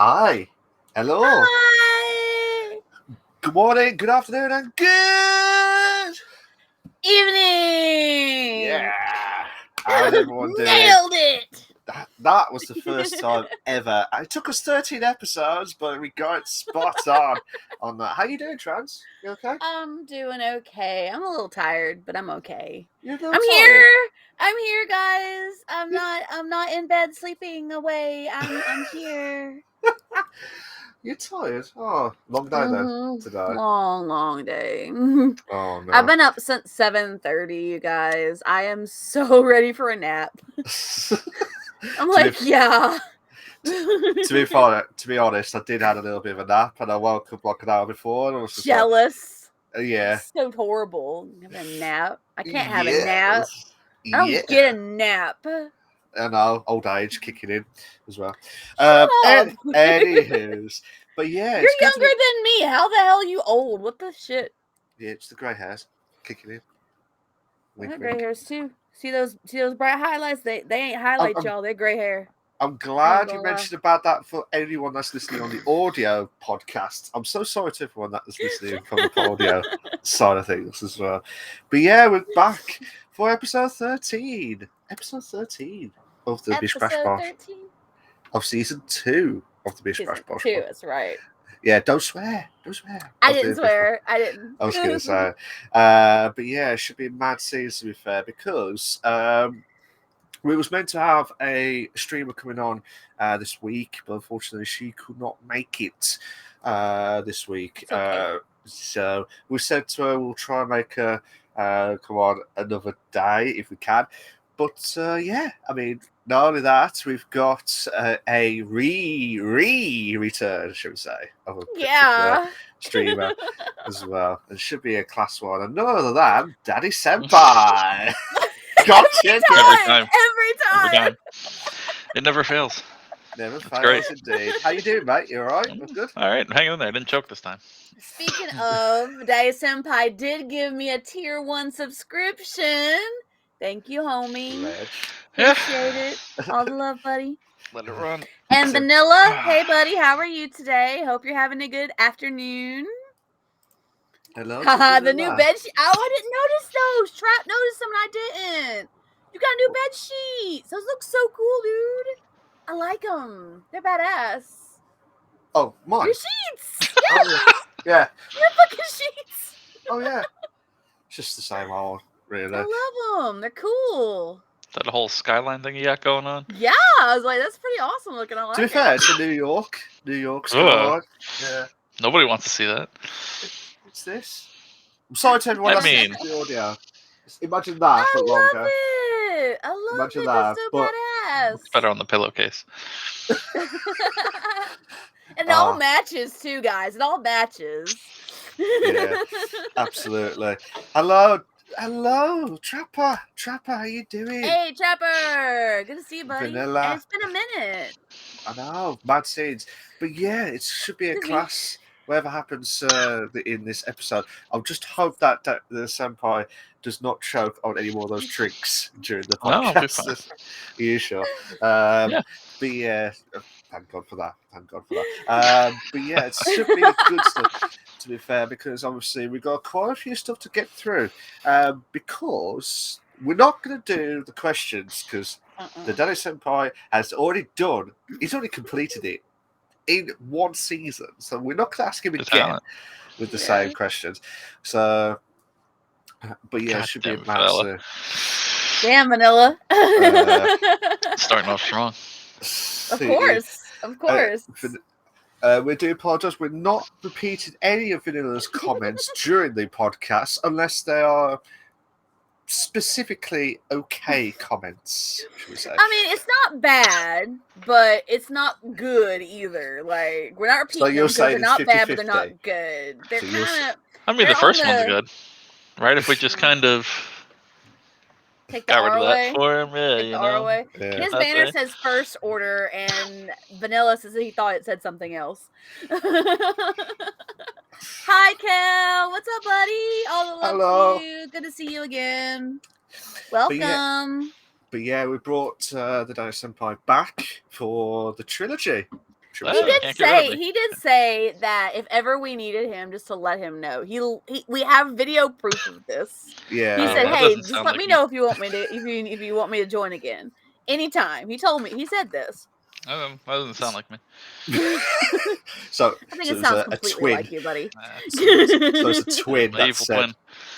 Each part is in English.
Hi. Hello. Hi. Good morning, good afternoon, and good Evening. yeah. How's everyone doing? Nailed it. That was the first time ever. It took us 13 episodes, but we got it spot on that. How you doing, Trans? You okay? I'm doing okay. I'm a little tired, but I'm okay. You're a little I'm tired. here. I'm here, guys. I'm not in bed sleeping away. I'm here. You're tired? Oh, long day then today. Long day. Oh no. I've been up since 7:30, you guys. I am so ready for a nap. I'm like, yeah. To be honest, I did have a little bit of a nap, and I woke up like an hour before, and I was just jealous. like, yeah, it's so horrible. Having a nap. I can't have a yes. nap. I don't get a nap. I know, old age kicking in as well. Shut up. Anywho's, but yeah, You're younger than me. How the hell are you old? What the shit? Yeah, it's the grey hairs kicking in. I got gray hairs too. See those bright highlights? They ain't highlights, y'all. They're gray hair. I'm glad you mentioned about that for anyone that's listening on the audio podcast. I'm so sorry to everyone that is listening from the audio side of things as well. But yeah, we're back for episode 13. Episode 13 of the Bish Bash Bosh. Of season 2 of the Bish Bash Bosh. 2, that's right. Yeah, don't swear. Don't swear. I didn't swear. I didn't. I was going to say. But yeah, it should be a mad season, to be fair, because we was meant to have a streamer coming on this week, but unfortunately she could not make it this week. Okay. So we said to her we'll try and make her come on another day if we can. But yeah, I mean, not only that, we've got a return, should we say, of a particular streamer as well. It should be a class one. And none other than Daddy Senpai. Gotcha. Every time. It never fails. Never fails indeed. How you doing, mate? You all right? I'm good. All right, hang on there. I didn't choke this time. Speaking of, Daddy Senpai did give me a tier 1 subscription. Thank you, homie. Appreciate it. All the love, buddy. Let it run. And Vanilla, hey, buddy. How are you today? Hope you're having a good afternoon. Hello. The new bed sheet. Oh, I didn't notice those. Trap noticed them and I didn't. You got new bed sheets. Those look so cool, dude. I like them. They're badass. Oh, mine. Your sheets. Yes. Yeah. Your fucking sheets. Oh yeah. It's just the same old, really. I love them. They're cool. Is that a whole skyline thing you got going on? Yeah, I was like, that's pretty awesome looking. I like to be fair, it's a New York skyline. Yeah. Nobody wants to see that. What's this? I'm sorry to everyone listening to the audio. Imagine that, but longer. I love it. That, so but badass. It's better on the pillowcase. And it all matches too, guys. It all matches. Yeah, absolutely. Hello, Trapper. Trapper, how you doing? Hey, Trapper. Good to see you, buddy. Vanilla. And it's been a minute. I know, mad scenes. But yeah, it should be a class. Whatever happens in this episode, I'll just hope that the senpai does not choke on any more of those drinks during the podcast. No, Are you sure? Yeah. But yeah, thank God for that. But yeah, it should be good stuff, to be fair, because obviously we've got quite a few stuff to get through. Because we're not going to do the questions, because the Daddy Senpai has already done, he's already completed it in one season, so we're not going to ask him again with the same questions. So, but yeah, it should be a massive. Damn, Vanilla. Starting off strong. Of course. We do apologise. We're not repeating any of Vanilla's comments during the podcast unless they are specifically okay comments, should we say. I mean, it's not bad, but it's not good either. Like, we're not repeating them because they're not bad, but they're not good. They're kind of... I mean, the first one's good, right? If we just kind of got rid of that for him, yeah, His banner says first order, and Vanilla says he thought it said something else. Hi, Kel. What's up, buddy? All the love to you. Good to see you again. Welcome. But yeah, we brought the Daddy Senpai back for the trilogy. Should Well, we you say? can't get rid of me. He did say that if ever we needed him, just to let him know. We have video proof of this. Yeah. He said, that "Hey, doesn't just sound let like me me. know if you want me to if you want me to join again anytime." He told me. He said this. That doesn't sound like me. So I think so it it's sounds a completely twin. like you, buddy. So it's a twin. My That evil said, twin.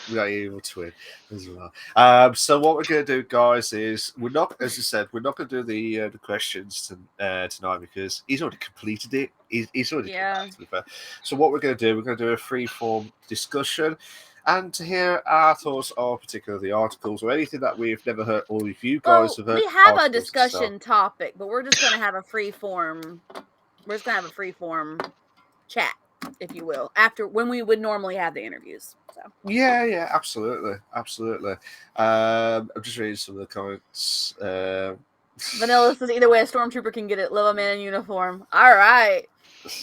we got an evil twin as well. So what we're going to do, guys, is we're not, as I said, we're not going to do the questions tonight because he's already completed it. He's already done that, to be fair. So what we're going to do, we're going to do a free-form discussion, and to hear our thoughts on particularly the articles or anything that we've never heard, or if you guys have heard. We have a articles discussion itself. topic, but we're just going to have a free form. We're just going to have a free form chat, if you will, after when we would normally have the interviews. So. Yeah, absolutely. I'm just reading some of the comments. Vanilla says either way, a stormtrooper can get it. Love a man in uniform. All right.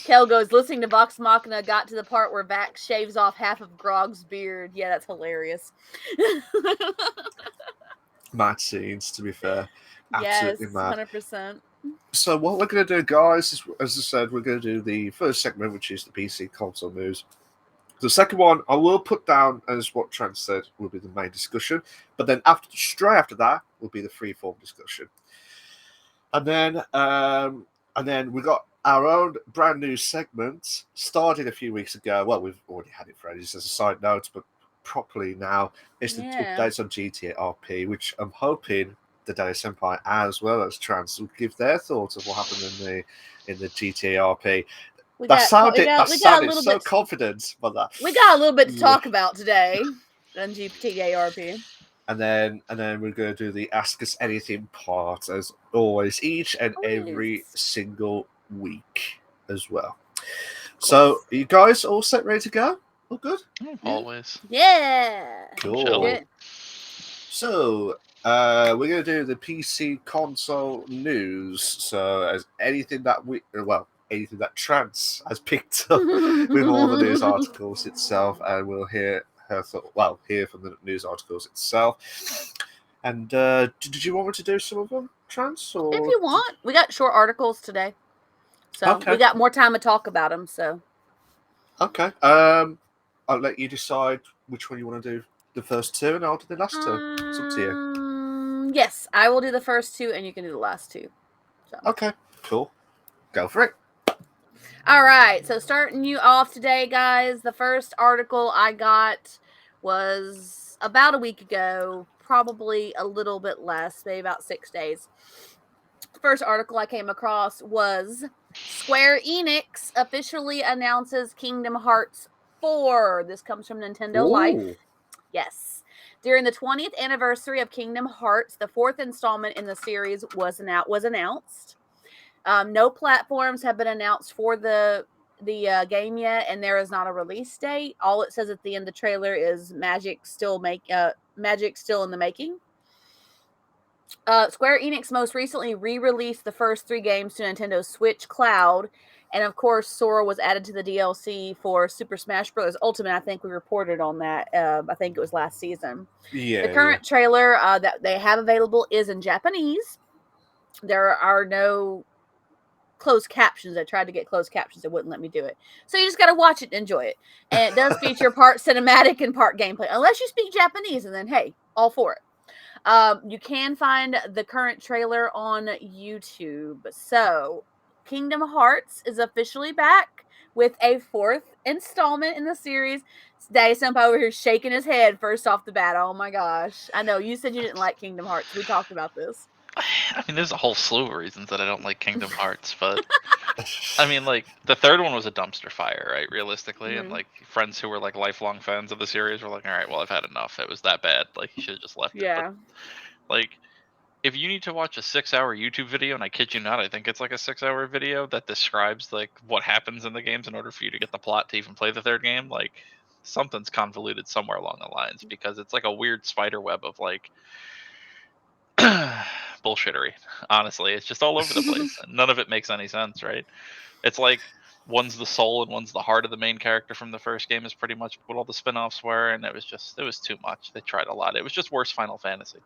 Kel goes, listening to Vox Machina got to the part where Vax shaves off half of Grog's beard. Yeah, that's hilarious. Mad scenes, to be fair. Yes, Absolutely mad. 100%. So what we're going to do, guys, is, as I said, we're going to do the first segment, which is the PC console news. The second one, I will put down as what Trent said will be the main discussion, but then straight after that will be the free-form discussion. And then we got our own brand new segment started a few weeks ago. Well, we've already had it for ages as a side note, but properly now it's the updates on GTA RP, which I'm hoping the Daily Senpai as well as Trans will give their thoughts of what happened in the GTA RP. That sounded so confident, but that we got a little bit to talk about today on GTA RP. And then we're going to do the Ask Us Anything part, as always, each and every single week as well. So, are you guys all set, ready to go? All good? Always. Yeah. Cool. Good. So, we're going to do the PC console news. So, as anything that Trans has picked up with all the news articles itself, and we'll hear from the news articles itself. And did you want me to do some of them, Trans? Or... If you want. We got short articles today. So we got more time to talk about them. So. Okay. I'll let you decide which one you want to do. The first two, and I'll do the last two. It's up to you. Yes, I will do the first two, and you can do the last two. So. Okay, cool. Go for it. All right, so starting you off today, guys, the first article I got was about a week ago, probably a little bit less, maybe about 6 days. The first article I came across was Square Enix officially announces Kingdom Hearts 4. This comes from Nintendo Life. Yes. During the 20th anniversary of Kingdom Hearts, the fourth installment in the series was announced. No platforms have been announced for the game yet, and there is not a release date. All it says at the end of the trailer is Magic still in the making. Square Enix most recently re-released the first 3 games to Nintendo Switch Cloud, and of course, Sora was added to the DLC for Super Smash Bros. Ultimate. I think we reported on that. I think it was last season. Yeah. The current trailer that they have available is in Japanese. There are no closed captions. I tried to get closed captions. It wouldn't let me do it. So you just got to watch it and enjoy it. And it does feature part cinematic and part gameplay. Unless you speak Japanese, and then, hey, all for it. You can find the current trailer on YouTube. So, Kingdom Hearts is officially back with a 4th installment in the series. Daddy Senpai over here shaking his head first off the bat. Oh my gosh. I know, you said you didn't like Kingdom Hearts. We talked about this. I mean, there's a whole slew of reasons that I don't like Kingdom Hearts, but I mean, like, the third one was a dumpster fire, right? Realistically, and like friends who were like lifelong fans of the series were like, "All right, well, I've had enough. It was that bad. Like, you should have just left it." But, like, if you need to watch a 6-hour YouTube video, and I kid you not, I think it's like a 6-hour video that describes like what happens in the games in order for you to get the plot to even play the third game, like, something's convoluted somewhere along the lines, because it's like a weird spider web of like bullshittery. Honestly, it's just all over the place. None of it makes any sense, right? It's like one's the soul and one's the heart of the main character from the first game is pretty much what all the spin-offs were, and it was too much. They tried a lot. It was just worse Final Fantasy.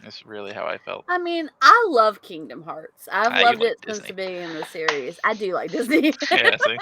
It's really how I felt. I mean, I love Kingdom Hearts. I've You loved like it since Disney. the beginning of the series. I do like Disney. Yeah, see?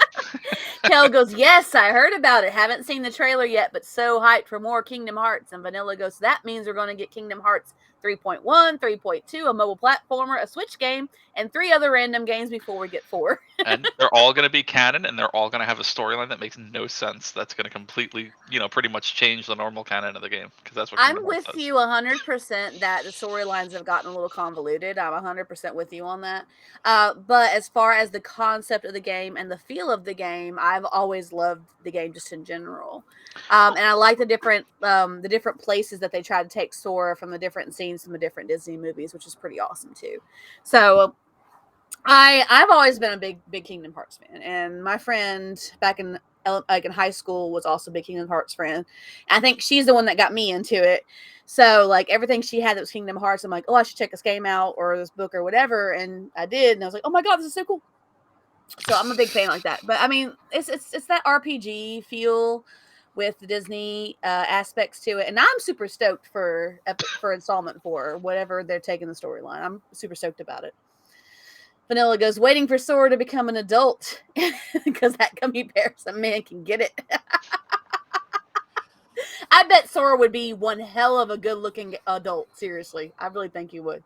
Kel goes, yes, I heard about it. Haven't seen the trailer yet, but so hyped for more Kingdom Hearts. And Vanilla goes, so that means we're going to get Kingdom Hearts 3.1, 3.2, a mobile platformer, a Switch game, and 3 other random games before we get 4. And they're all going to be canon, and they're all going to have a storyline that makes no sense. That's going to completely, pretty much change the normal canon of the game, because that's what Kingdom I'm Hearts with does. you 100% that the storylines have gotten a little convoluted. I'm 100% with you on that. But as far as the concept of the game and the feel of the game, I've always loved the game just in general. And I like the different places that they try to take Sora from the different scenes from the different Disney movies, which is pretty awesome too. So I've always been a big Kingdom Hearts fan, and my friend back in high school was also a big Kingdom Hearts fan. I think she's the one that got me into it. So like everything she had that was Kingdom Hearts, I'm like, oh, I should check this game out or this book or whatever, and I did, and I was like, oh my god, this is so cool. So I'm a big fan like that. But I mean, it's that RPG feel with the Disney aspects to it, and I'm super stoked for installment 4, whatever they're taking the storyline. I'm super stoked about it. Vanilla goes, waiting for Sora to become an adult because that gummy bear, some man can get it. I bet Sora would be one hell of a good looking adult. Seriously. I really think he would.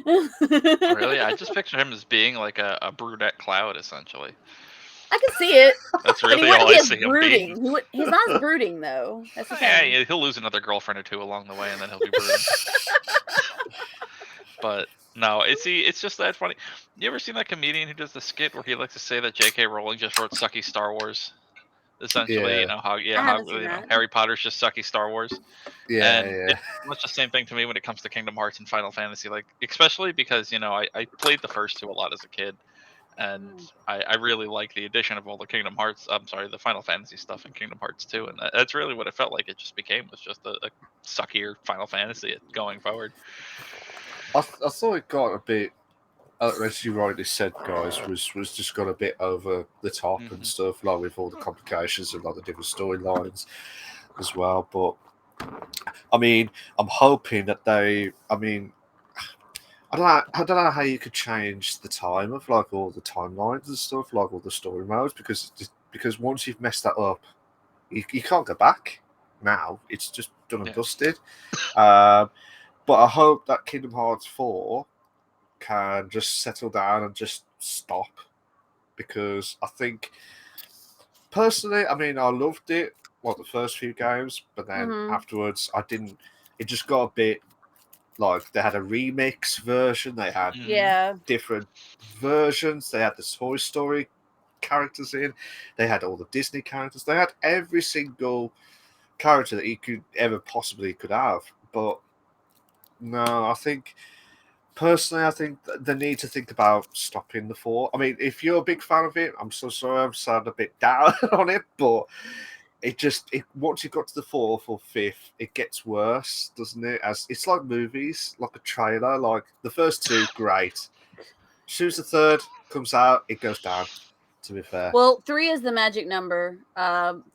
Really? I just picture him as being like a brunette Cloud, essentially. I can see it. That's But he really all wouldn't be I as see him being. brooding. He's not as brooding, though. That's the thing. Yeah, he'll lose another girlfriend or two along the way, and then he'll be brooding. But no, it's just that funny. You ever seen that comedian who does the skit where he likes to say that J.K. Rowling just wrote sucky Star Wars? Essentially, Yeah. how I haven't seen that. Harry Potter's just sucky Star Wars. Yeah, And yeah. it's much the same thing to me when it comes to Kingdom Hearts and Final Fantasy, like especially because I played the first 2 a lot as a kid, and I really like the addition of all the the Final Fantasy stuff in Kingdom Hearts 2, and that's really what it felt like. It just became was just a suckier Final Fantasy going forward. I thought it got a bit, as you rightly said, guys, was just got a bit over the top and stuff, like with all the complications and like the different storylines as well. But I mean, I'm hoping that I don't know how you could change the time of like all the timelines and stuff, like all the story modes, because once you've messed that up, you can't go back. Now it's just done and dusted. But I hope that Kingdom Hearts 4 can just settle down and just stop, because I think personally, I mean, I loved it, the first few games, but then afterwards, I didn't. It just got a bit like they had a remix version, they had different versions, they had the Toy Story characters in, they had all the Disney characters, they had every single character that you could ever possibly could have, but. No, I think personally, they need to think about stopping the 4. I mean, if you're a big fan of it, I'm so sorry, I'm sounding a bit down on it, but once you got to the 4th or 5th, it gets worse, doesn't it? As it's like movies, like a trailer. Like the first 2, great. As soon as the 3rd comes out, it goes down. To be fair, well, 3 is the magic number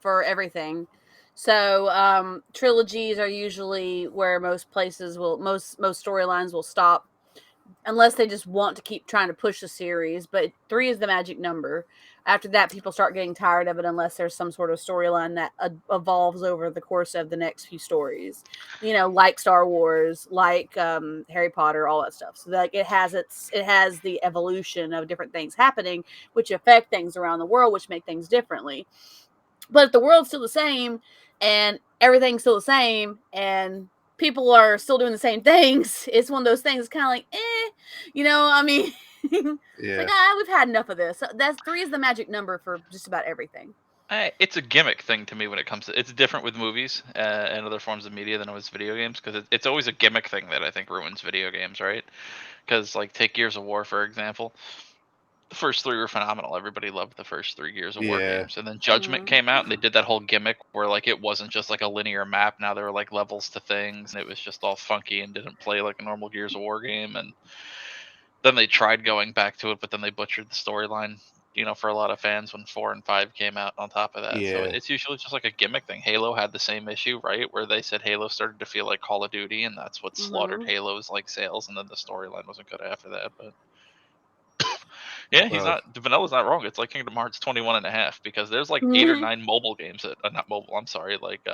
for everything. So trilogies are usually where most storylines will stop, unless they just want to keep trying to push the series. But 3 is the magic number. After that, people start getting tired of it unless there's some sort of storyline that evolves over the course of the next few stories. Like Star Wars, like Harry Potter, all that stuff. So like it has the evolution of different things happening, which affect things around the world, which make things differently. But if the world's still the same and everything's still the same and people are still doing the same things, it's one of those things kind of like, I mean, yeah. like, we've had enough of this. That's 3 is the magic number for just about everything. It's a gimmick thing to me when it comes to. It's different with movies and other forms of media than it was video games, because it's always a gimmick thing that I think ruins video games, right? Because like take Gears of War for example. The first 3 were phenomenal. Everybody loved the first 3 Gears of War games. And then Judgment came out, and they did that whole gimmick where like it wasn't just like a linear map. Now there were like levels to things, and it was just all funky and didn't play like a normal Gears of War game. And then they tried going back to it, but then they butchered the storyline. for a lot of fans when 4 and 5 came out on top of that. So Yeah. it's usually just like a gimmick thing. Halo had the same issue, right? Where they said Halo started to feel like Call of Duty, and that's what slaughtered Halo's like sales, and then the storyline wasn't good after that. But yeah, Vanilla's not wrong. It's like Kingdom Hearts 21.5, because there's like 8 or 9 mobile games that not mobile, I'm sorry, like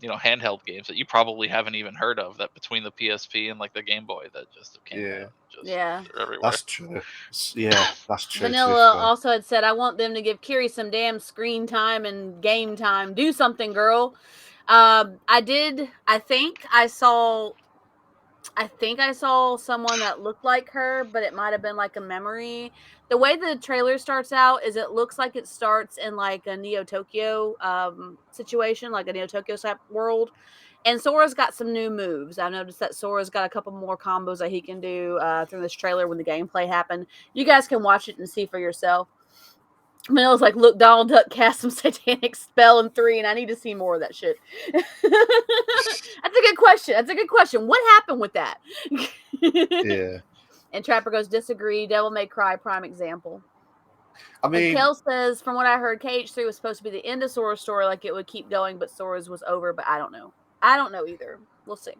handheld games that you probably haven't even heard of, that between the PSP and like the Game Boy that just came out. Yeah. They're everywhere. That's true. Yeah, that's true. Vanilla also had said, I want them to give Kiri some damn screen time and game time. Do something, girl. I think I saw someone that looked like her, but it might have been like a memory. The way the trailer starts out is it looks like it starts in like a Neo Tokyo situation, like a Neo Tokyo type world. And Sora's got some new moves. I noticed that Sora's got a couple more combos that he can do through this trailer when the gameplay happened. You guys can watch it and see for yourself. Manila's like, look, Donald Duck cast some satanic spell in 3, and I need to see more of that shit. That's a good question. What happened with that? Yeah. And Trapper goes, disagree. Devil May Cry, prime example. I mean, and Kel says, from what I heard, KH3 was supposed to be the end of Sora's story, like it would keep going, but Sora's was over, but I don't know. I don't know either. We'll see.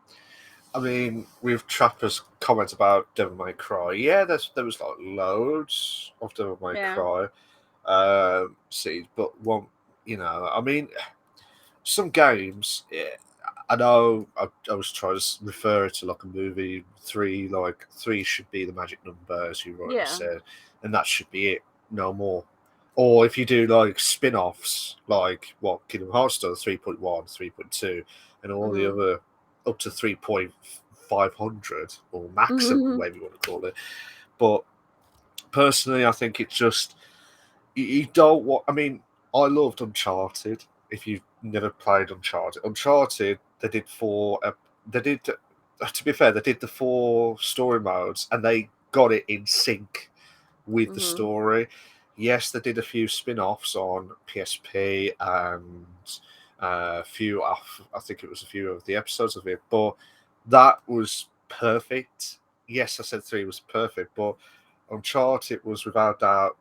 I mean, with Trapper's comments about Devil May Cry, yeah, there was like loads of Devil May Cry scenes, but one, I mean, some games, I know I was trying to refer to like a movie, 3, like 3 should be the magic number, as you rightly said, and that should be it, no more. Or if you do like spin-offs, like what Kingdom Hearts does, 3.1, 3.2, and all the other up to 3.500 or maximum, whatever you want to call it. But personally, I think it's just you don't want. I mean, I loved Uncharted. If you've never played Uncharted, they did 4. They did. To be fair, they did the 4 story modes, and they got it in sync with the story. Yes, they did a few spin-offs on PSP and a few. I think it was a few of the episodes of it, but that was perfect. Yes, I said 3 was perfect, but Uncharted was without doubt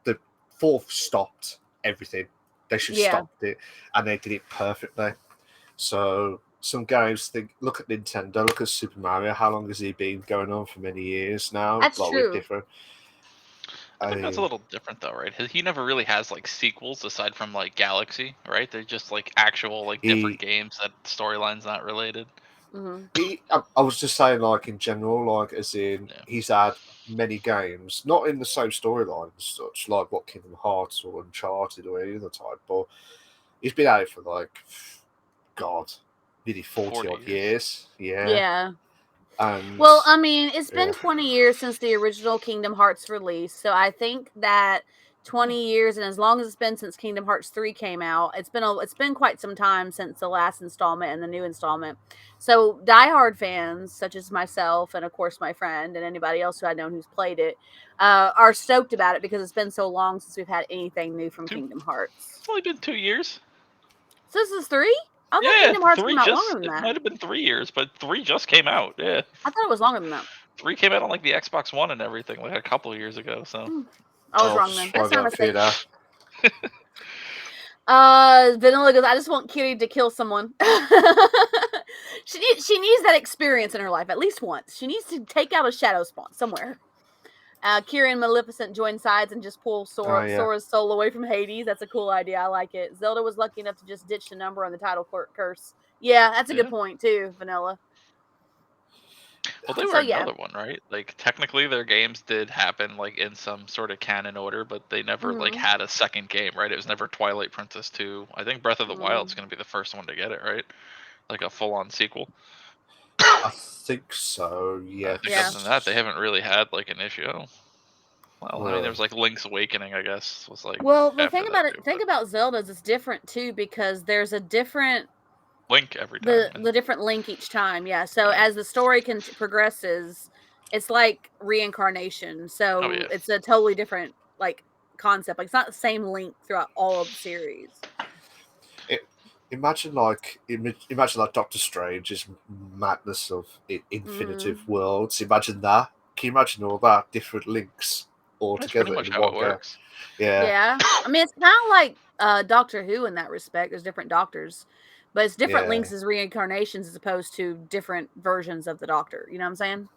the 4th stopped everything. They should have stopped it, and they did it perfectly. So some games look at Nintendo, look at Super Mario. How long has he been going on? For many years now. That's true. Different. I think that's a little different though, right? He never really has like sequels aside from like Galaxy, right? They're just like actual like different games that storyline's not related. I was just saying, like in general, like as in he's had many games, not in the same storyline as such, like what Kingdom Hearts or Uncharted or any other type, but he's been out for like, God, nearly 40 odd years. Yeah. And, well, I mean, it's been 20 years since the original Kingdom Hearts release, so I think that 20 years, and as long as it's been since Kingdom Hearts 3 came out, it's been quite some time since the last installment and the new installment. So diehard fans, such as myself and of course my friend and anybody else who I know who's played it, are stoked about it because it's been so long since we've had anything new from Kingdom Hearts. It's only been 2 years. So this is 3? I thought Kingdom Hearts came out longer than that. It might have been 3 years, but 3 just came out. Yeah. I thought it was longer than that. 3 came out on like the Xbox One and everything, like a couple of years ago. So I was wrong then. That's not a mistake. Vanilla goes, I just want Kitty to kill someone. She needs that experience in her life at least once. She needs to take out a shadow spawn somewhere. Kira and Maleficent join sides and just pull Sora's soul away from Hades. That's a cool idea. I like it. Zelda was lucky enough to just ditch the number on the title curse. Yeah, that's a good point too, Vanilla. Well, they were another one, right? Like technically their games did happen like in some sort of canon order, but they never like had a second game, right? It was never Twilight Princess 2. I think Breath of the Wild is going to be the first one to get it, right? Like a full-on sequel. I think so. Yeah. I think other than that, they haven't really had like an issue. Well, I mean, there was like Link's Awakening, I guess, was like. Well, the thing about thing about Zelda's is different too because there's a different Link every time. The different Link each time, yeah. So as the story progresses, it's like reincarnation. So it's a totally different like concept. Like it's not the same Link throughout all of the series. Imagine like Doctor Strange's madness of infinitive worlds. Imagine that. Can you imagine all that different links all That's pretty together much in how one it game. works. Yeah. Yeah. I mean, it's kind of like Doctor Who in that respect. There's different doctors, but it's different Yeah. links as reincarnations as opposed to different versions of the Doctor. You know what I'm saying?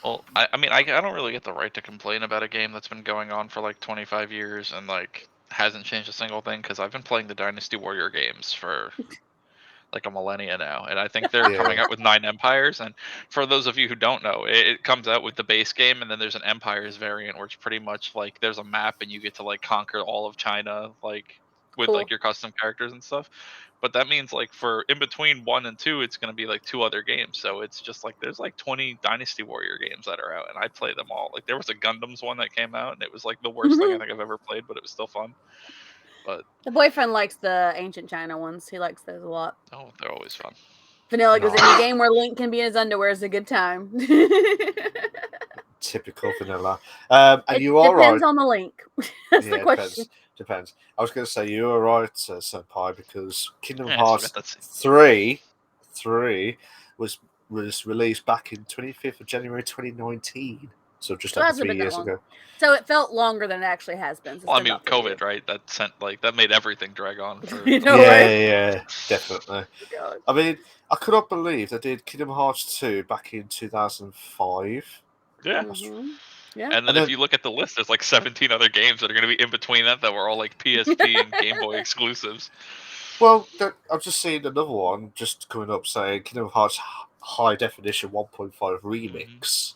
Well, I mean, I don't really get the right to complain about a game that's been going on for like 25 years and like hasn't changed a single thing because I've been playing the Dynasty Warrior games for like a millennia now, and I think they're coming Yeah. out with 9 empires. And for those of you who don't know, it comes out with the base game, and then there's an empires variant where it's pretty much like there's a map and you get to like conquer all of China, like with Cool. like your custom characters and stuff. But that means like for in between 1 and 2, it's going to be like 2 other games. So it's just like there's like 20 Dynasty Warrior games that are out, and I play them all. Like there was a Gundams one that came out, and it was like the worst thing I think I've ever played, but it was still fun. But The boyfriend likes the ancient China ones. He likes those a lot. oh, they're always fun. Vanilla goes, No. any game where Link can be in his underwear is a good time. Typical vanilla. And It you are right. depends on the link. That's Yeah, the it question. depends. I was going to say you were right, Senpai, because Kingdom Yeah, I still Hearts got that 3 was released back in 25th of January 2019. So just So it over hasn't 3 been that years long. ago. So it felt longer than it actually has been. So it's Well, I been mean, about 3 COVID, years. right? That sent like that made everything drag on for. You know Yeah, what? yeah, definitely. God. I mean, I could not believe they did Kingdom Hearts 2 back in 2005. Yeah. Mhm. Yeah. And then And if then- you look at the list, there's like 17 other games that are going to be in between that were all like PSP and Game Boy exclusives. Well, I've just seen another one just coming up saying Kingdom Hearts High Definition 1.5 Remix.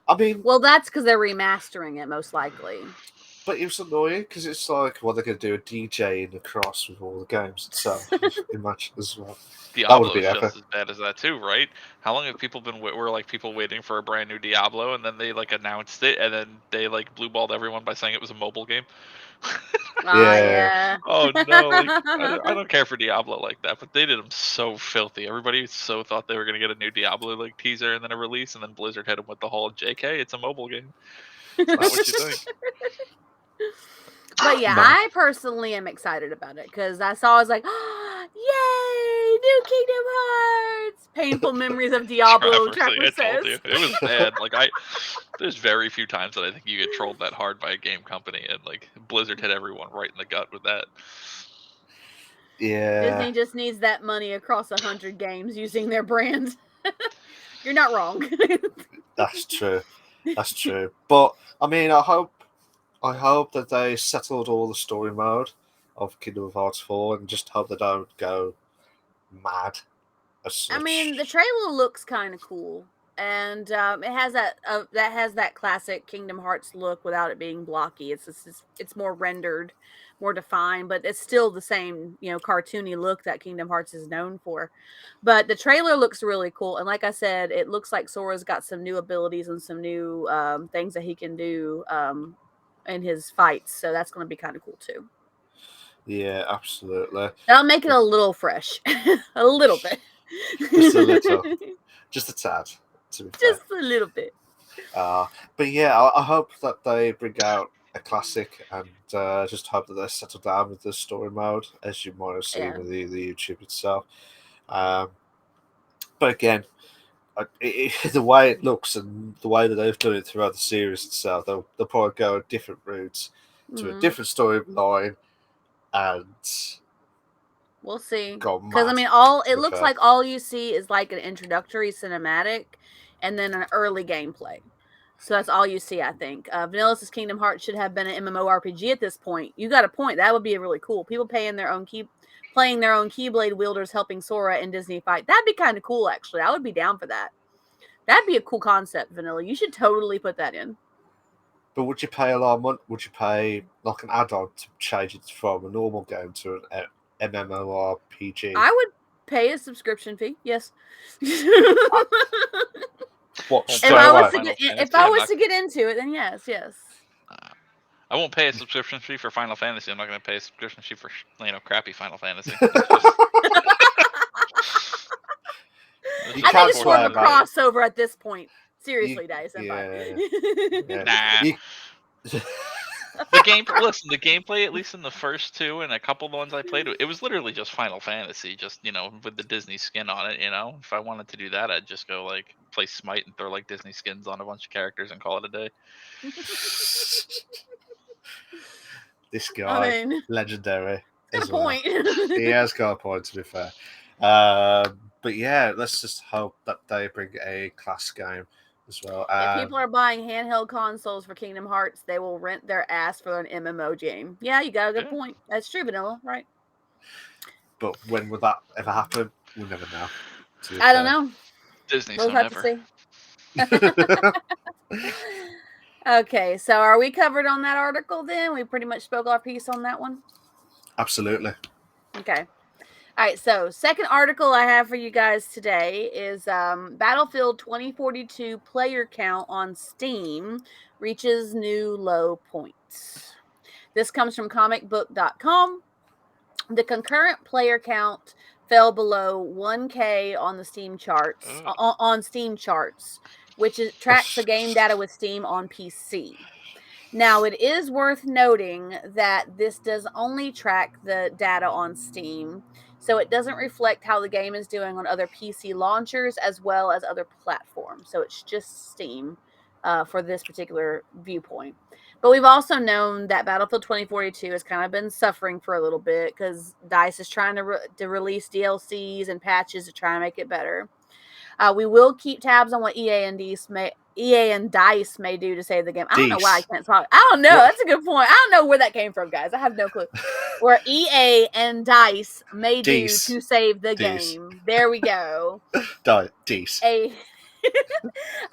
I mean, Well, that's because they're remastering it, most likely. but it was annoying because it's like, well, they're going to do a DJ in across with all the games itself. Imagine as well. Diablo be is epic. just as bad as that too, right? How long have people been? Were like people waiting for a brand new Diablo, and then they like announced it, and then they like blue balled everyone by saying it was a mobile game. Yeah. Oh no! Like, I don't care for Diablo like that, but they did them so filthy. Everybody so thought they were gonna get a new Diablo like teaser and then a release, and then Blizzard hit them with the whole "JK, it's a mobile game." It's not what you think. But yeah, No. I personally am excited about it because I was like, yay, new Kingdom Hearts! Painful memories of Diablo, Trapper I told says. you it was bad. Like there's very few times that I think you get trolled that hard by a game company, and like Blizzard hit everyone right in the gut with that. Yeah. Disney just needs that money across 100 games using their brand. You're not wrong. That's true. That's true. But I mean, I hope that they settled all the story mode of Kingdom Hearts 4 and just hope they don't go mad. I mean, the trailer looks kind of cool, and it has that classic Kingdom Hearts look without it being blocky. It's more rendered, more defined, but it's still the same cartoony look that Kingdom Hearts is known for. But the trailer looks really cool, and like I said, it looks like Sora's got some new abilities and some new things that he can do in his fights. So that's going to be kind of cool too. Yeah, absolutely. That'll make it a little fresh, a little bit. Just a little. Just a tad, to be fair. Just a little bit. But yeah, I hope that they bring out a classic and just hope that they settle down with the story mode, as you might have seen with the YouTube itself. But again, the way it looks and the way that they've done it throughout the series itself, they'll probably go different routes to a different storyline, and we'll see. Because I mean, it looks like all you see is like an introductory cinematic, and then an early gameplay. So that's all you see, I think. Vanilla's Kingdom Hearts should have been an MMORPG at this point. You got a point. That would be really cool. People playing their own Keyblade wielders helping Sora in Disney fight. That'd be kind of cool, actually. I would be down for that. That'd be a cool concept, Vanilla. You should totally put that in. But would you pay a lot of money? Would you pay like an add-on to change it from a normal game to an MMORPG? I would pay a subscription fee. Yes. What? If I was to get into it, then yes. I won't pay a subscription fee for Final Fantasy. I'm not going to pay a subscription fee for crappy Final Fantasy. I think it's more of a crossover at this point. Seriously, Dice. Yeah. Nah. The gameplay, at least in the first two and a couple of the ones I played, it was literally just Final Fantasy, just with the Disney skin on it. If I wanted to do that, I'd just go like play Smite and throw like Disney skins on a bunch of characters and call it a day. This guy, legendary. Got a point. He has got a point, to be fair. But yeah, let's just hope that they bring a class game as well. If people are buying handheld consoles for Kingdom Hearts, they will rent their ass for an MMO game. Yeah, you got a good point. That's true, Vanilla, right? But when would that ever happen? We'll never know. I don't know. Disney, we'll so have never. To see. Okay, so are we covered on that article then? We pretty much spoke our piece on that one? Absolutely. Okay. All right, so second article I have for you guys today is Battlefield 2042 player count on Steam reaches new low points. This comes from comicbook.com. The concurrent player count fell below 1K on the Steam charts, on Steam charts, which tracks the game data with Steam on PC. Now, it is worth noting that this does only track the data on Steam, so it doesn't reflect how the game is doing on other PC launchers as well as other platforms. So it's just Steam for this particular viewpoint. But we've also known that Battlefield 2042 has kind of been suffering for a little bit because DICE is trying to release DLCs and patches to try and make it better. We will keep tabs on what EA and DICE may do to save the game. I don't know why I can't talk. I don't know. That's a good point. I don't know where that came from, guys. I have no clue. Where EA and DICE may do to save the game. There we go. DICE.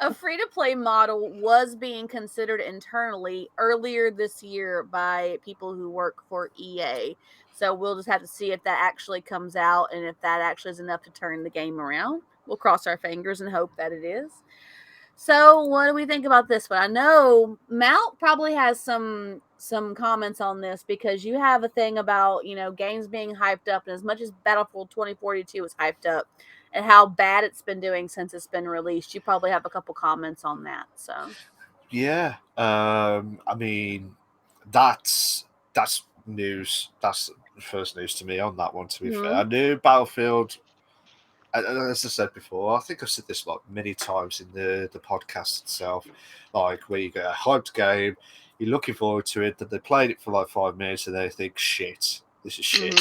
A free-to-play model was being considered internally earlier this year by people who work for EA. So we'll just have to see if that actually comes out and if that actually is enough to turn the game around. We'll cross our fingers and hope that it is. So what do we think about this one? I know Mount probably has some comments on this because you have a thing about, games being hyped up, and as much as Battlefield 2042 was hyped up and how bad it's been doing since it's been released, you probably have a couple comments on that. So yeah, I mean that's news. That's first news to me on that one, to be fair. I knew Battlefield, as I said before, I think I've said this like many times in the podcast itself, like where you get a hyped game, you're looking forward to it, that they played it for like 5 minutes and they think, shit, this is shit.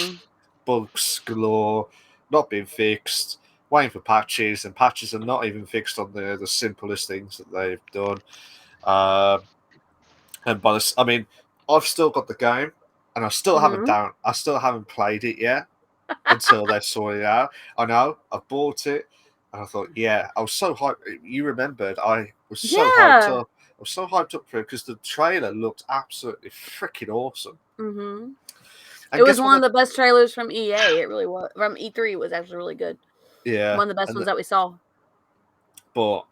Bugs galore, not being fixed, waiting for patches, and patches are not even fixed on the simplest things that they've done. And by this, I mean, I've still got the game, and I still haven't played it yet until they sort it out. I know I bought it, and I thought, I was so hyped. You remembered I was so hyped up. I was so hyped up for it because the trailer looked absolutely freaking awesome. It was one of the best trailers from EA. It really was. From E3, it was actually really good. Yeah, one of the best ones that we saw. But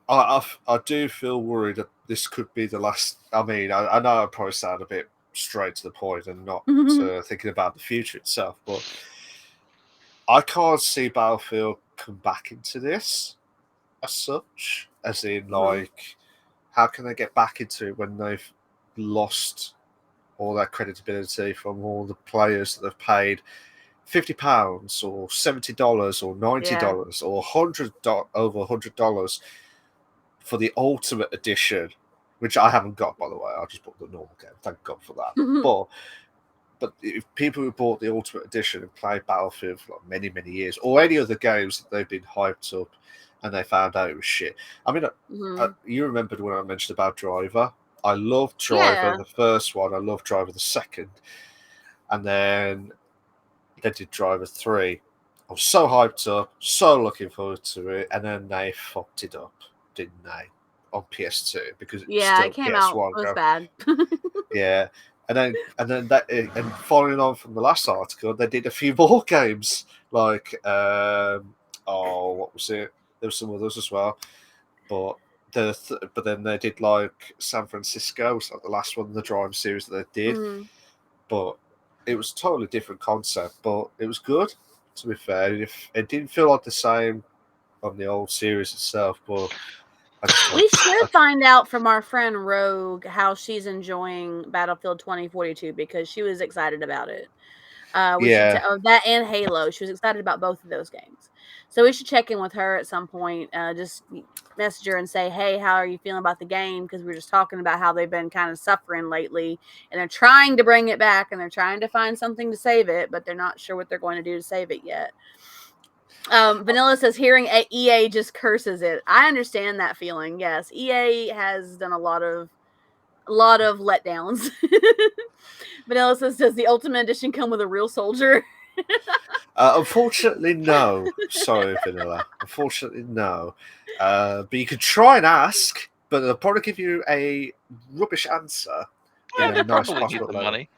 I do feel worried that this could be the last. I mean, I know I probably sound a bit straight to the point and not thinking about the future itself, but I can't see Battlefield come back into this as such. As in, like, how can they get back into it when they've lost all that credibility from all the players that they've paid £50 or $70 or $90 or over $100 for the Ultimate Edition, which I haven't got, by the way. I just bought the normal game. Thank God for that. But if people who bought the Ultimate Edition and played Battlefield for like many, many years, or any other games that they've been hyped up and they found out it was shit. I mean, you remembered when I mentioned about Driver. I loved Driver, the first one. I loved Driver, the second. And then they did Driver 3. I was so hyped up, so looking forward to it. And then they fucked it up, didn't they? On PS2, because it came PS1 out. It was bad. Yeah. And then following on from the last article, they did a few more games. Like, what was it? There were some others as well. But then they did like San Francisco, was like the last one in the Drive series that they did. But it was a totally different concept, but it was good, to be fair. It didn't feel like the same on the old series itself, but We should find out from our friend Rogue how she's enjoying Battlefield 2042 because she was excited about it. We Yeah. should that and Halo. She was excited about both of those games. So we should check in with her at some point. Just message her and say, "Hey, how are you feeling about the game?" Because we were just talking about how they've been kind of suffering lately, and they're trying to bring it back, and they're trying to find something to save it, but they're not sure what they're going to do to save it yet. Vanilla says hearing EA just curses it. I understand that feeling. Yes, EA has done a lot of letdowns. Vanilla says, does the Ultimate Edition come with a real soldier? Unfortunately, no. Sorry, Vanilla. Unfortunately, no. But you could try and ask, but they'll probably give you a rubbish answer. Yeah, In they a nice probably need possible the way. money.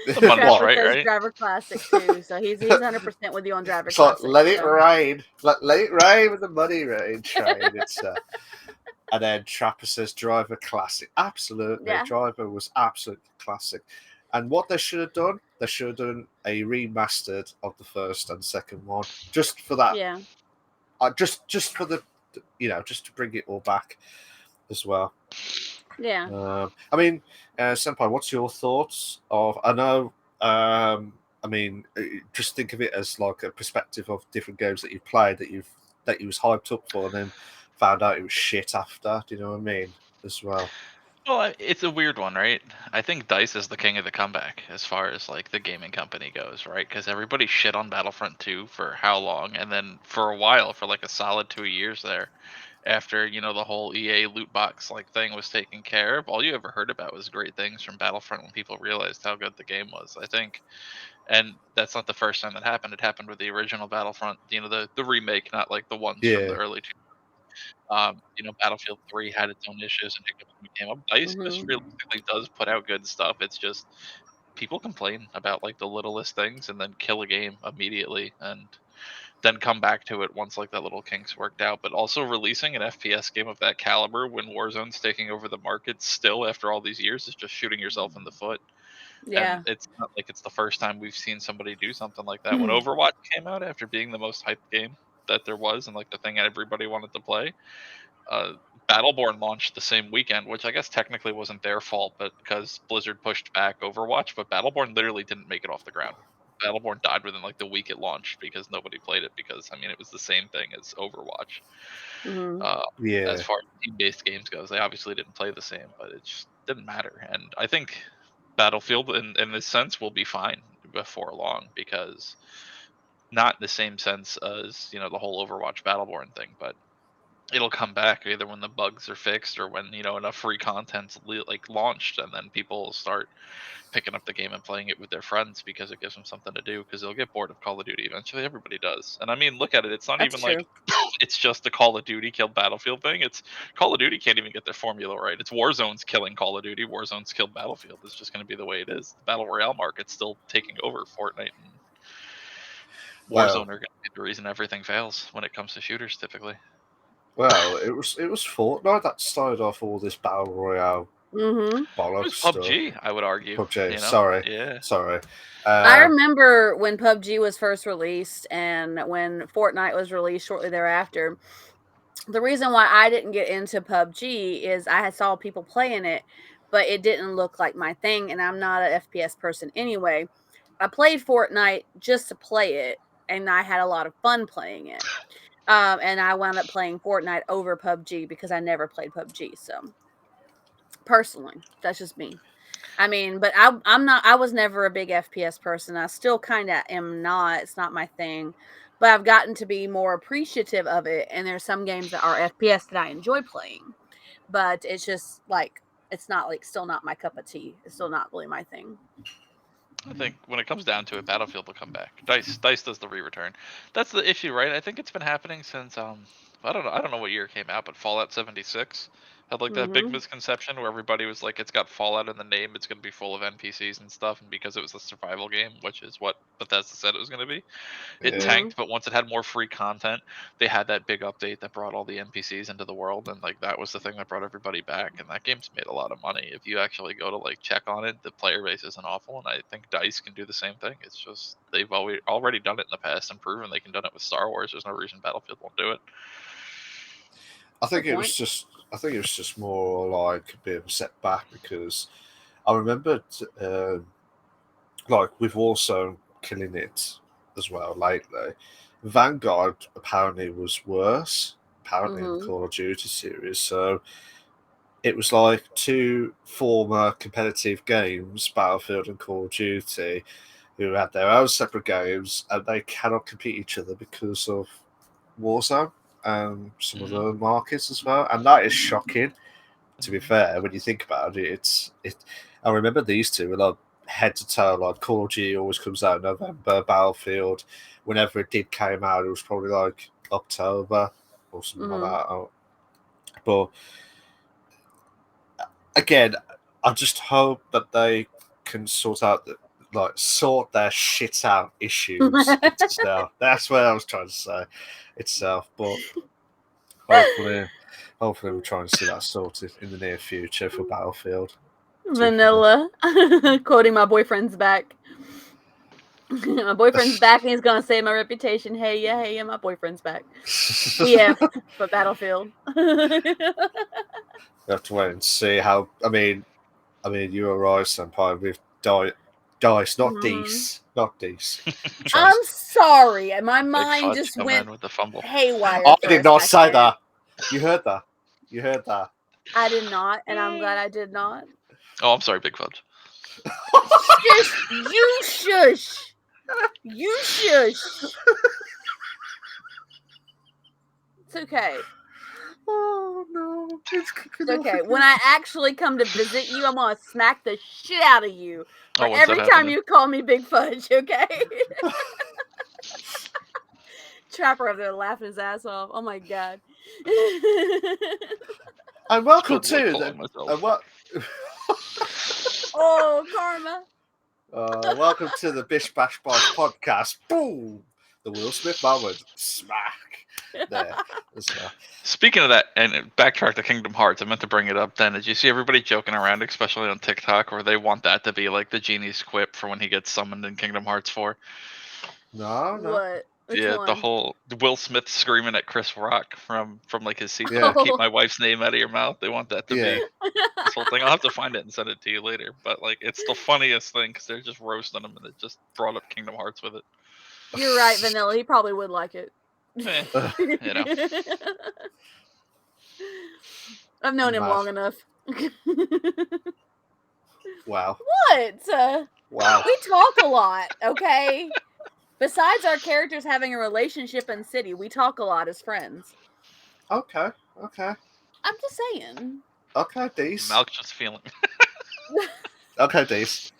The money's Trevor right, says right? Driver Classic too, so he's 100% with you on Driver It's like, Classic. let it so. rain. Let it rain with the money rain train. It's and then Trapper says Driver Classic. Absolutely. Yeah. Driver was absolutely classic. And what they should have done, they should have done a remastered of the first and second one. Just for that. Yeah. Just for the, just to bring it all back as well. Yeah. I mean, Senpai, what's your thoughts of? I know. I mean, just think of it as like a perspective of different games that you've played that you was hyped up for, and then found out it was shit after. Do you know what I mean? As well. Well, it's a weird one, right? I think DICE is the king of the comeback as far as like the gaming company goes, right? Because everybody shit on Battlefront 2 for how long, and then for a while, for like a solid 2 years there, after the whole EA loot box like thing was taken care of, all you ever heard about was great things from Battlefront when people realized how good the game was. I think, and that's not the first time that happened. It happened with the original Battlefront, the remake, not like the ones from the Yeah. early Battlefield 3 had its own issues and hiccups when it came up. DICE just realistically does put out good stuff. It's just people complain about like the littlest things and then kill a game immediately and then come back to it once like that little kinks worked out. But also releasing an FPS game of that caliber when Warzone's taking over the market still after all these years is just shooting yourself in the foot. And Yeah. it's not like it's the first time we've seen somebody do something like that. When Overwatch came out after being the most hyped game that there was and like the thing everybody wanted to play, Battleborn launched the same weekend, which I guess technically wasn't their fault, but because Blizzard pushed back Overwatch, but Battleborn literally didn't make it off the ground. Battleborn died within like the week it launched because nobody played it because it was the same thing as Overwatch. Yeah. As far as team-based games goes, they obviously didn't play the same, but it just didn't matter. And I think Battlefield, in this sense, will be fine before long because not in the same sense as the whole Overwatch Battleborn thing, but it'll come back either when the bugs are fixed or when enough free content's like launched, and then people will start picking up the game and playing it with their friends because it gives them something to do because they'll get bored of Call of Duty eventually. Everybody does. And I mean, look at it, it's not That's even like true. it's just the Call of Duty killed Battlefield thing. It's Call of Duty can't even get their formula right. It's Warzone's killing Call of Duty, Warzone's killed Battlefield. It's just going to be the way it is. The battle royale market's still taking over Fortnite, and Well, Warzone are going to be the reason everything fails when it comes to shooters typically. well, it was Fortnite that started off all this battle royale Mm-hmm. bollocks It was stuff. PUBG, I would argue. PUBG. Sorry. Yeah. Sorry. I remember when PUBG was first released and when Fortnite was released shortly thereafter. The reason why I didn't get into PUBG is I had saw people playing it, but it didn't look like my thing, and I'm not an FPS person anyway. I played Fortnite just to play it, and I had a lot of fun playing it. And I wound up playing Fortnite over PUBG because I never played PUBG. So personally, that's just me. I mean, but I'm not. I was never a big FPS person. I still kind of am not. It's not my thing. But I've gotten to be more appreciative of it. And there's some games that are FPS that I enjoy playing. But it's just like it's not like still not my cup of tea. It's still not really my thing. I think when it comes down to it, Battlefield will come back. Dice does the re-return. That's the issue, right? I think it's been happening since I don't know what year it came out, but Fallout 76 had like that big Mm-hmm. misconception where everybody was like, it's got Fallout in the name, it's gonna be full of NPCs and stuff, and because it was a survival game, which is what Bethesda said it was gonna be, it yeah. Mm-hmm. tanked. But once it had more free content, they had that big update that brought all the NPCs into the world, and like that was the thing that brought everybody back. And that game's made a lot of money. If you actually go to like check on it, the player base isn't awful, and I think Dice can do the same thing. It's just they've already done it in the past and proven they can do it with Star Wars. There's no reason Battlefield won't do it. I think Good it was point. just. I think it was just more like a bit of a setback because I remembered, like with Warzone killing it as well lately. Vanguard apparently was worse. Apparently in the Mhm. Call of Duty series, so it was like two former competitive games, Battlefield and Call of Duty, who had their own separate games, and they cannot compete each other because of Warzone and some Mhm. other markets as well. And that is shocking, to be fair, when you think about it. I remember these two were like head to toe, like Call of Duty always comes out in November, Battlefield, whenever it did came out, it was probably like October or something like that. But again, I just hope that they can sort their shit out issues itself. That's what I was trying to say itself. But hopefully, we're trying to see that sorted in the near future for Battlefield. Vanilla. Quoting my boyfriend's back. My boyfriend's back and he's gonna save my reputation. Hey yeah, my boyfriend's back. BF for Battlefield. We have to wait and see how. I mean, you were right, Senpai. With dice, not Deece, not Deece. I'm sorry. My Big mind Fudge just come went in with the fumble. haywire. I for did a not say second. that. You heard that. You heard that. I did not, and I'm glad I did not. Oh, I'm sorry, Big Fudge. Shush! You shush! You shush! It's okay. Oh no, it's It's okay. When I actually come to visit you, I'm gonna smack the shit out of you for Oh, when's that every time happening? you call me Big Fudge, okay? Trapper over there laughing his ass off. Oh my god. And welcome It's called to calling the myself. what? Oh, karma. Welcome to the Bish Bash Boys podcast. Boom! The Will Smith moment. Smack. There. Speaking of that, and backtrack to Kingdom Hearts, I meant to bring it up then. Did you see everybody joking around, especially on TikTok, where they want that to be like the genie's quip for when he gets summoned in Kingdom Hearts 4? No. What? Which Yeah, one? the whole Will Smith screaming at Chris Rock from like his seat. Yeah. Keep my wife's name out of your mouth. They want that to Yeah. be this whole thing. I'll have to find it and send it to you later. But like, it's the funniest thing because they're just roasting him, and it just brought up Kingdom Hearts with it. You're right, Vanilla. He probably would like it. You know. I've known him Mad. long enough. Wow. What? Wow. We talk a lot, okay? Besides our characters having a relationship in City, we talk a lot as friends. Okay. I'm just saying. Okay, Deece. Malk's just feeling. Okay, Deece.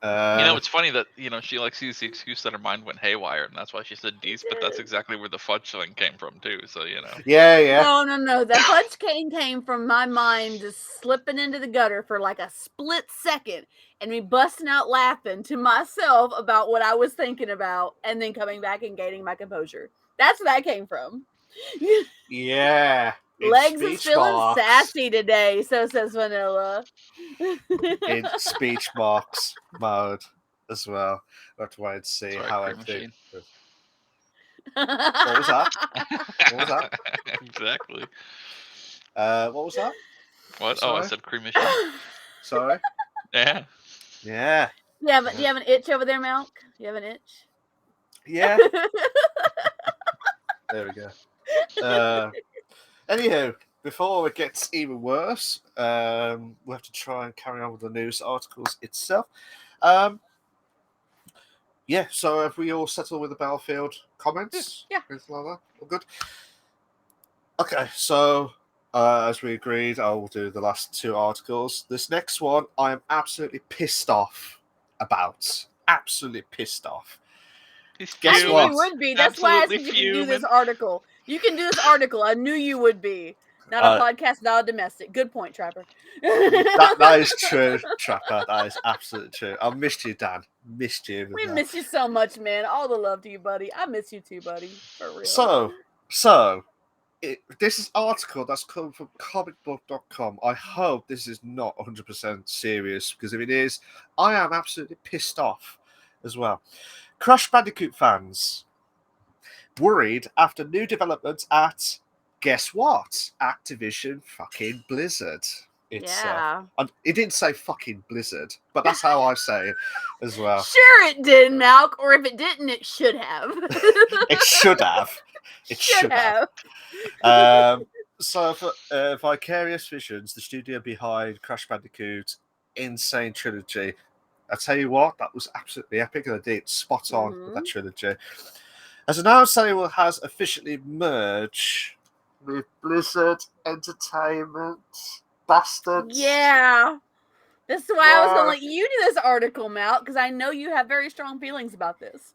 It's funny that she like sees the excuse that her mind went haywire, and that's why she said Deece. But that's exactly where the fudge thing came from too. So Yeah. No. That fudge came from my mind just slipping into the gutter for like a split second, and me busting out laughing to myself about what I was thinking about, and then coming back and gaining my composure. That's where that came from. Yeah. Legs is feeling sassy today, so says Vanilla. In speech marks mode as well. We'll have to wait and see how everything. What was that? Exactly. What was that? What? Sorry? Oh, I said cream machine. Sorry. Yeah. Yeah. Yeah, but do you have an itch over there, Malk? You have an itch? Yeah. There we go. Anywho, before it gets even worse, we have to try and carry on with the news articles itself. Yeah, so have we all settled with the Battlefield comments? Yeah. Anything like that? All good? Okay, so as we agreed, I will do the last two articles. This next one, I am absolutely pissed off about. Absolutely pissed off. I knew you would be. That's why I said you can do this article. You can do this article. I knew you would be. Not a podcast, not a domestic. Good point, Trapper. That is true, Trapper. That is absolutely true. I missed you, Dan. Missed you. We miss you so much, man. All the love to you, buddy. I miss you too, buddy. For real. So this is article that's come from comicbook.com. I hope this is not 100% serious, because if it is, I am absolutely pissed off as well. Crash Bandicoot fans worried after new developments at guess what? Activision fucking Blizzard. Yeah. It didn't say fucking Blizzard, but that's how I say it as well. Sure it did, Malk, or if it didn't, it should have. It should have. It should have. So for Vicarious Visions, the studio behind Crash Bandicoot Insane Trilogy, I tell you what, that was absolutely epic, and they did spot on with that trilogy. Has announced that it has officially merged with Blizzard Entertainment. Bastards. Yeah. This is why I was going to let you do this article, Malk, because I know you have very strong feelings about this.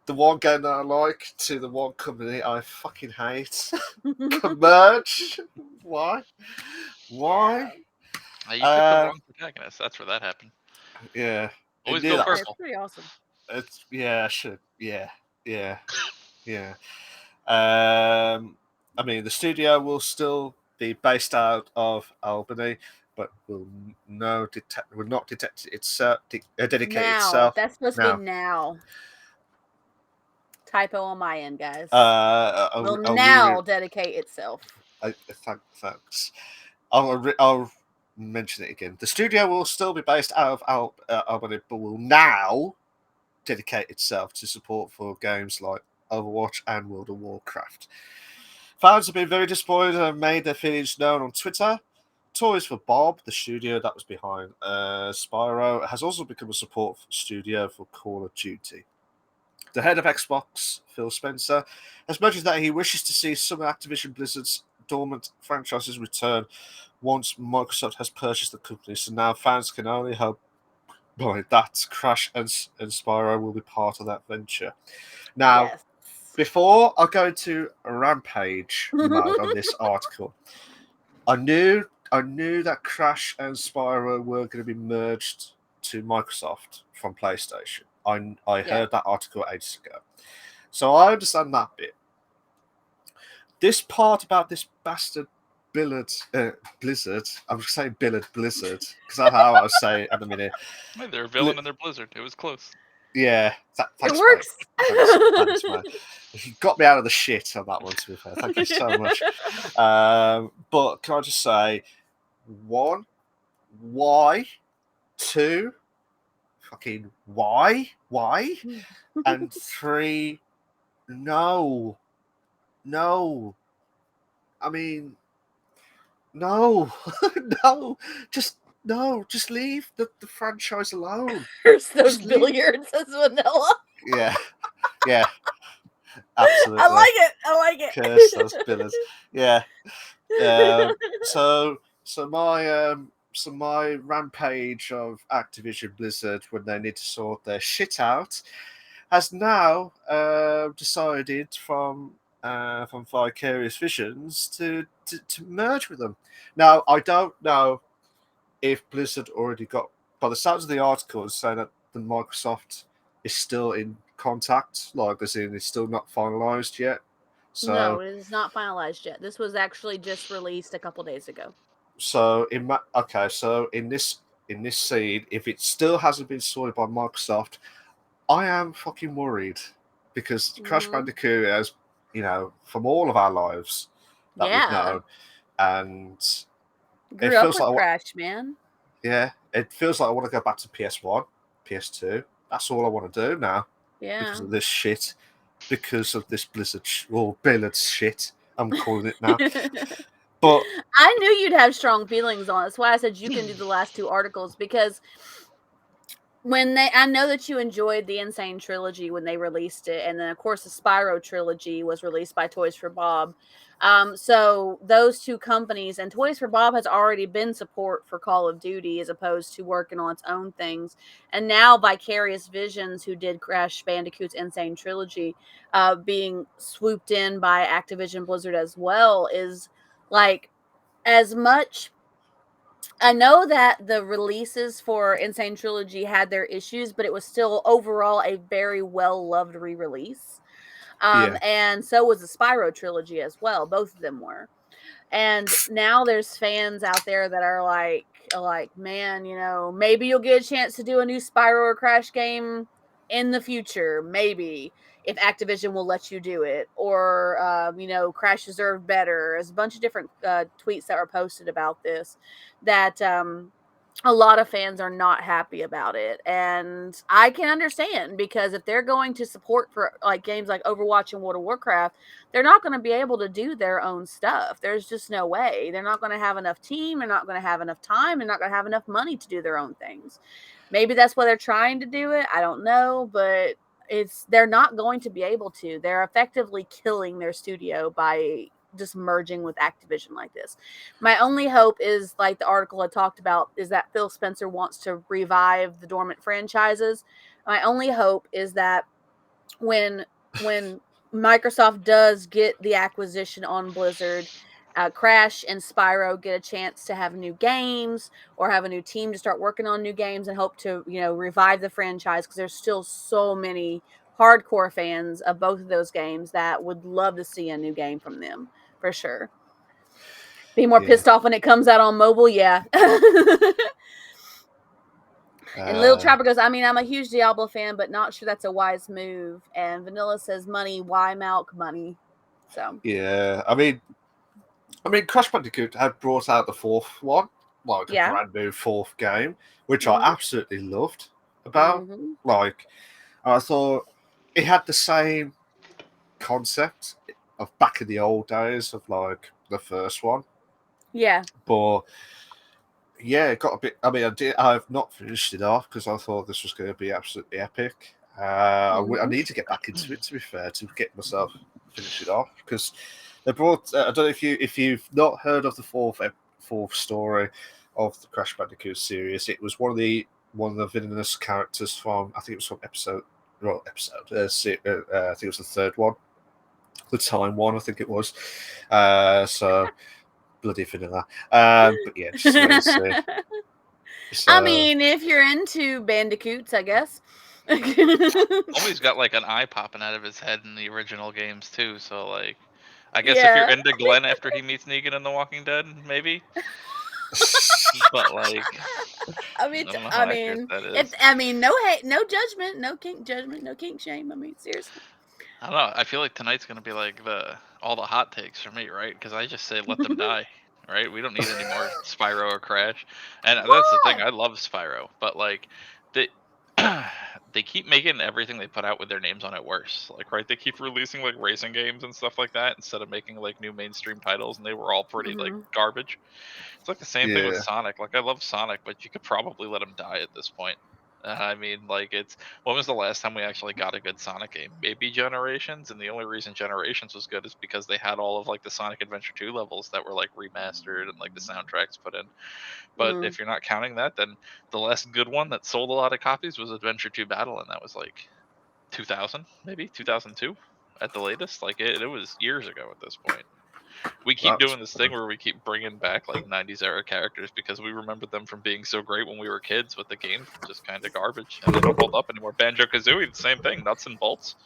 The one game that I like to the one company I fucking hate. Merge. Why? You picked the wrong protagonist. That's where that happened. Yeah. Always go purple. It's pretty awesome. I should. Yeah. I mean, the studio will still be based out of Albany, but will not dedicate itself. That's supposed to be now. Typo on my end, guys. Will now dedicate itself. Thanks. I'll mention it again. The studio will still be based out of Albany, but will now dedicate itself to support for games like Overwatch and World of Warcraft. Fans have been very disappointed and made their feelings known on Twitter. Toys for Bob, the studio that was behind Spyro, has also become a support studio for Call of Duty. The head of Xbox, Phil Spencer, has mentioned that he wishes to see some of Activision Blizzard's dormant franchises return once Microsoft has purchased the company. So now fans can only hope that Crash and Spyro will be part of that venture. Now, before I go into a rampage mode on this article, I knew that Crash and Spyro were going to be merged to Microsoft from PlayStation. I heard that article ages ago. So I understand that bit. This part about this bastard Blizzard, I'm saying Blizzard because that's how I say it at the minute. They're a villain in their Blizzard. It was close. Yeah. It works. Thanks, man. You got me out of the shit on that one, to be fair. Thank you so much. But can I just say, 1, why? 2, fucking why? And 3, no. I mean, no. Just leave the franchise alone. Curse those billiards as vanilla. Yeah, absolutely. I like it. Curse those billiards. Yeah. So my rampage of Activision Blizzard when they need to sort their shit out has now decided from Vicarious Visions to merge with them. Now I don't know if Blizzard already got, by the sounds of the article, saying that the Microsoft is still in contact, like as in it's still not finalized yet. So no, it is not finalized yet. This was actually just released a couple days ago. So in this scene, if it still hasn't been sorted by Microsoft, I am fucking worried because Crash Bandicoot has, from all of our lives that we've known, and grew up with Crash, man. Yeah, it feels like I want to go back to PS1, PS2. That's all I want to do now. Yeah. Because of this shit. Because of this Blizzard Blizzard shit. I'm calling it now. But I knew you'd have strong feelings on it. That's why I said you can do the last 2 articles, because I know that you enjoyed the Insane Trilogy when they released it, and then of course the Spyro Trilogy was released by Toys for Bob. So those 2 companies, and Toys for Bob has already been support for Call of Duty as opposed to working on its own things. And now Vicarious Visions, who did Crash Bandicoot's Insane Trilogy, being swooped in by Activision Blizzard as well, is like, as much. I know that the releases for Insane Trilogy had their issues, but it was still overall a very well-loved re-release. And so was the Spyro Trilogy as well. Both of them were. And now there's fans out there that are like, man, maybe you'll get a chance to do a new Spyro or Crash game in the future. Maybe. if Activision will let you do it, or Crash deserved better. There's a bunch of different tweets that were posted about this that a lot of fans are not happy about it, and I can understand, because if they're going to support for like games like Overwatch and World of Warcraft, they're not going to be able to do their own stuff. There's just no way. They're not going to have enough team, they're not going to have enough time, they're not going to have enough money to do their own things. Maybe that's why they're trying to do it, I don't know, but they're not going to be able to. They're effectively killing their studio by just merging with Activision like this. My only hope is, like the article had talked about, is that Phil Spencer wants to revive the dormant franchises. My only hope is that when Microsoft does get the acquisition on Blizzard, Crash and Spyro get a chance to have new games or have a new team to start working on new games, and hope to revive the franchise, because there's still so many hardcore fans of both of those games that would love to see a new game from them, for sure. Be more pissed off when it comes out on mobile, yeah. And Little Trapper goes, I mean, I'm a huge Diablo fan, but not sure that's a wise move. And Vanilla says, money, why milk money? So yeah, I mean, Crash Bandicoot had brought out the fourth one, like a brand new fourth game, which I absolutely loved about. Like, I thought it had the same concept of back in the old days of like the first one. Yeah. But yeah, it got a bit. I mean, I've not finished it off because I thought this was going to be absolutely epic. I need to get back into it, to be fair, to get myself finish it off, because they brought. I don't know if you've not heard of the fourth story of the Crash Bandicoot series. It was one of the villainous characters from, I think it was from episode. I think it was the third one, the time one. I think it was. So bloody vanilla. But yeah, just so, I mean, if you're into bandicoots, I guess. Always got like an eye popping out of his head in the original games too. So like, I guess if you're into Glenn after he meets Negan in The Walking Dead, maybe. But like, no hate, no judgment, no kink judgment, no kink shame. I mean, seriously. I don't know. I feel like tonight's gonna be like all the hot takes for me, right? Because I just say let them die, right? We don't need any more Spyro or Crash, and that's the thing. I love Spyro, but like they keep making everything they put out with their names on it worse. Like, right? They keep releasing like racing games and stuff like that instead of making like new mainstream titles, and they were all pretty like garbage. It's like the same thing with Sonic. Like, I love Sonic, but you could probably let him die at this point. I mean, like, when was the last time we actually got a good Sonic game? Maybe Generations, and the only reason Generations was good is because they had all of like the Sonic Adventure 2 levels that were like remastered and like the soundtracks put in. But if you're not counting that, then the last good one that sold a lot of copies was Adventure 2 Battle, and that was like 2000, maybe 2002 at the latest. Like, it was years ago at this point. We keep doing this thing where we keep bringing back like 90s era characters because we remember them from being so great when we were kids, but the game's just kind of garbage and they don't hold up anymore. Banjo-Kazooie, the same thing, nuts and bolts.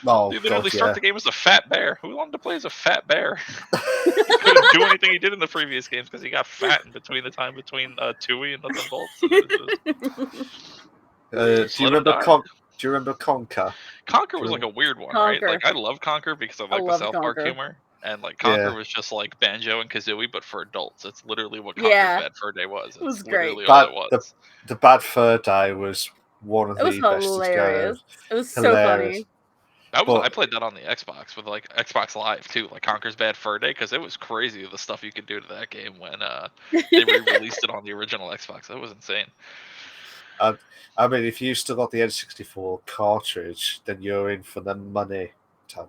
They literally start the game as a fat bear. Who wanted to play as a fat bear? He couldn't do anything he did in the previous games because he got fat in between the time between Tooie and nuts and bolts. Do you remember Conker? Conker was like a weird one, right? Like, I love Conker because I like the South Park humor. And like Conker was just like Banjo and Kazooie, but for adults. It's literally what Conker's Bad Fur Day was. It was great. All it was. The Bad Fur Day was one of the best. Hilarious. It was so funny. I played that on the Xbox with like Xbox Live too, like Conker's Bad Fur Day, because it was crazy the stuff you could do to that game when they re-released it on the original Xbox. That was insane. I mean, if you still got the N64 cartridge, then you're in for the money.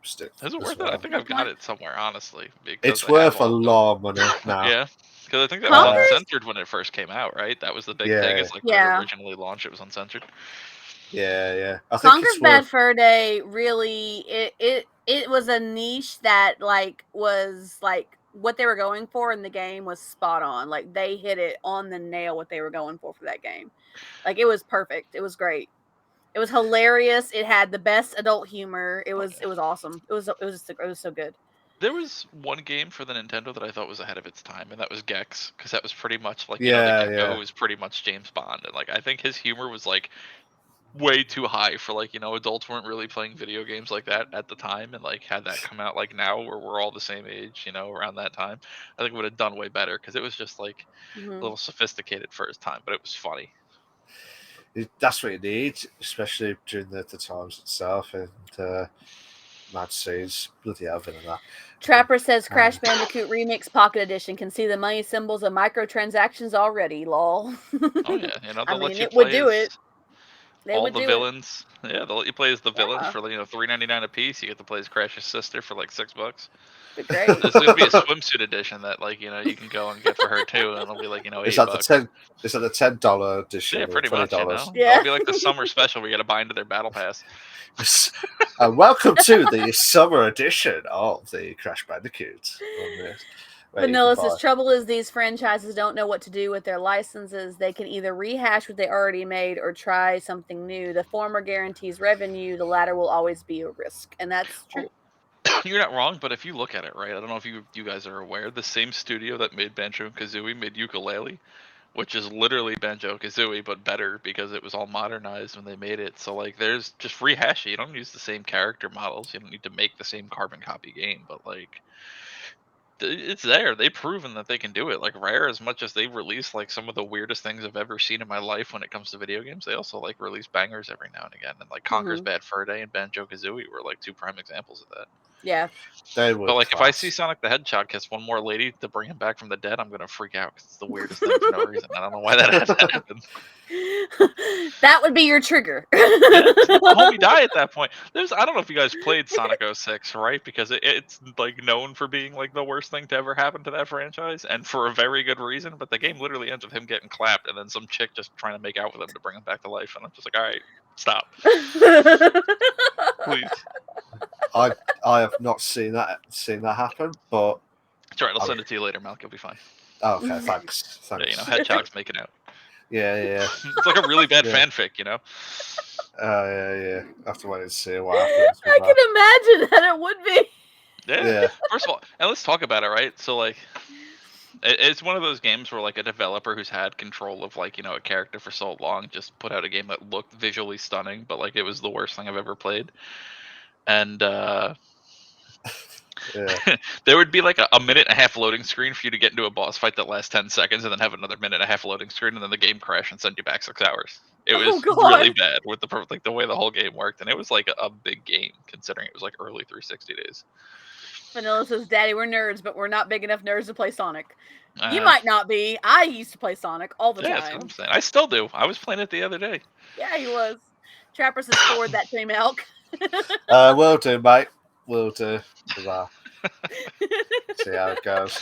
Stick. Is it worth it? I think I've got it somewhere, honestly. It's worth a lot of money now. Yeah, because I think that was uncensored when it first came out, right? That was the big thing. It's like when it originally launched, it was uncensored. Yeah. I think Conker's Bad Fur Day really it was a niche that like was like what they were going for in the game was spot on. Like, they hit it on the nail what they were going for that game. Like, it was perfect. It was great. It was hilarious. It had the best adult humor. It was awesome. It was so good. There was one game for the Nintendo that I thought was ahead of its time, and that was Gex, because that was pretty much like the Gecko was pretty much James Bond, and like I think his humor was like way too high for like, adults weren't really playing video games like that at the time, and like had that come out like now where we're all the same age, around that time, I think it would have done way better because it was just like a Mhm. little sophisticated for its time, but it was funny. That's what you need, especially during the times itself, and mad scenes, bloody hell, and that. Trapper says Crash Bandicoot Remix Pocket Edition can see the money symbols of microtransactions already. Lol. Oh yeah, I they'll let mean, you it would play do as it. They all would the do it. villains. Yeah, they'll let you play as the villains Yeah. for $3.99 a piece. You get to play as Crash's sister for like $6. Be great. There's gonna be a swimsuit edition that you can go and get for her too, and it'll be like Is $8. that the $10 edition? Yeah, or pretty much. $20? Yeah. It'll be like the summer special where you got to buy into their battle pass. Welcome to the summer edition of the Crash Bandicoot. Vanilla says trouble is these franchises don't know what to do with their licenses. They can either rehash what they already made or try something new. The former guarantees revenue, the latter will always be a risk. And that's true. You're not wrong, but if you look at it, right, I don't know if you guys are aware, the same studio that made Banjo-Kazooie made Yooka-Laylee, which is literally Banjo-Kazooie, but better because it was all modernized when they made it. So, like, there's just rehash it. You don't use the same character models. You don't need to make the same carbon copy game, but, like, it's there. They've proven that they can do it. Like Rare, as much as they've released like some of the weirdest things I've ever seen in my life when it comes to video games, they also like release bangers every now and again. And like Conker's Bad Fur Day and Banjo-Kazooie were like two prime examples of that. Yeah. They were But like, class. if I see Sonic the Hedgehog kiss one more lady to bring him back from the dead, I'm gonna freak out because it's the weirdest thing for no reason. I don't know why that had to happen. That would be your trigger. Yeah, the homie die at that point. I don't know if you guys played Sonic 06, right? Because it's like known for being like the worst thing to ever happen to that franchise, and for a very good reason. But the game literally ends with him getting clapped, and then some chick just trying to make out with him to bring him back to life. And I'm just like, all right, stop, please. I have not seen that happen, but It's all right. I'll send it to you later, Malk. You'll be fine. Oh, okay, thanks. Yeah, Hedgehog's making out. Yeah. It's like a really bad fanfic, Yeah. I have to wait and see what happens. I can imagine that it would be. Yeah. First of all, and let's talk about it, right? So, like, it's one of those games where, like, a developer who's had control of, like, a character for so long just put out a game that looked visually stunning, but, like, it was the worst thing I've ever played. And, there would be like a minute and a half loading screen for you to get into a boss fight that lasts 10 seconds, and then have another minute and a half loading screen, and then the game crash and send you back 6 hours. It was really bad with the way the whole game worked, and it was like a big game considering it was like early 360 days. Vanilla says, "Daddy, we're nerds, but we're not big enough nerds to play Sonic." You might not be. I used to play Sonic all the time. That's what I'm saying. I still do. I was playing it the other day. Yeah, he was. Trapper says, "Forward that to me, Milk." Will do, mate. Will do. See how it goes.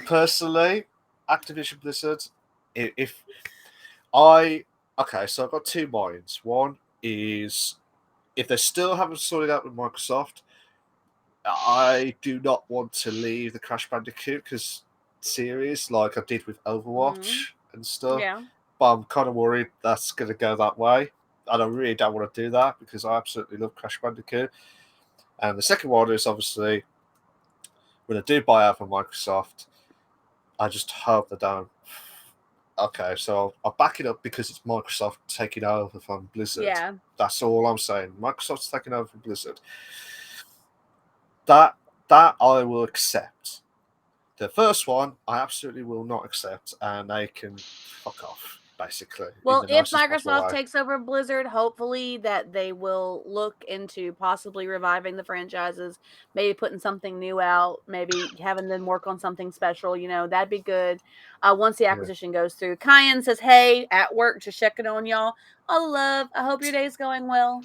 Personally, Activision Blizzard. So I've got two minds. One is if they still haven't sorted out with Microsoft, I do not want to leave the Crash Bandicoot series like I did with Overwatch and stuff. Yeah. But I'm kind of worried that's going to go that way. And I really don't want to do that because I absolutely love Crash Bandicoot. And the second one is obviously when I do buy out from Microsoft, I just hope they don't. Okay, so I'll back it up because it's Microsoft taking over from Blizzard. Yeah. That's all I'm saying. Microsoft's taking over from Blizzard. That I will accept. The first one, I absolutely will not accept, and they can fuck off, basically. Well, if Microsoft takes over Blizzard, hopefully that they will look into possibly reviving the franchises, maybe putting something new out, maybe having them work on something special, that'd be good. Once the acquisition goes through. Cayenne says, "Hey, at work, just checking on y'all. All love. I hope your day's going well."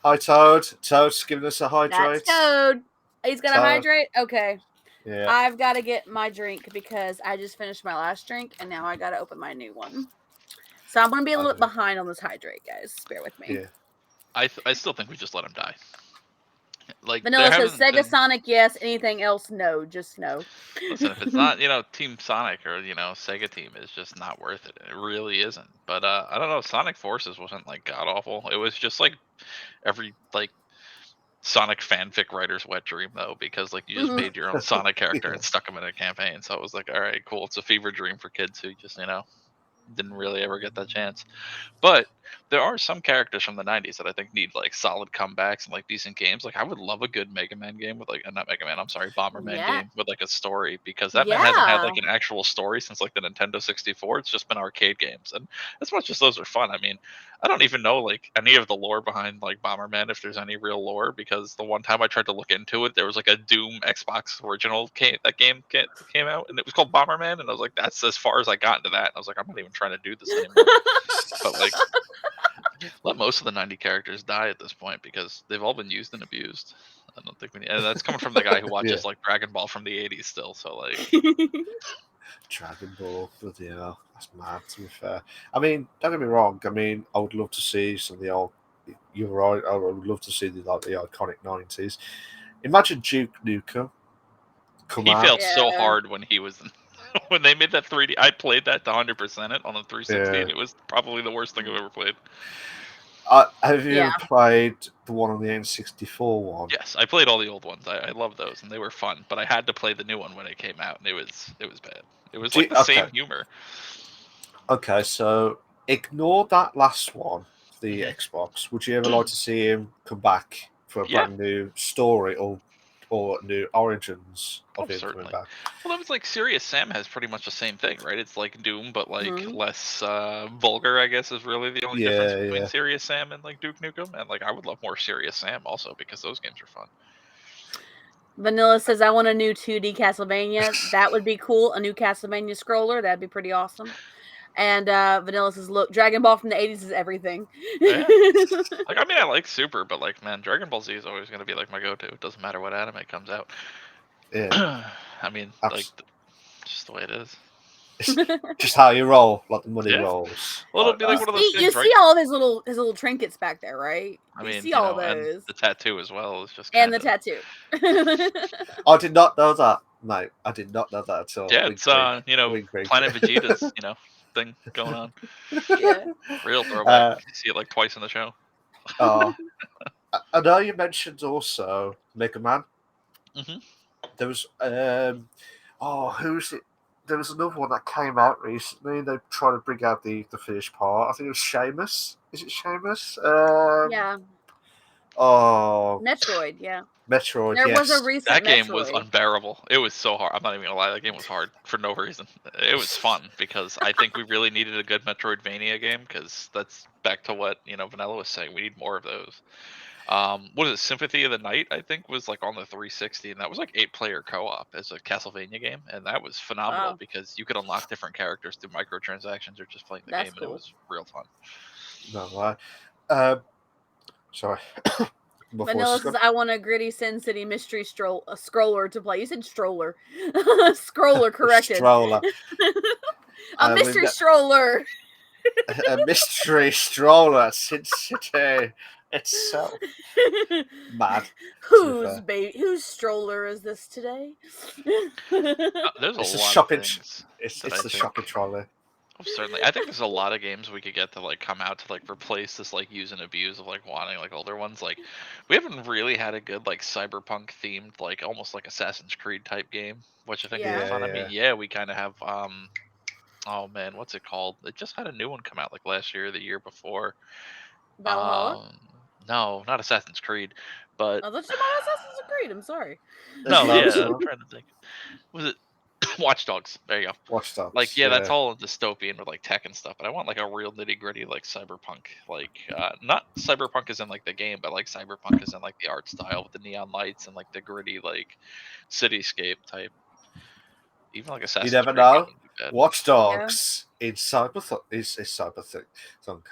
Hi, Toad. Toad's giving us a hydrate. That's Toad. He's got to hydrate? Okay. Yeah. I've got to get my drink because I just finished my last drink and now I got to open my new one. So I'm going to be a little bit behind on this hydrate, guys. Bear with me. Yeah. I still think we just let him die. Like Vanilla says Sega Sonic, yes. Anything else, no. Just no. Listen, if it's not, Team Sonic or, Sega Team is just not worth it. It really isn't. But I don't know. Sonic Forces wasn't like god awful. It was just like every like Sonic fanfic writer's wet dream though, because like you just made your own Sonic character and stuck him in a campaign. So it was like, all right, cool. It's a fever dream for kids who just didn't really ever get that chance. But there are some characters from the 90s that I think need like solid comebacks and like decent games. Like I would love a good Mega Man game with like not Mega Man, I'm sorry, Bomberman Yeah. game with like a story, because that man hasn't had Yeah. like an actual story since like the Nintendo 64. It's just been arcade games. And as much as those are fun, I mean, I don't even know like any of the lore behind like Bomberman, if there's any real lore, because the one time I tried to look into it, there was like a Doom Xbox original came out and it was called Bomberman, and I was like, that's as far as I got into that. And I was like, I'm not even trying to do this anymore. But like, let most of the 90 characters die at this point because they've all been used and abused. I don't think we need, and that's coming from the guy who watches like Dragon Ball from the 80s still. So like, Dragon Ball, bloody hell, that's mad. To be fair, I mean, don't get me wrong. I mean, I would love to see some of the old. You're right. I would love to see the iconic 90s. Imagine Duke Nukem come he out. failed so Yeah. hard when he was when they made that 3D. I played that to 100% it on the 360, and it was probably the worst thing I've ever played. Have you Yeah. ever played the one on the N64 one? Yes, I played all the old ones. I love those, and they were fun. But I had to play the new one when it came out, and it was bad. It was like the same humor. Okay, so ignore that last one, the Xbox. Would you ever like to see him come back for a brand new story or new origins of him certainly. coming back? Well, that was like Serious Sam has pretty much the same thing, right? It's like Doom, but like less vulgar, I guess, is really the only difference between Serious Sam and like Duke Nukem. And like, I would love more Serious Sam also, because those games are fun. Vanilla says, I want a new 2D Castlevania. That would be cool. A new Castlevania scroller. That'd be pretty awesome. And Vanilla says, look, Dragon Ball from the 80s is everything. Yeah. Like, I mean, I like Super, but like, man, Dragon Ball Z is always going to be like my go-to. It doesn't matter what anime comes out. Yeah. I mean, like, just the way it is. Just how you roll, like the money rolls. Well, it'll be like one of those things, you right? see all of his little trinkets back there, right? I mean, you see all those. And the tattoo as well is just and the tattoo. I did not know that, mate. I did not know that at all. Yeah, it's Planet Vegeta's thing going on. Yeah. Real throwback. You see it like twice in the show. I know you mentioned also Mega Man. Mm-hmm. There was who's it? There was another one that came out recently. They tried to bring out the finished part. I think it was Sheamus. Is it Sheamus? Yeah. Oh, Metroid. Yeah. Metroid. There yes. was a recent that game Metroid. was unbearable. It was so hard. I'm not even gonna lie. That game was hard for no reason. It was fun because I think we really needed a good Metroidvania game, because that's back to what Vanilla was saying. We need more of those. What is it? Symphony of the Night, I think, was like on the 360, and that was like 8-player co-op as a Castlevania game, and that was phenomenal because you could unlock different characters through microtransactions or just playing the game, and it was real fun. No, sorry. Vanilla says, I want a gritty Sin City mystery scroller to play. You said stroller. Scroller, corrected. Stroller. A mystery stroller. A mystery stroller, Sin City itself. Mad. Whose stroller is this today? There's it's a lot shopping. Of things it's the shopping trolley. Oh, certainly. I think there's a lot of games we could get to like come out to like replace this like use and abuse of like wanting like older ones. Like, we haven't really had a good like cyberpunk themed like almost like Assassin's Creed type game, which I think would be fun. I mean, we kind of have oh man, what's it called? It just had a new one come out like last year or the year before. Valhalla? No, not Assassin's Creed, but oh, that's not Assassin's Creed. I'm sorry. No, I'm trying to think. Was it Watch Dogs? There you go. Watch Dogs. Like, that's all dystopian with like tech and stuff, but I want like a real nitty gritty like cyberpunk, like not cyberpunk as in like the game, but like cyberpunk as in like the art style with the neon lights and like the gritty like cityscape type. Even like Assassin's You never Creed know. game. Watch Dogs in cyberpunk. Is cyberpunk.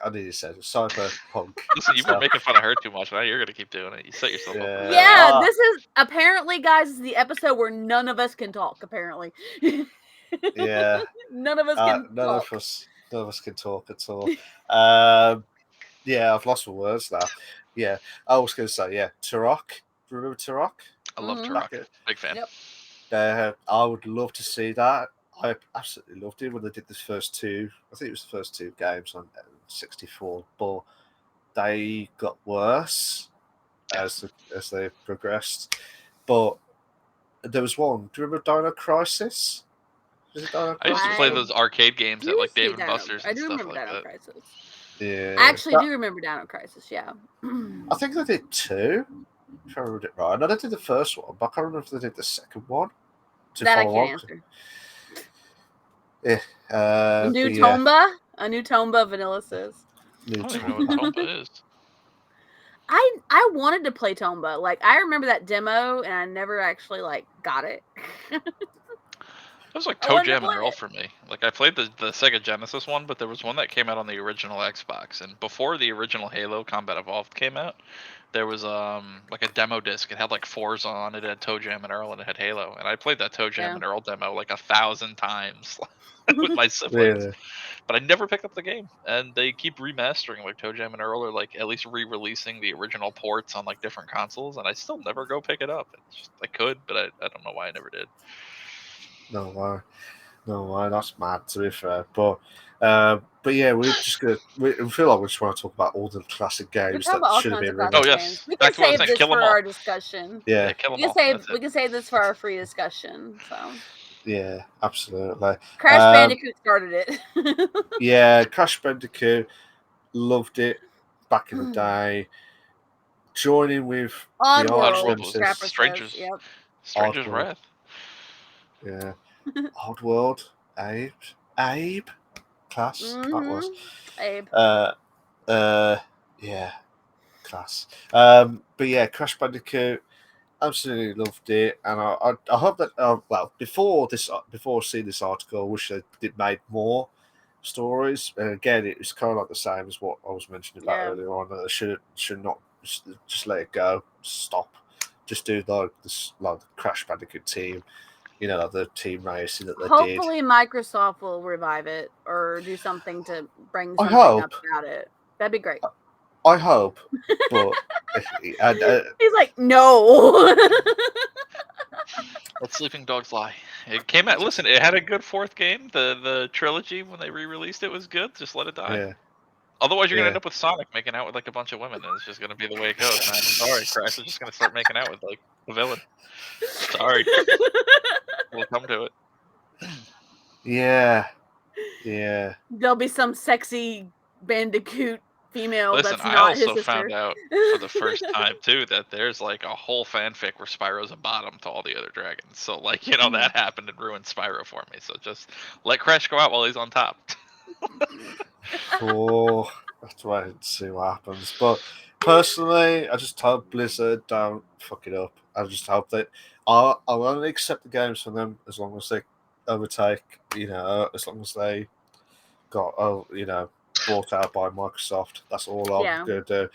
I need to say cyberpunk. Listen, you've been making fun of her too much. Now you're gonna keep doing it. You set yourself up. Yeah, this is apparently, guys, is the episode where none of us can talk. Apparently. Yeah. None of us can. None of us can talk at all. I've lost my words now. Yeah, I was going to say Turok. Remember Turok? I love Turok. Big fan. Yep. I would love to see that. I absolutely loved it when they did this first two. I think it was the first two games on 64, but they got worse as they progressed. But there was one. Do you remember Dino Crisis? Is it Dino I used to Crisis? play I those arcade games do at like see Dave and Buster's I and do stuff remember like Dino that. Crisis. Yeah. I actually That- do remember Dino Crisis. Yeah. I think they did 2. If I remember it right. No, they did the first one, but I can't remember if they did the second one. To That I follow can't on. answer. A new But yeah, Tomba? A new Tomba, Vanilla says. new I don't even know what Tomba. Tomba is. I wanted to play Tomba. Like I remember that demo and I never actually like got it. It was like I Toe wanted to Jam and play Earl it. for me. Like I played the Sega Genesis one, but there was one that came out on the original Xbox, and before the original Halo Combat Evolved came out, there was like a demo disc. It had like Forza on it, had Toe Jam and Earl, and it had Halo. And I played that Toe Jam Yeah. and Earl demo like 1,000 times with my siblings. Really? But I never picked up the game, and they keep remastering like Toe Jam and Earl, or like at least re-releasing the original ports on like different consoles, and I still never go pick it up. It's just, I could, but I don't know why I never did. No way. No way. That's mad, to be fair. But yeah, we're just gonna. We feel like we just want to talk about all the classic We games talk that about all should have kinds been of classic Oh remade. yes, games. We can back to what I was save saying. this Kill them for all. our discussion. Yeah, Kill them We all. can That's it. save this for our free discussion. So yeah, absolutely. Crash Um, Bandicoot started it. Yeah, Crash Bandicoot, loved it back in the day. Joining with the Arch Oddworld, Oddworld was Scrapper Nemesis, says. Stranger's Yep. Stranger's Oddworld. Wrath. Yeah, Oddworld, Abe, class. That was. Abe. Yeah, class. But yeah, Crash Bandicoot, absolutely loved it, and I hope that well before seeing this article, I wish they did made more stories. And again, it's kind of like the same as what I was mentioning about Yeah. earlier on. That they should not just let it go, stop, just do like this like the Crash Bandicoot team, like the team racing that they did. Hopefully, Microsoft will revive it or do something to bring I something hope. up about it. That'd be great. I hope, but He's like, no. Let Sleeping Dogs Lie. It came out. Listen, it had a good fourth game. The trilogy when they re-released it was good. Just let it die. yeah. Otherwise, you're gonna Yeah. end up with Sonic making out with like a bunch of women, and it's just gonna be the way it goes, man. I'm sorry, Crash is just gonna start making out with like a villain. Sorry, we'll come to it. Yeah. There'll be some sexy Bandicoot female Listen, that's I not his also sister. found out for the first time too that there's like a whole fanfic where Spyro's a bottom to all the other dragons. So like that happened and ruined Spyro for me. So just let Crash go out while he's on top. Oh, have to wait and see what happens. But personally, I just hope Blizzard don't fuck it up. I just hope that I'll only accept the games from them as long as they overtake, as long as they got, bought out by Microsoft. That's all I'm going to do.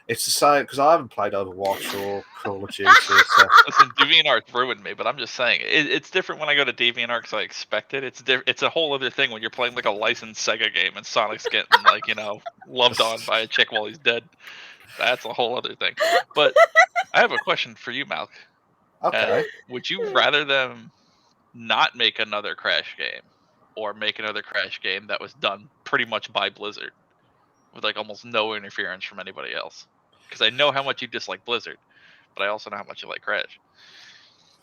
It's the same because I haven't played Overwatch or Call of Duty. So. Listen, DeviantArt ruined me, but I'm just saying it's different when I go to DeviantArt because I expect it. It's a whole other thing when you're playing like a licensed Sega game and Sonic's getting like loved on by a chick while he's dead. That's a whole other thing. But I have a question for you, Malk. Okay. Would you rather them not make another Crash game, or make another Crash game that was done pretty much by Blizzard, with like almost no interference from anybody else? Because I know how much you dislike Blizzard, but I also know how much you like Crash.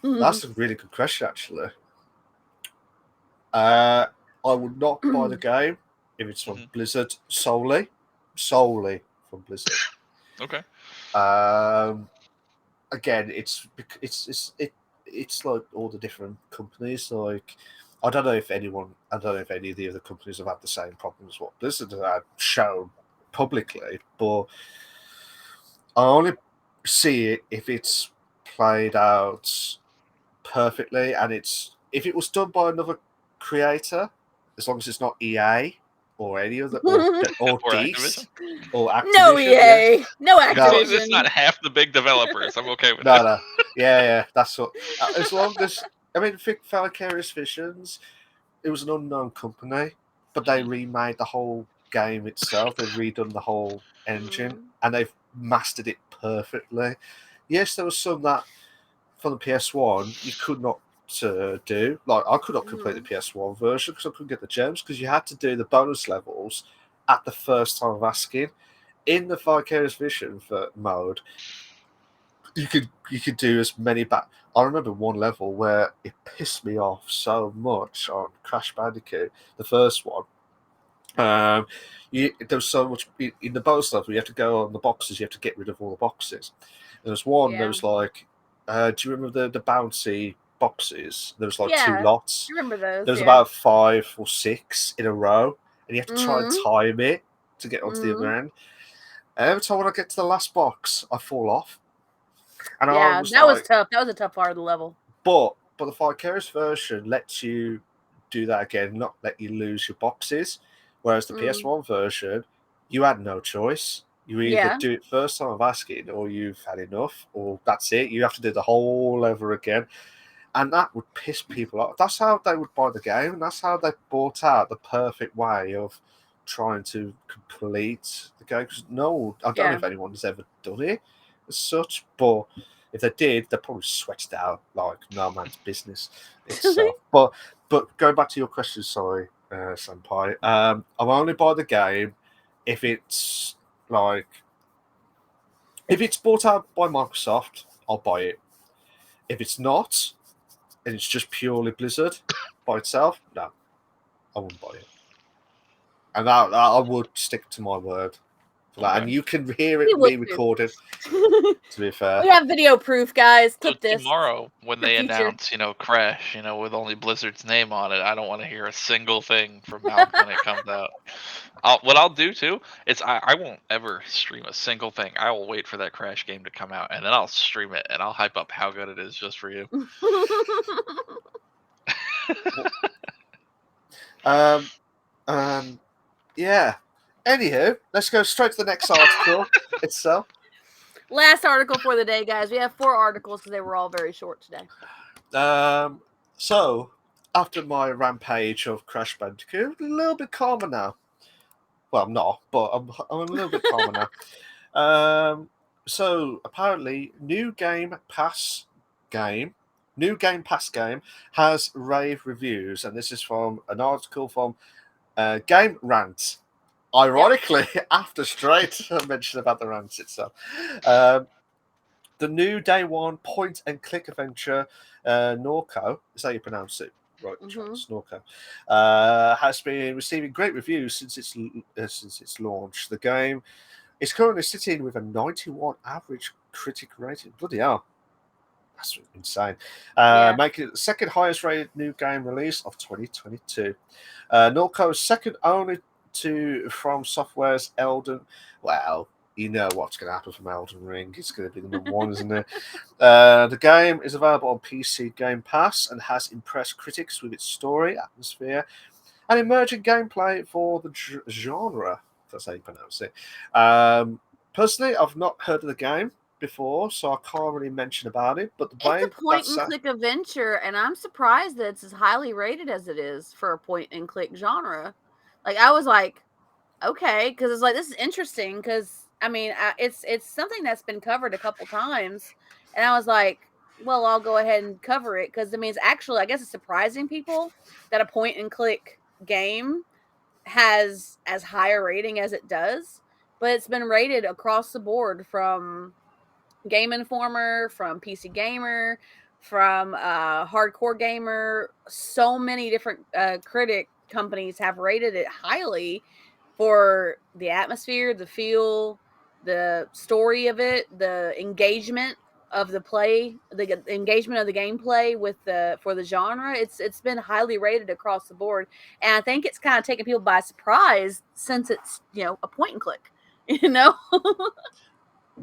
That's a really good question, actually. I would not buy the game if it's from Blizzard solely from Blizzard. Okay. Again, it's like all the different companies. Like, I don't know if any of the other companies have had the same problems what Blizzard had shown publicly, but I only see it if it's played out perfectly, and if it was done by another creator, as long as it's not EA or any other or Dice or Activision. No EA, no Activision. It's not half the big developers. I'm okay with No, that. yeah, that's what. As long as Vicarious Visions, it was an unknown company, but they remade the whole game itself. They've redone the whole engine, and they've mastered it perfectly. Yes, there was some that from the PS1 you could not do. Like, I could not complete the PS1 version because I couldn't get the gems, because you had to do the bonus levels at the first time of asking. In the Vicarious Vision mode, you could do as many back. I remember one level where it pissed me off so much on Crash Bandicoot, the first one. There was so much in the bonus level. You have to go on the boxes. You have to get rid of all the boxes. There was one. There was like, do you remember the bouncy boxes? There was like two lots. I remember those. There was about 5 or 6 in a row, and you have to try and Mm-hmm. time it to get onto the other end. And every time when I get to the last box, I fall off. And yeah, that was tough. That was a tough part of the level. But the Vicarious version lets you do that again, not let you lose your boxes. Whereas the PS1 version, you had no choice. You either do it first time of asking, or you've had enough, or that's it. You have to do the whole over again. And that would piss people off. That's how they would buy the game. And that's how they bought out the perfect way of trying to complete the game. Because I don't know if anyone's ever done it as such, but if they did, they probably sweated out like no man's business itself. But going back to your question, sorry, Senpai, I'll only buy the game if it's bought out by Microsoft, I'll buy it. If it's not, and it's just purely Blizzard by itself, no, I wouldn't buy it. And that I would stick to my word for that. Okay. And you can hear it being recorded. To be fair, we have video proof, guys. Clip this tomorrow when they announce, Crash, with only Blizzard's name on it. I don't want to hear a single thing from Malk when it comes out. What I'll do too is I won't ever stream a single thing. I will wait for that Crash game to come out, and then I'll stream it, and I'll hype up how good it is just for you. Yeah. Anywho, let's go straight to the next article itself. Last article for the day, guys. We have 4 articles because they were all very short today. So, after my rampage of Crash Bandicoot, a little bit calmer now. Well, I'm not, but I'm a little bit calmer now. So, apparently, New Game Pass game has rave reviews, and this is from an article from Game Rant. Ironically, after Straight mentioned about the rants itself. The new day one point-and-click adventure, Norco, is that how you pronounce it? Right, Norco, has been receiving great reviews since its launch. The game is currently sitting with a 91 average critic rating. Bloody hell. That's insane. Making it the second highest rated new game release of 2022. Norco is second only to From Software's Elden. Well, you know what's going to happen from Elden Ring. It's going to be the number 1, isn't it? The game is available on PC Game Pass and has impressed critics with its story, atmosphere, and emerging gameplay for the genre. That's how you pronounce it. Personally, I've not heard of the game before, so I can't really mention about it. But it's a point-and-click adventure, and I'm surprised that it's as highly rated as it is for a point-and-click genre. Like, I was like, okay, because it's like, this is interesting, because, I mean, it's something that's been covered a couple times, and I was like, well, I'll go ahead and cover it, because, I mean, it's actually, I guess it's surprising people that a point-and-click game has as high a rating as it does, but it's been rated across the board from Game Informer, from PC Gamer, from Hardcore Gamer. So many different critic companies have rated it highly for the atmosphere, the feel, the story of it, the engagement of the play, the engagement of the gameplay for the genre. It's been highly rated across the board, and I think it's kind of taken people by surprise since it's a point and click.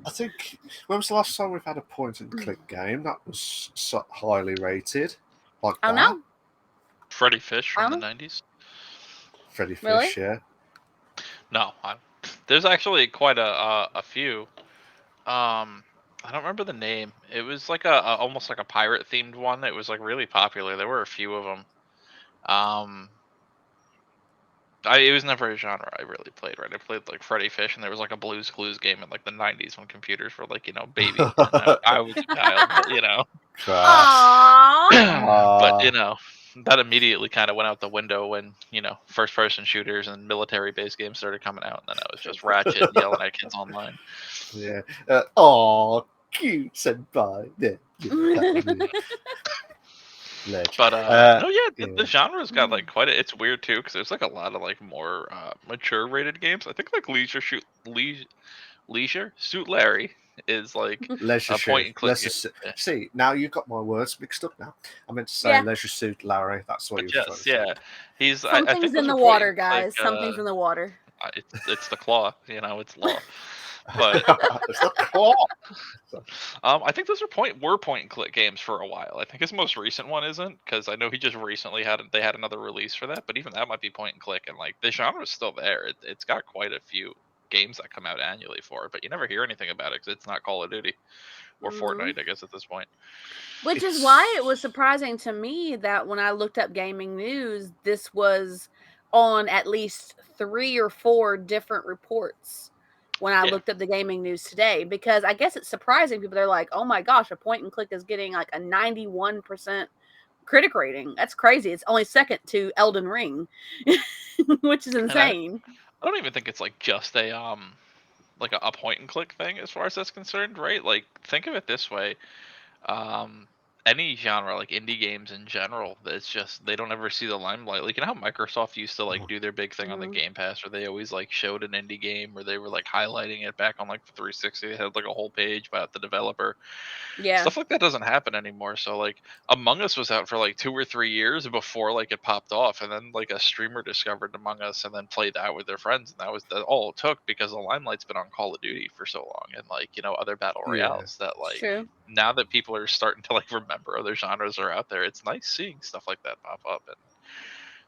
I think, when was the last time we've had a point-and-click game that was so highly rated? Like I don't know. Freddy Fish from the 90s. Freddy Fish, really? Yeah. No, there's actually quite a few. I don't remember the name. It was like almost like a pirate-themed one. It was like really popular. There were a few of them. It was never a genre I really played, right? I played like Freddy Fish, and there was like a Blue's Clues game in like the 90s when computers were like, baby. I was a child, but, that immediately kind of went out the window when, first-person shooters and military-based games started coming out, and then I was just Ratchet yelling at kids online. Yeah. Cute senpai. Ledge. But no, yeah, yeah. the genre's got like quite a. It's weird too because there's like a lot of like more mature rated games. I think like Leisure Suit Larry is like Leisure a point and click. Yeah. See, now you've got my words mixed up now. I meant to say Leisure Suit Larry. That's what But you were trying to say. he's. I Something's think in those the are water, point and guys. click, Something's in the water. It's the claw. It's law. But It's the claw. I think those were point and click games for a while. I think his most recent one isn't because I know he just recently had another release for that. But even that might be point and click, and like the genre is still there. It's got quite a few games that come out annually for it, but you never hear anything about it because it's not Call of Duty or Fortnite, I guess, at this point. Which is why it was surprising to me that when I looked up gaming news, this was on at least 3 or 4 different reports when I looked up the gaming news today, because I guess it's surprising people. They're like, oh my gosh, a point and click is getting like a 91% critic rating. That's crazy. It's only second to Elden Ring, which is insane. I don't even think it's like just a point and click thing as far as that's concerned, right? Like think of it this way. Any genre, like indie games in general, it's just they don't ever see the limelight. Like, how Microsoft used to like do their big thing on the Game Pass, where they always like showed an indie game, where they were like highlighting it back on like the 360. They had like a whole page about the developer. Stuff like that doesn't happen anymore. So like Among Us was out for like 2 or 3 years before like it popped off, and then like a streamer discovered Among Us and then played that with their friends, and that was all it took, because the limelight's been on Call of Duty for so long, and like other battle royales that like now that people are starting to like remember other genres are out there, it's nice seeing stuff like that pop up. And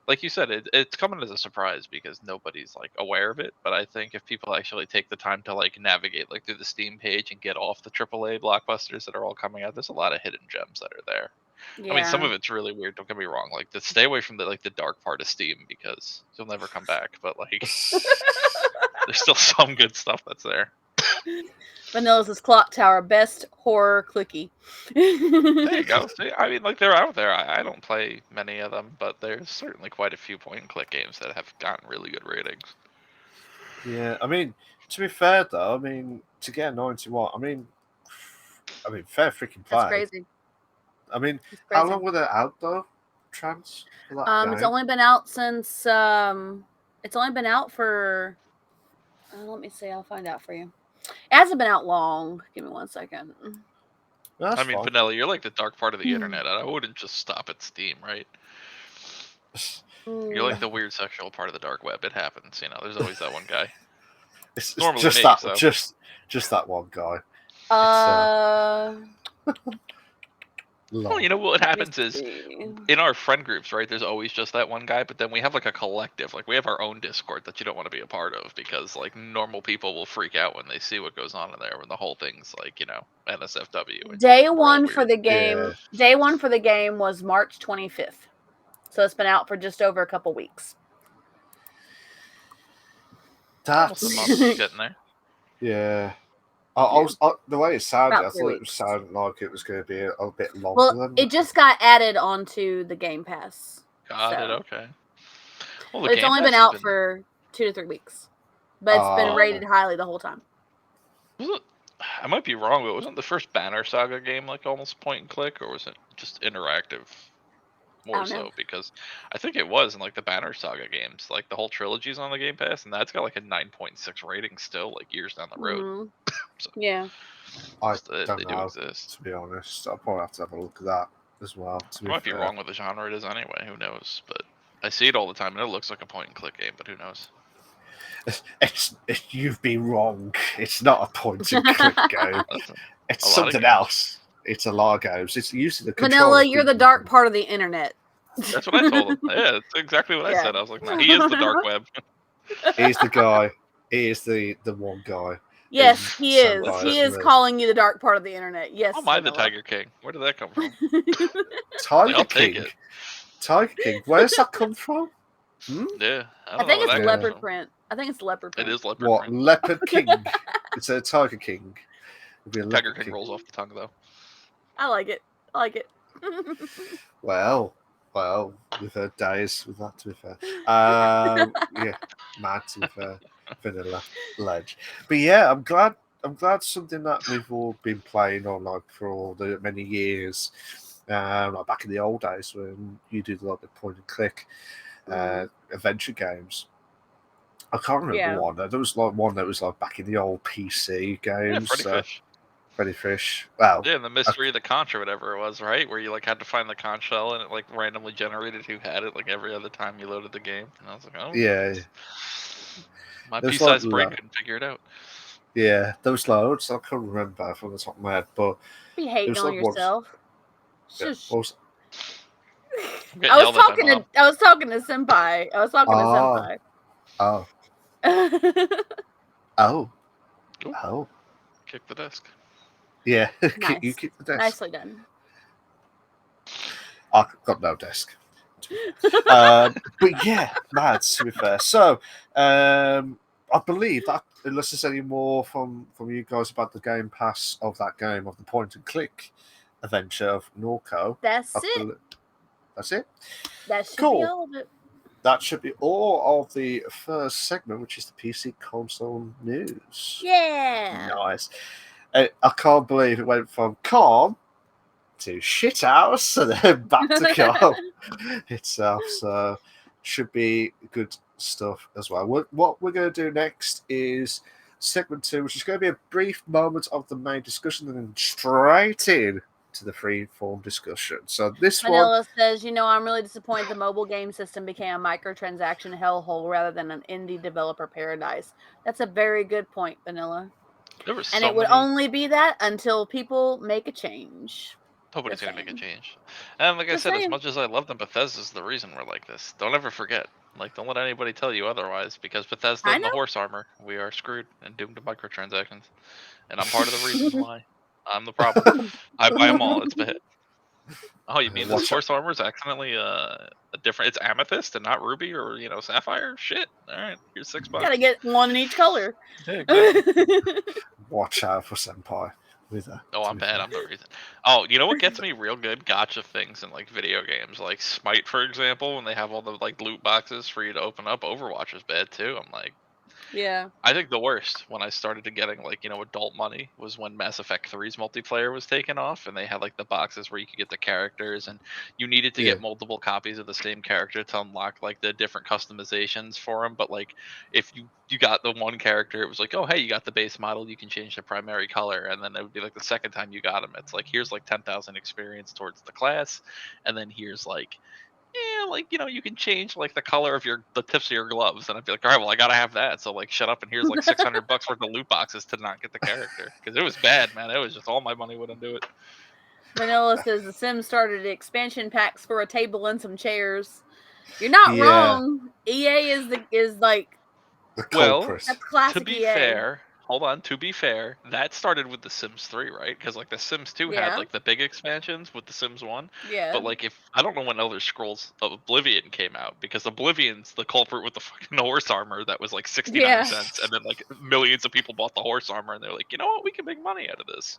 like you said, it's coming as a surprise because nobody's like aware of it. But I think if people actually take the time to like navigate like through the Steam page and get off the AAA blockbusters that are all coming out, there's a lot of hidden gems that are there. I mean, some of it's really weird, don't get me wrong. Like, stay away from the dark part of Steam because you'll never come back. But like there's still some good stuff that's there. Vanilla's Clock Tower, best horror clicky. There you go. See, I mean, like, they're out there. I don't play many of them, but there's certainly quite a few point and click games that have gotten really good ratings. Yeah, I mean, to be fair though, I mean, to get 91, I mean, fair freaking play. That's crazy. I mean, how long were they out though? Trans? It's only been out since it's only been out for let me see, I'll find out for you. It hasn't been out long. Give me 1 second. I mean, Vanilla, you're like the dark part of the internet. I wouldn't just stop at Steam, right? You're like the weird sexual part of the dark web. It happens, there's always that one guy. It's normally just just that one guy. Well, what happens is in our friend groups, right? There's always just that one guy, but then we have like a collective, like we have our own Discord that you don't want to be a part of, because like normal people will freak out when they see what goes on in there when the whole thing's like, NSFW. Day one for the game. Yeah. Day one for the game was March 25th, so it's been out for just over a couple weeks. That's getting there. Yeah. The way it sounded, I thought it sounded like it was going to be a bit longer. Well, it just got added onto the Game Pass. Got it, okay. Well, it's only been out for 2 to 3 weeks, but it's been rated highly the whole time. I might be wrong, but wasn't the first Banner Saga game like almost point and click, or was it just interactive? More so, because I think it was in like the Banner Saga games, like the whole trilogy's on the Game Pass, and that's got like a 9.6 rating still, like years down the road. So, yeah, I don't know. To be honest, I'll probably have to have a look at that as well. I might be wrong with the genre it is anyway. Who knows? But I see it all the time, and it looks like a point and click game. But who knows? You've been wrong. It's not a point and click game. It's something else. It's a Largos. It's using the controller. Vanilla, you're the dark part of the internet. That's what I told him. Yeah, that's exactly what I said. I was like, no, he is the dark web. He's the guy. He is the one guy. Yes, he is. He is calling you the dark part of the internet. Yes. How am I the Tiger King? Where did that come from? Tiger King? Tiger King? Where's that come from? Yeah. I think it's leopard print. I think it's leopard print. It is leopard print. What? Leopard King? It's a Tiger King. Tiger King rolls off the tongue, though. I like it. Well, we've heard days with that, to be fair. Yeah, mad, to be fair. Vanilla Ledge. But yeah, I'm glad I'm glad something that we've all been playing on like for all the many years. Like back in the old days when you did a lot of point and click adventure games. I can't remember one. There was like one that was like back in the old PC games. Freddy Fish. Freddy Fish. Well, yeah, the mystery of the conch or whatever it was, right? Where you like had to find the conch shell and it like randomly generated who had it like every other time you loaded the game. And I was like, oh yeah. My pea-sized brain couldn't figure it out. Yeah, there was loads. I can't remember from the top of my head, but be hating on yourself. Yeah, I was talking to Senpai. Oh. Kick the desk. Yeah, nice. You kick the desk. Nicely done. I got no desk. But yeah, mad to be fair. So, I believe that unless there's any more from you guys about the Game Pass of that game of the point and click adventure of Norco. That's it. That's it. That should be all of it. That should be all of the first segment, which is the PC console news. Yeah. Nice. I can't believe it went from calm to shithouse and then back to calm itself. So should be good stuff as well. What we're going to do next is segment 2, which is going to be a brief moment of the main discussion and then straight in to the free-form discussion. So this Vanilla says, I'm really disappointed the mobile game system became a microtransaction hellhole rather than an indie developer paradise. That's a very good point, Vanilla. It would only be that until people make a change. Nobody's going to make a change. And like I said, as much as I love them, Bethesda's the reason we're like this. Don't ever forget. Like, don't let anybody tell you otherwise, because Bethesda and the horse armor, we are screwed and doomed to microtransactions. And I'm part of the reason why. I'm the problem. I buy them all. It's a hit. Oh, you mean this horse armor is accidentally a different? It's amethyst and not ruby or sapphire. Shit. All right, here's $6. Gotta get one in each color. Yeah, exactly. Watch out for Senpai. I'm bad. I'm the reason. Oh, you know what gets me real good gotcha things in like video games, like Smite, for example, when they have all the like loot boxes for you to open up. Overwatch is bad too. I'm like. Yeah. I think the worst when I started getting adult money was when Mass Effect 3's multiplayer was taken off and they had like the boxes where you could get the characters and you needed to get multiple copies of the same character to unlock like the different customizations for them. But like if you got the one character, it was like, oh, hey, you got the base model, you can change the primary color. And then it would be like the second time you got them, it's like, here's like 10,000 experience towards the class. And then here's like, you can change like the color of the tips of your gloves, and I'd be like, all right, well, I gotta have that. So like, shut up, and here's like $600 worth of loot boxes to not get the character because it was bad, man. It was just all my money wouldn't do it. Vanilla says the Sims started expansion packs for a table and some chairs. You're not wrong. EA is like the culprit. That's classic. To be fair. Hold on. To be fair, that started with The Sims 3, right? Because like The Sims 2 had like the big expansions with The Sims 1. Yeah. But like, I don't know when Elder Scrolls of Oblivion came out, because Oblivion's the culprit with the fucking horse armor that was like 69 cents, and then like millions of people bought the horse armor, and they're like, you know what, we can make money out of this.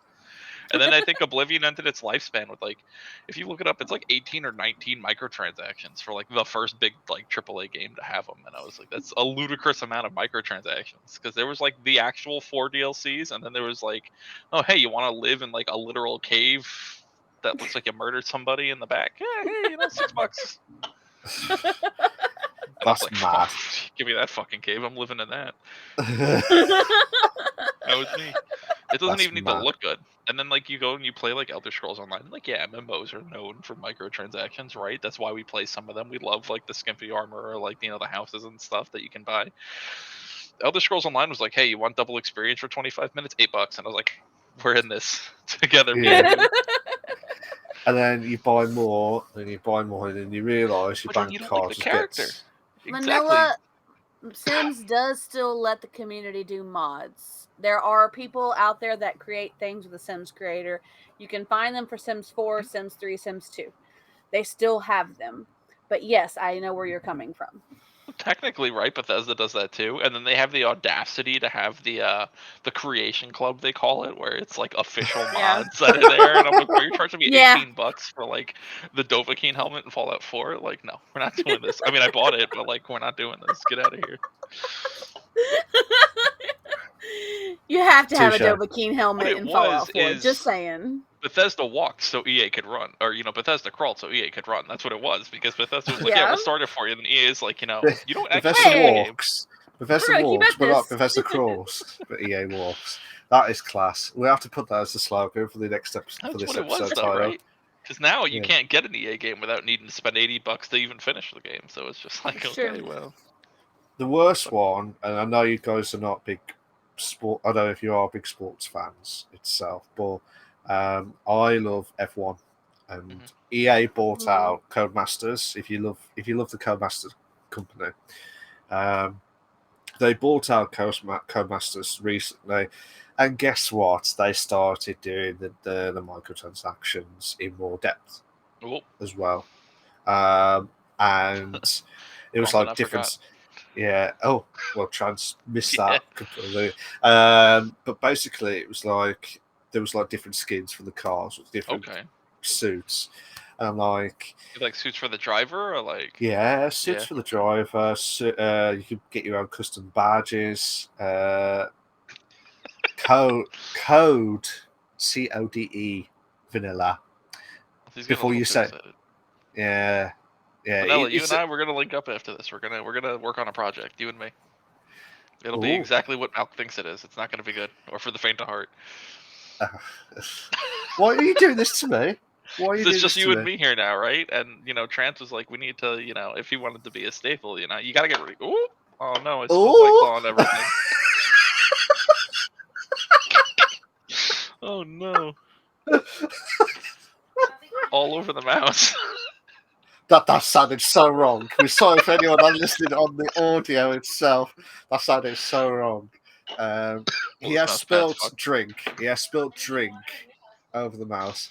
And then I think Oblivion ended its lifespan with like, if you look it up, it's like 18 or 19 microtransactions for like the first big like AAA game to have them. And I was like, that's a ludicrous amount of microtransactions, because there was like the actual 4 DLCs, and then there was like, oh hey, you want to live in like a literal cave that looks like you murdered somebody in the back? Yeah, hey, $6. That's like, mad. Give me that fucking cave. I'm living in that. That was me. It doesn't even need to look good. And then like you go and you play like Elder Scrolls Online. Like MMOs are known for microtransactions, right? That's why we play some of them. We love like the skimpy armor or like the houses and stuff that you can buy. Elder Scrolls Online was like, hey, you want double experience for 25 minutes? $8. And I was like, we're in this together. Yeah. And then you buy more, and you buy more, and then you realise your bank card just character. Exactly. Vanilla Sims does still let the community do mods. There are people out there that create things with the Sims creator. You can find them for Sims 4, Sims 3, Sims 2. They still have them. But yes, I know where you're coming from. Technically, right? Bethesda does that too, and then they have the audacity to have the creation club, they call it, where it's like official mods that are there. And I'm like, you're charging me $18 for like the Dovahkiin helmet in Fallout 4? Like, no, we're not doing this. I mean, I bought it, but like, we're not doing this. Get out of here. You have to have a Touche. Dovahkiin helmet it in Fallout was 4. is- Just saying. Bethesda walked so EA could run, or Bethesda crawled so EA could run. That's what it was, because Bethesda was like, "Yeah, Yeah. we'll start it for you." And EA is like, you don't Bethesda actually Hey. make a game. walks. We're Bethesda gonna keep walks, at but not this. Bethesda crawls. But EA walks. That is class. We have to put that as the slogan for the next episode. That's For this what it was, episode though, title. right? Because now you Yeah. can't get an EA game without needing to spend $80 to even finish the game. So it's just like, It's okay, true. well, The worst one, and I know you guys are not big sport. I don't know if you are big sports fans itself, but I love F1, and EA bought Mhm. out Codemasters. If you love the Codemasters company, they bought out Codemasters recently, and guess what? They started doing the microtransactions in more depth oh, as well, and it was Wrong one, like I different. forgot. Yeah. Oh, well, Trans missed Yeah. that completely. But basically, it was like there was like different skins for the cars with different Okay. suits, and I'm like, You like suits for the driver, or like? yeah, suits Yeah. for the driver. You could get your own custom badges. Code CODE vanilla. He's getting a Before little you too say- excited. Yeah. Vanilla, you it's and I, we're gonna link up after this. We're gonna work on a project, you and me. It'll be Ooh. exactly what Malk thinks it is. It's not gonna be good, or for the faint of heart. Why are you doing this to me? Why are you So doing it's just this you to and me here now, right? And Trance was like, we need to, if he wanted to be a staple, you gotta get rid. Ooh, oh no, I spilled my Ooh. claw on everything. Oh no! All over the mouse. That sounded so wrong. We're sorry for anyone not listening on the audio itself. That sounded so wrong. He Well, has this mouse spilled pad's fucked. drink. He has spilled drink over the mouse.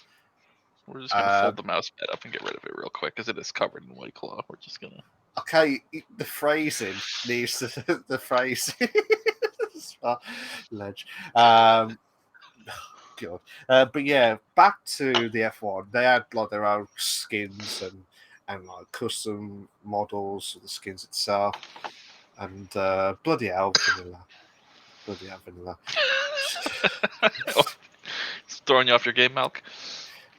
We're just gonna fold the mouse pad up and get rid of it real quick, because it is covered in White Claw. We're just gonna. Okay, the phrasing needs to the phrasing. Ledge. God. But yeah, back to the F1. They had like their own skins and like custom models of the skins itself. And bloody hell, vanilla. Bloody hell, vanilla. It's throwing you off your game, Malk.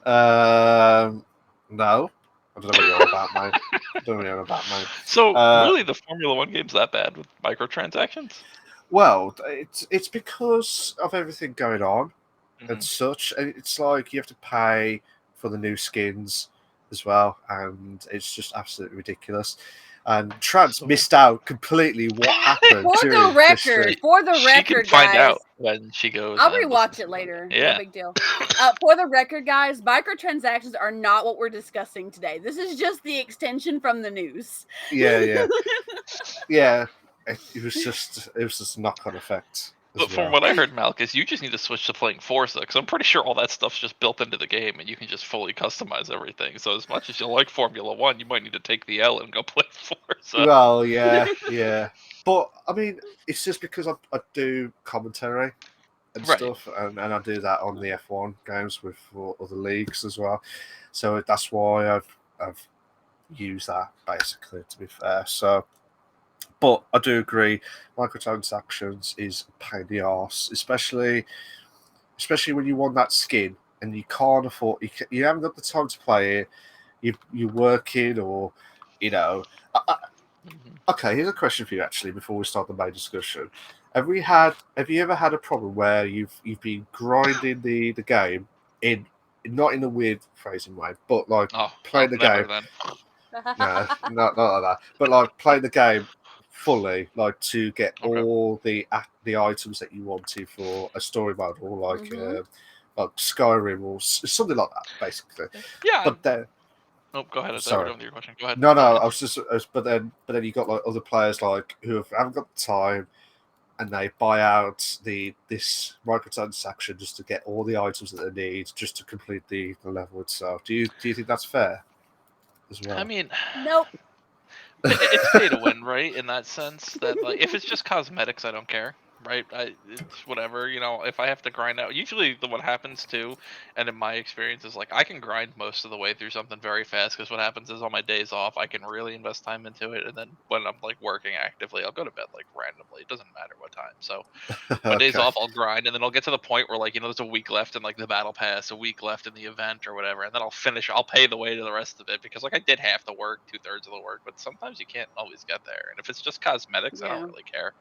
No. I don't know what you're on about, mate. I don't know what you're on about, mate. So really, the Formula One game's that bad with microtransactions? Well, it's because of everything going on Mhm. and such. And it's like you have to pay for the new skins as well, and it's just absolutely ridiculous. And Trans missed out completely what happened For during the record, She can find guys, out when she goes. I'll and rewatch listens it to later. Yeah. No big deal. For the record, guys, microtransactions are not what we're discussing today. This is just the extension from the news. Yeah. It was just a knock-on effect. But from what I heard, Malk, is you just need to switch to playing Forza, because I'm pretty sure all that stuff's just built into the game, and you can just fully customize everything. So as much as you like Formula One, you might need to take the L and go play Forza. Well, yeah. But I mean, it's just because I do commentary and Right. stuff, and I do that on the F1 games with other leagues as well. So that's why I've used that basically. To be fair, so. But I do agree, microtransactions is a pain in the arse, especially when you want that skin and you can't afford. You haven't got the time to play it. You're working, or Okay, here's a question for you actually. Before we start the main discussion, have you ever had a problem where you've been grinding the game in not in a weird phrasing way, but like playing the never, game? Then. No, not like that. But like playing the game fully, like to get Okay. all the items that you wanted for a story mode, or like Mhm. like Skyrim or something like that, basically. Yeah. But then, Oh, go ahead. I thought you Sorry. were done with your question. Go ahead. no, but then you got like other players like who haven't got the time, and they buy out this microtransaction just to get all the items that they need just to complete the level itself. Do you think that's fair as well? I mean, Nope. it's pay to win, right? In that sense, that like if it's just cosmetics, I don't care, right? It's whatever, if I have to grind out. Usually, what happens too, and in my experience, is like I can grind most of the way through something very fast, because what happens is on my days off, I can really invest time into it, and then when I'm like working actively, I'll go to bed like randomly. randomly. It doesn't matter what time. So my days off, I'll grind, and then I'll get to the point where, like, there's a week left in, like, the battle pass, a week left in the event or whatever, and then I'll pay the way to the rest of it, because, like, I did half the work, 2/3 of the work, but sometimes you can't always get there. And if it's just cosmetics, I don't really care.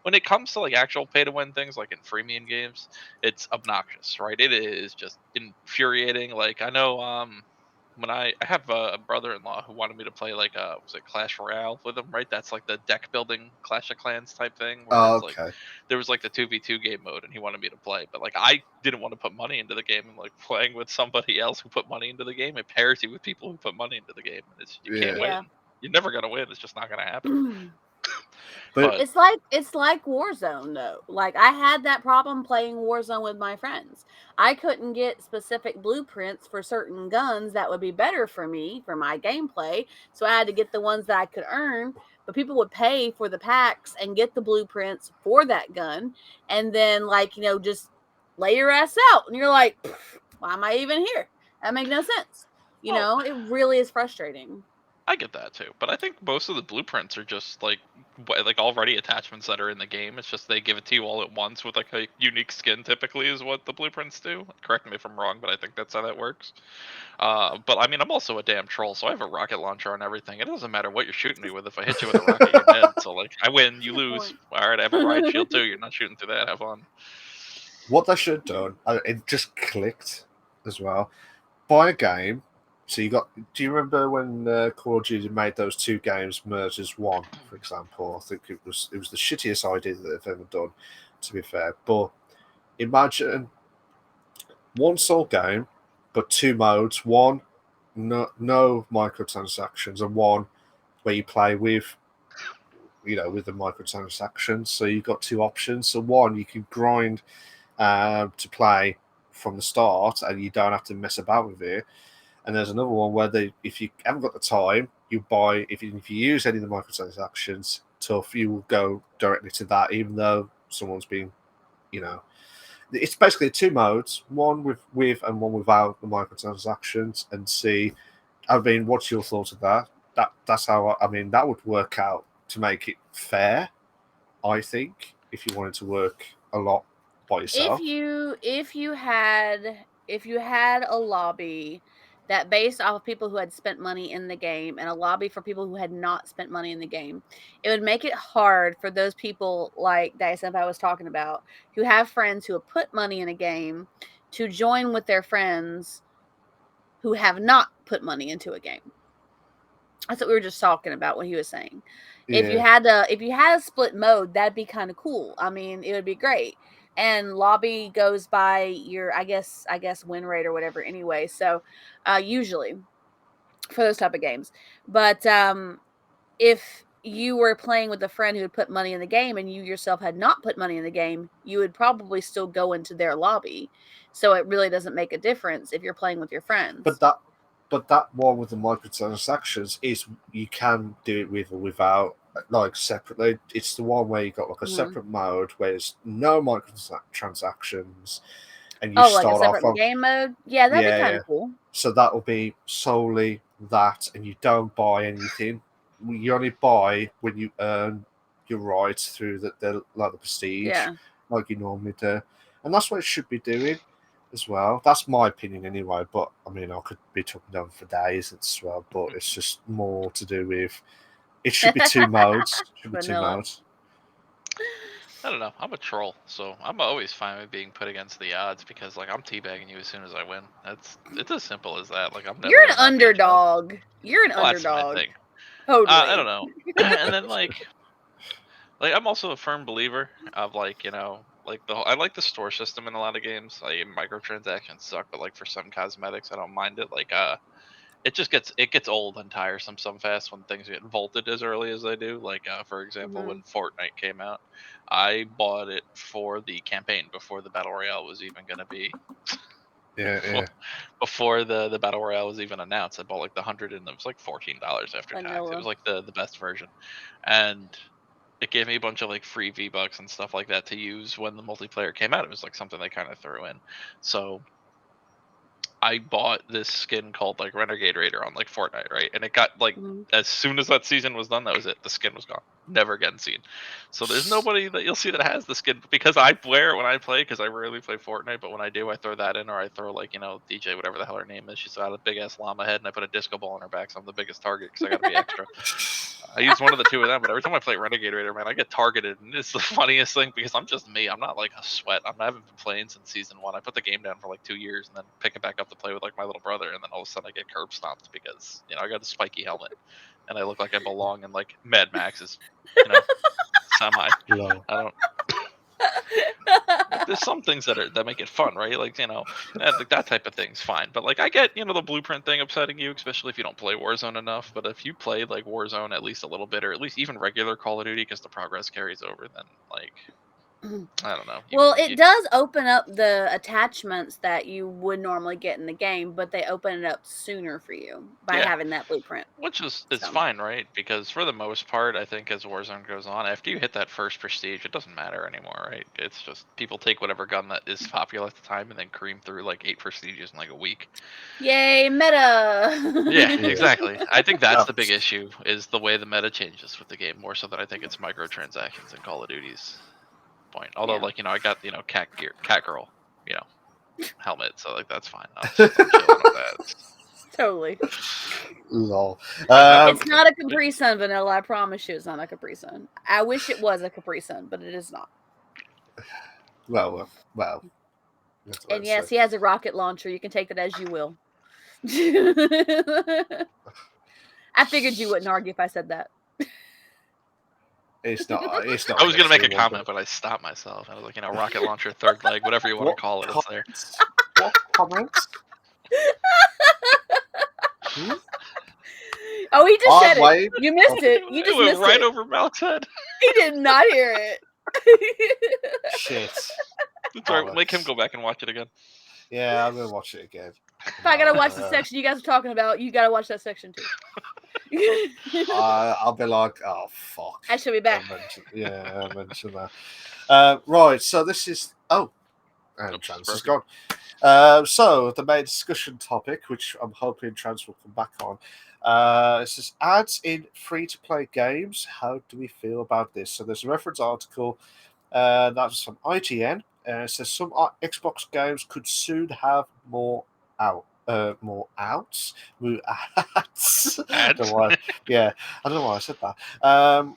When it comes to, like, actual pay to win things, like in freemium games, it's obnoxious, right? It is just infuriating. Like, I know, when I have a brother-in-law who wanted me to play, like, was it Clash Royale with him, right? That's like the deck building Clash of Clans type thing, where Oh, it's like okay. there was like the 2v2 game mode, and he wanted me to play, but, like, I didn't want to put money into the game, and, like, playing with somebody else who put money into the game, it pairs you with people who put money into the game, and you can't Yeah. win. You're never gonna win. It's just not gonna happen. But It's like Warzone though. Like, I had that problem playing Warzone with my friends. I couldn't get specific blueprints for certain guns that would be better for me for my gameplay, so I had to get the ones that I could earn. But people would pay for the packs and get the blueprints for that gun, and then, like, just lay your ass out, and you're like, why am I even here? That makes no sense. It really is frustrating. I get that too, but I think most of the blueprints are just like already attachments that are in the game. It's just they give it to you all at once with, like, a unique skin. Typically, is what the blueprints do. Correct me if I'm wrong, but I think that's how that works. But I mean, I'm also a damn troll, so I have a rocket launcher and everything. It doesn't matter what you're shooting me with. If I hit you with a rocket, you're dead. So, like, I win, you lose. All right, I have a riot shield too. You're not shooting through that. Have fun. what they should have done, it just clicked as well. Buy a game. So do you remember when Call of Duty made those two games merge as one, for example? I think it was the shittiest idea that they've ever done, to be fair. But imagine one sole game, but two modes. One, no microtransactions, and one where you play with with the microtransactions. So you've got two options. So one, you can grind to play from the start, and you don't have to mess about with it. And there's another one where if you haven't got the time, you buy. If you use any of the microtransactions, tough, you will go directly to that, even though someone's been, it's basically two modes, one with and one without the microtransactions, and see. I mean, what's your thoughts of that? That's how that would work out to make it fair. I think if you wanted to work a lot by yourself. If you had a lobby that based off of people who had spent money in the game and a lobby for people who had not spent money in the game, it would make it hard for those people like Dyson I was talking about, who have friends who have put money in a game, to join with their friends who have not put money into a game. That's what we were just talking about, what he was saying. Yeah. If you had a split mode, that'd be kind of cool. I mean, it would be great. And lobby goes by your, I guess win rate or whatever anyway. So usually for those type of games. But if you were playing with a friend who had put money in the game and you yourself had not put money in the game, you would probably still go into their lobby. So it really doesn't make a difference if you're playing with your friends. But that one with the microtransactions is you can do it with or without, like, separately. It's the one where you got like a separate mode where there's no microtransactions, and you like start a separate off on game mode. Yeah, that'd be kind of cool. So that will be solely that, and you don't buy anything. You only buy when you earn your rights through the prestige, like you normally do, and that's what it should be doing as well. That's my opinion anyway, but I mean, I could be talking down for days as well, but it's just more to do with it should be two modes. I don't know. I'm a troll, so I'm always fine with being put against the odds, because, like, I'm teabagging you as soon as I win. It's as simple as that. Like, I'm never. You're an underdog. You're an underdog. That's my thing. Totally. I don't know. And then like I'm also a firm believer of, like, I like the store system in a lot of games. Like, microtransactions suck, but, like, for some cosmetics, I don't mind it. Like, it gets old and tiresome some fast when things get vaulted as early as they do. Like, for example, when Fortnite came out, I bought it for the campaign before the Battle Royale was even going to be. Before the Battle Royale was even announced, I bought like the 100, and it was like $14 after tax. It was like the best version, and it gave me a bunch of like free V-Bucks and stuff like that to use when the multiplayer came out. It was like something they kind of threw in. So I bought this skin called like Renegade Raider on like Fortnite, right? And it got like as soon as that season was done, that was it. The skin was gone. never again seen. So there's nobody that you'll see that has the skin, because I wear it when I play, because I rarely play Fortnite, but when I do, I throw that in, or I throw, like, DJ, whatever the hell her name is. She's got a big ass llama head, and I put a disco ball on her back, so I'm the biggest target because I got to be extra. I use one of the two of them, but every time I play Renegade Raider, man, I get targeted, and it's the funniest thing because I'm just me. I'm not like a sweat. I haven't been playing since season 1. I put the game down for like 2 years, and then pick it back up to play with like my little brother, and then all of a sudden I get curb stomped because I got a spiky helmet, and I look like I belong in like Mad Max's, semi. Lol. I don't. There's some things that make it fun, right? Like, like that type of thing's fine. But like, I get, the blueprint thing upsetting you, especially if you don't play Warzone enough. But if you play like Warzone at least a little bit, or at least even regular Call of Duty, because the progress carries over, then like, I don't know. Well, it does open up the attachments that you would normally get in the game, but they open it up sooner for you by having that blueprint. Which is fine, right? Because for the most part, I think as Warzone goes on, after you hit that first prestige, it doesn't matter anymore, right? It's just people take whatever gun that is popular at the time and then cream through like 8 prestiges in like a week. Yay, meta! Yeah, exactly. I think that's the big issue, is the way the meta changes with the game, more so than I think it's microtransactions in Call of Duty's point. Although, like, I got, cat girl, helmet, so like that's fine. I'm chilling with that. Totally. Lol. It's not a Capri Sun, Vanilla. I promise you, it's not a Capri Sun. I wish it was a Capri Sun, but it is not. Well. And yes, he has a rocket launcher. You can take that as you will. I figured you wouldn't argue if I said that. It's not. I was gonna make a comment, but I stopped myself. I was like, rocket launcher, third leg, whatever you want to call it, it's there. What comments? Oh, he just said it. You missed it. You just missed right it. Over Mal's head. He did not hear it. Shit. Sorry, make him go back and watch it again. Yeah, I'm gonna watch it again. If I gotta watch the section you guys are talking about, you gotta watch that section too. I'll be like, oh fuck. I should be back. I mentioned that. Right, so this is and Trans is gone. So the main discussion topic, which I'm hoping Trans will come back on, it says ads in free-to-play games. How do we feel about this? So there's a reference article that's from IGN. It says some Xbox games could soon have more outs. I don't know why I said that.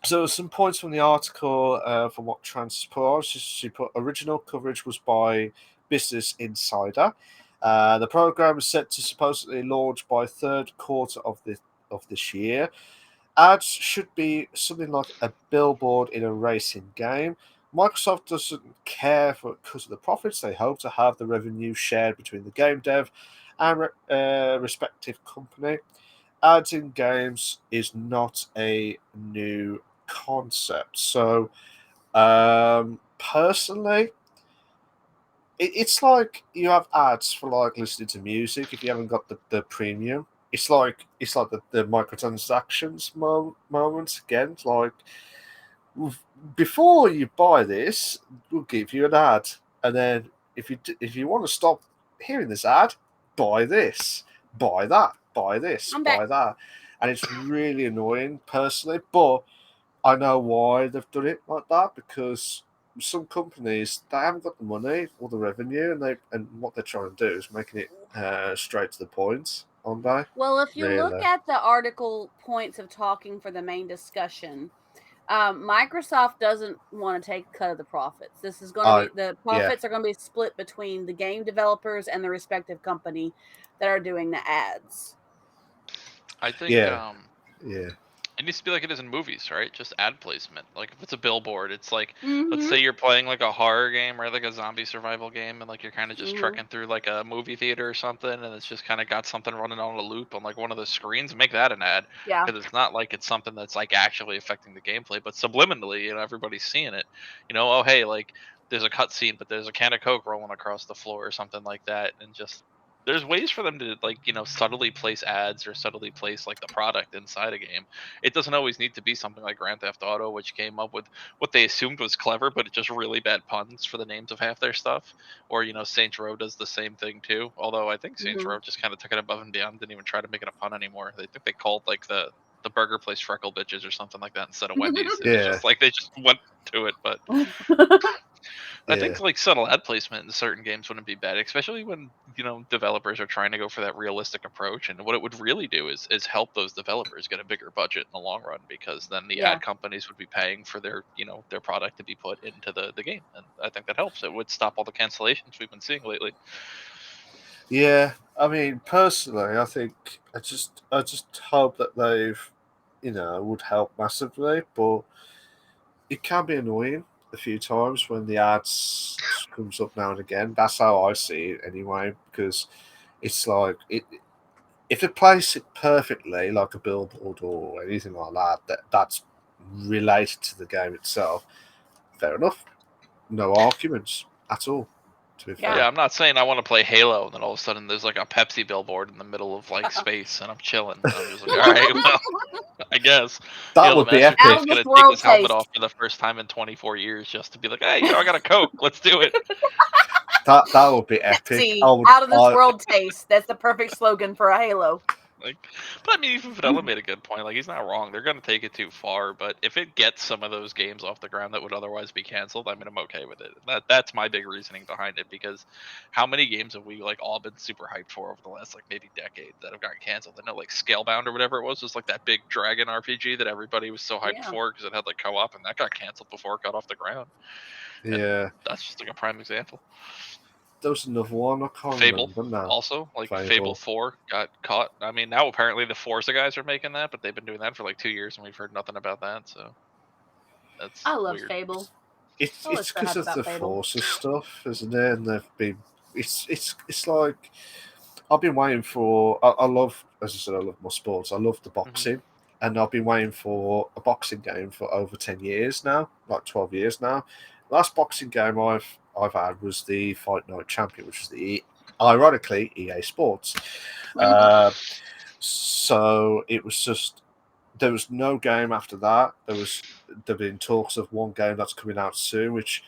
So some points from the article from what Trans put on. She put original coverage was by Business Insider. The program is set to supposedly launch by third quarter of this year. Ads should be something like a billboard in a racing game. Microsoft doesn't care for because of the profits. They hope to have the revenue shared between the game dev and respective company. Ads in games is not a new concept. So, personally, it's like you have ads for like listening to music if you haven't got the premium. It's like the microtransactions moments again. Like, before you buy this, we'll give you an ad, and then if you want to stop hearing this ad, buy this, buy that, buy this, buy that, and it's really annoying personally. But I know why they've done it like that, because some companies, they haven't got the money or the revenue, and what they're trying to do is making it straight to the point. Aren't they? Well, if you look at the article points of talking for the main discussion, Microsoft doesn't want to take a cut of the profits. This is going to be the profits are going to be split between the game developers and the respective company that are doing the ads. I think it needs to be like it is in movies, right? Just ad placement. Like if it's a billboard, it's like, let's say you're playing like a horror game or like a zombie survival game, and like you're kind of just trekking through like a movie theater or something, and it's just kind of got something running on a loop on like one of the screens. Make that an ad, because it's not like it's something that's like actually affecting the gameplay, but subliminally, everybody's seeing it. Oh hey, like there's a cutscene, but there's a can of Coke rolling across the floor or something like that, and just. There's ways for them to like subtly place ads or subtly place like the product inside a game. It doesn't always need to be something like Grand Theft Auto, which came up with what they assumed was clever, but it's just really bad puns for the names of half their stuff. Or Saints Row does the same thing too. Although I think Saints Row just kind of took it above and beyond, didn't even try to make it a pun anymore. They think they called like the the burger place Freckle Bitches or something like that instead of Wendy's. It was Yeah. just like they just went to it, but I think like subtle ad placement in certain games wouldn't be bad, especially when developers are trying to go for that realistic approach. And what it would really do is help those developers get a bigger budget in the long run, because then the Yeah. ad companies would be paying for their their product to be put into the game, and I think that helps. It would stop all the cancellations we've been seeing lately. Yeah, I mean, personally, I think I just hope that they've, would help massively, but it can be annoying a few times when the ads comes up now and again. That's how I see it anyway, because it's like if they place it perfectly, like a billboard or anything like that's related to the game itself. Fair enough, no arguments at all. To be fair. Yeah, I'm not saying I want to play Halo and then all of a sudden there's like a Pepsi billboard in the middle of like space and I'm chilling. I'm just like, all right, well, I guess. That would be the Master epic. Chief's gonna take his helmet off for the first time in 24 years just to be like, hey, I got a Coke, let's do it. That would be epic. See, out of this world taste. That's the perfect slogan for a Halo. Like, but I mean, even Fidela made a good point. Like, he's not wrong. They're going to take it too far, but if it gets some of those games off the ground that would otherwise be canceled, I mean, I'm okay with it. That's my big reasoning behind it, because how many games have we like all been super hyped for over the last like maybe decade that have gotten canceled? I know like Scalebound or whatever it was like that big dragon RPG that everybody was so hyped for because it had like co-op, and that got canceled before it got off the ground. Yeah, and that's just like a prime example. There was another one I can't Fable remember now. also, like Fable 4 got caught. I mean, now apparently the Forza guys are making that, but they've been doing that for like 2 years and we've heard nothing about that. So that's I love weird. Fable. It's because of the Forza stuff, isn't it? And they've been it's like I've been waiting for. I love, as I said, I love my sports. I love the boxing, and I've been waiting for a boxing game for over 10 years now, like 12 years now. Last boxing game I've had was the Fight Night Champion, which was ironically EA Sports. So it was just there was no game after that. There've been talks of one game that's coming out soon, which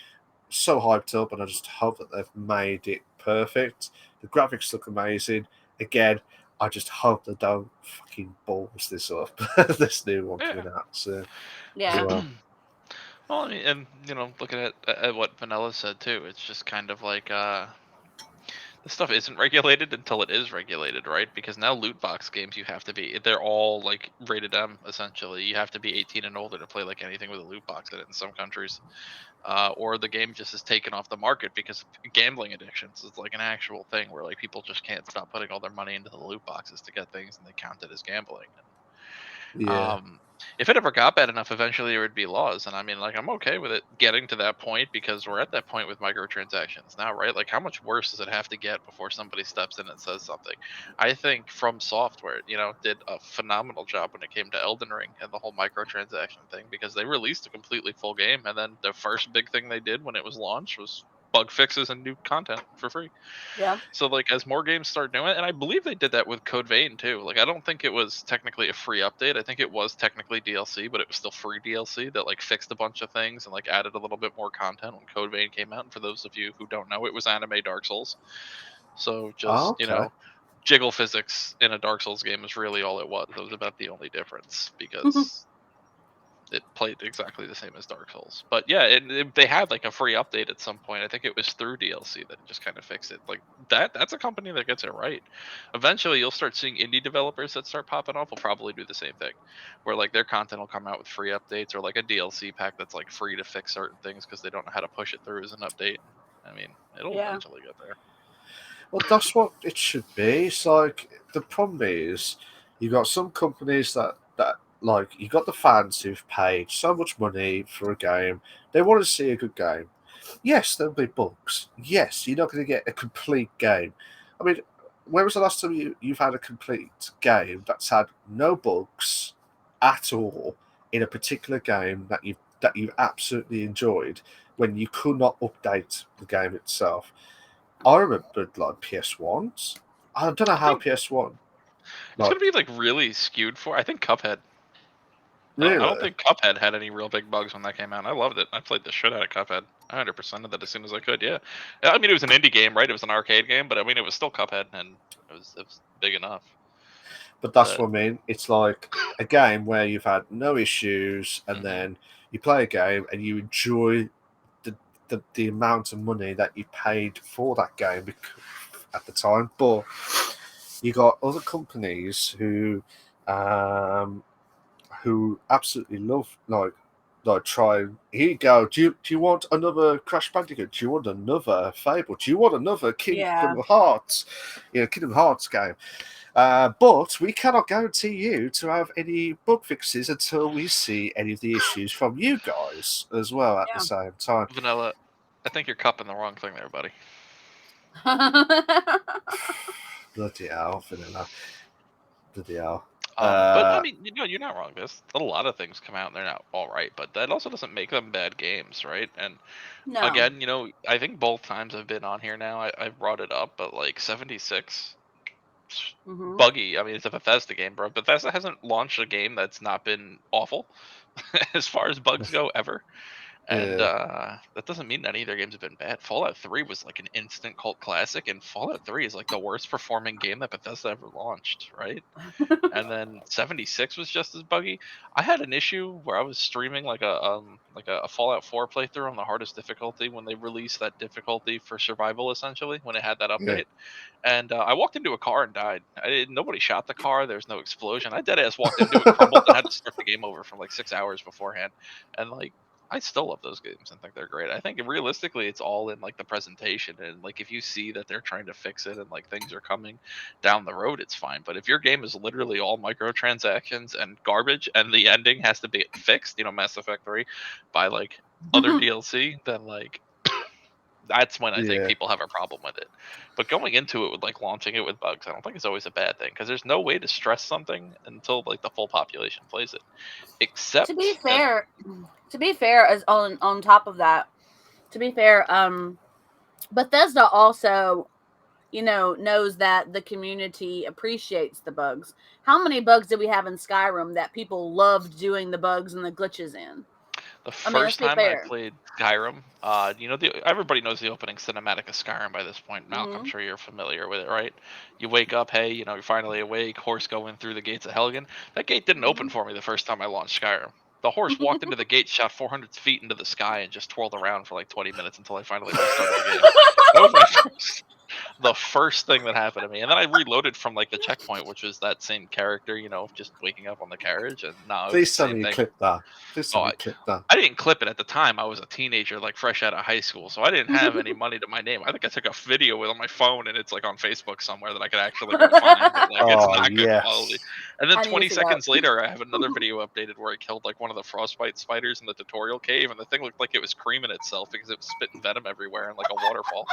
is so hyped up, and I just hope that they've made it perfect. The graphics look amazing. Again, I just hope they don't fucking balls this up. This new one coming out soon. Yeah. Well, I mean, and looking at what Vanilla said too, it's just kind of like this stuff isn't regulated until it is regulated, right? Because now loot box games, they're all like rated M essentially. You have to be 18 and older to play like anything with a loot box in it in some countries, or the game just is taken off the market because gambling addictions is like an actual thing where like people just can't stop putting all their money into the loot boxes to get things, and they count it as gambling. Yeah. If it ever got bad enough, eventually there would be laws, and I mean, like, I'm okay with it getting to that point because we're at that point with microtransactions now, right? Like, how much worse does it have to get before somebody steps in and says something? I think From Software, did a phenomenal job when it came to Elden Ring and the whole microtransaction thing, because they released a completely full game, and then the first big thing they did when it was launched was bug fixes and new content for free. Yeah. So like as more games start doing it, and I believe they did that with Code Vein too. Like I don't think it was technically a free update. I think it was technically DLC, but it was still free DLC that like fixed a bunch of things and like added a little bit more content when Code Vein came out. And for those of you who don't know, it was anime Dark Souls. So just jiggle physics in a Dark Souls game is really all it was. It was about the only difference because it played exactly the same as Dark Souls. But yeah, they had like a free update at some point. I think it was through DLC that just kind of fixed it. Like that's a company that gets it right. Eventually you'll start seeing indie developers that start popping off will probably do the same thing, where like their content will come out with free updates or like a DLC pack that's like free to fix certain things because they don't know how to push it through as an update. I mean, it'll eventually get there. Well, that's what it should be. It's like the problem is you got some companies that like you got the fans who've paid so much money for a game. They want to see a good game. Yes, there'll be bugs. Yes, you're not going to get a complete game. I mean, when was the last time you've had a complete game that's had no bugs at all in a particular game that you've absolutely enjoyed when you could not update the game itself? I remember like PS1s. I don't know how PS1. It's gonna be like really skewed for. I think Cuphead. Really? I don't think Cuphead had any real big bugs when that came out. I loved it. I played the shit out of Cuphead. 100% of that as soon as I could. Yeah. I mean, it was an indie game, right? It was an arcade game, but I mean, it was still Cuphead, and it was big enough. But that's what I mean. It's like a game where you've had no issues, and then you play a game and you enjoy the amount of money that you paid for that game at the time. But you got other companies who absolutely love like try. Here you go. Do you want another Crash Bandicoot? Do you want another Fable? Do you want another Kingdom Hearts? Kingdom Hearts game. But we cannot guarantee you to have any bug fixes until we see any of the issues from you guys as well at the same time. Vanilla, I think you're cupping the wrong thing there, buddy. Bloody hell, Vanilla. Bloody hell. But I mean, you're not wrong. There's a lot of things come out and they're not all right, but that also doesn't make them bad games, right? And again, I think both times I've been on here now, I brought it up, but like 76, buggy. I mean, it's a Bethesda game, bro. Bethesda hasn't launched a game that's not been awful as far as bugs go ever. And that doesn't mean any of their games have been bad. Fallout 3 was like an instant cult classic, and Fallout 3 is like the worst performing game that Bethesda ever launched, right? And then 76 was just as buggy. I had an issue where I was streaming like a Fallout 4 playthrough on the hardest difficulty when they released that difficulty for survival, essentially, when it had that update. And I walked into a car and died. Nobody shot the car. There's no explosion. I deadass walked into it, crumbled, and had to start the game over from like 6 hours beforehand. And like, I still love those games and think they're great. I think realistically it's all in like the presentation, and like if you see that they're trying to fix it and like things are coming down the road, it's fine. But if your game is literally all microtransactions and garbage and the ending has to be fixed, Mass Effect 3 by like other DLC, then like that's when I think people have a problem with it. But going into it with like launching it with bugs, I don't think it's always a bad thing, because there's no way to stress something until like the full population plays it. Except to be fair, as on top of that, Bethesda also, knows that the community appreciates the bugs. How many bugs did we have in Skyrim that people loved doing the bugs and the glitches in? The first time I played Skyrim, everybody knows the opening cinematic of Skyrim by this point. Malcolm, I'm sure you're familiar with it, right? You wake up, hey, you're finally awake, horse going through the gates of Helgen. That gate didn't open for me the first time I launched Skyrim. The horse walked into the gate, shot 400 feet into the sky, and just twirled around for like 20 minutes until I finally restarted the game. That was the first thing that happened to me. And then I reloaded from like the checkpoint, which was that same character, just waking up on the carriage. And no, please tell me you clipped that. I didn't clip it at the time. I was a teenager, like fresh out of high school, so I didn't have any money to my name. I think I took a video with on my phone, and it's like on Facebook somewhere that I could actually go find. But, like, it's not good quality. And then 20 seconds later, I have another video updated where I killed like one of the frostbite spiders in the tutorial cave, and the thing looked like it was creaming itself because it was spitting venom everywhere and like a waterfall.